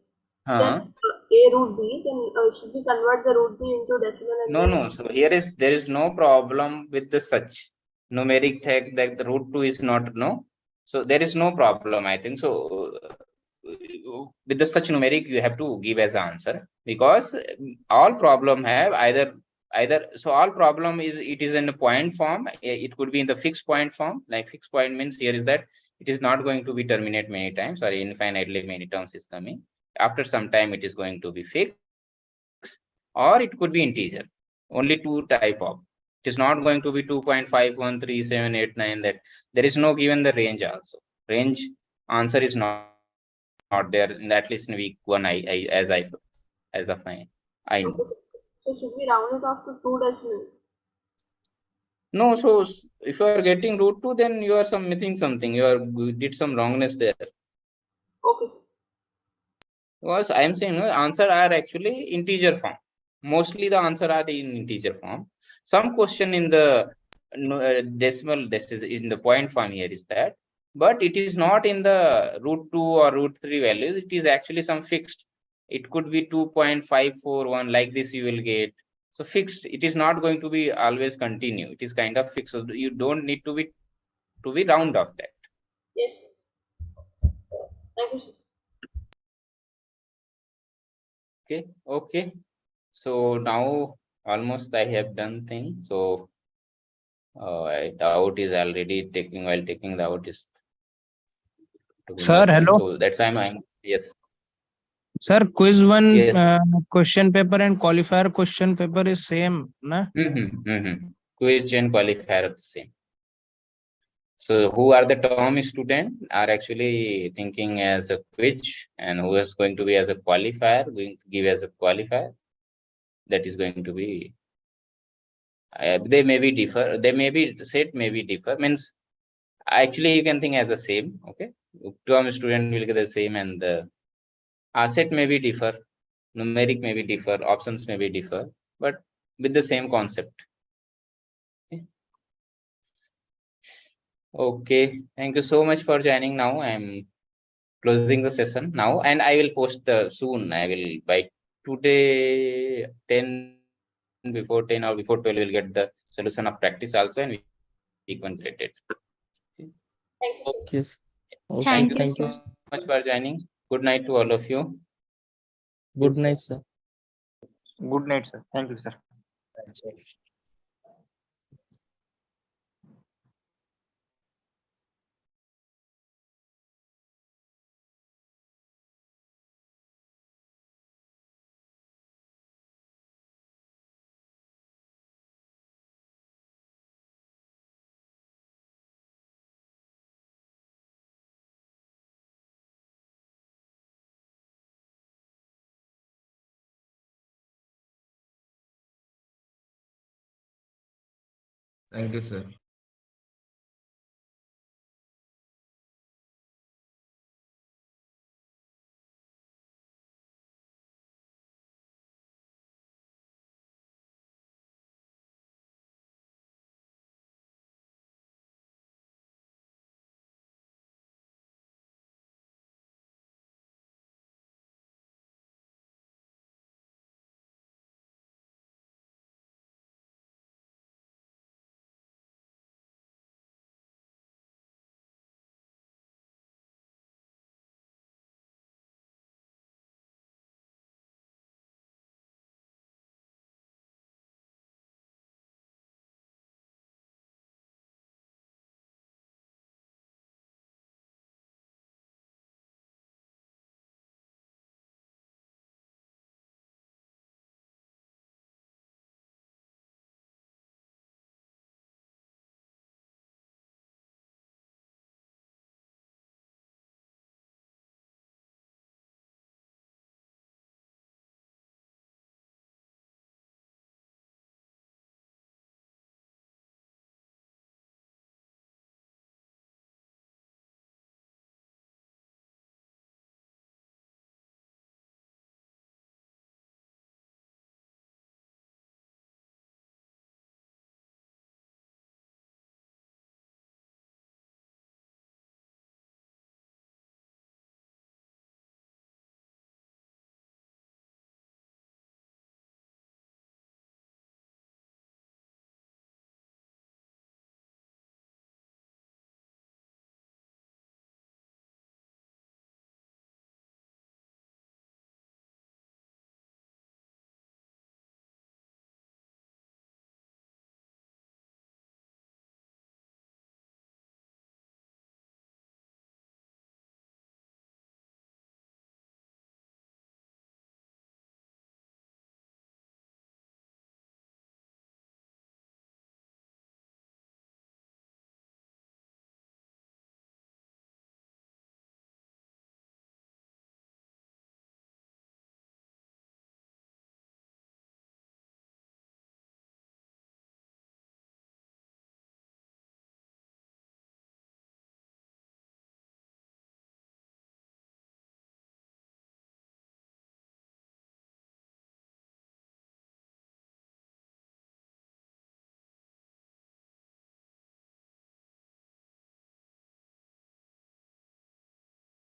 then A root B, then should we convert the root B into decimal? And no. So there is no problem with the such numeric thing that the root 2 is not no. So there is no problem. I think so. with the such numeric you have to give as answer, because all problem have either so all problem is it is in a point form, it could be in the fixed point form. Like fixed point means here is that it is not going to be terminate many times or infinitely many terms is coming. After some time it is going to be fixed, or it could be integer. Only two type of. It is not going to be 2.513789, that there is no given the range also. Range answer is not there in at least in week 1. I know. Okay, so should we round it off to 2 decimal? No, so if you are getting root 2, then you are missing something. You did some wrongness there. Okay, sir. Because I am saying answer are actually integer form. Mostly the answer are in integer form. Some question in the decimal, this is in the point form here is that, but it is not in the root 2 or root 3 values. It is actually some fixed. It could be 2.541, like this you will get. So fixed, it is not going to be always continue. It is kind of fixed. So you don't need to be round off that. Yes. Thank you, sir. Okay. So now almost I have done thing. So doubt is already taking, while taking the out is Sir, hello. So that's why I'm yes. Sir, quiz 1 Yes. question paper and qualifier question paper is same, na? Quiz and qualifier are the same. So who are the term student are actually thinking as a quiz, and who is going to be as a qualifier, going to give as a qualifier. That is going to be they may be differ. They may be set may be differ. Means actually you can think as the same. Okay, term student will get the same, and the set may be differ. Numeric may be differ. Options may be differ, but with the same concept. Okay, thank you so much for joining. Now I'm closing the session now, and I will post soon. I will by today 10 before 10 or before 12 will get the solution of practice also, and week 1 graded. Thank you, Okay. Thank Thank you, you sir. so much for joining. Good night to all of you. Good night, sir. Good night, sir. Thank you, sir. Thank you, sir.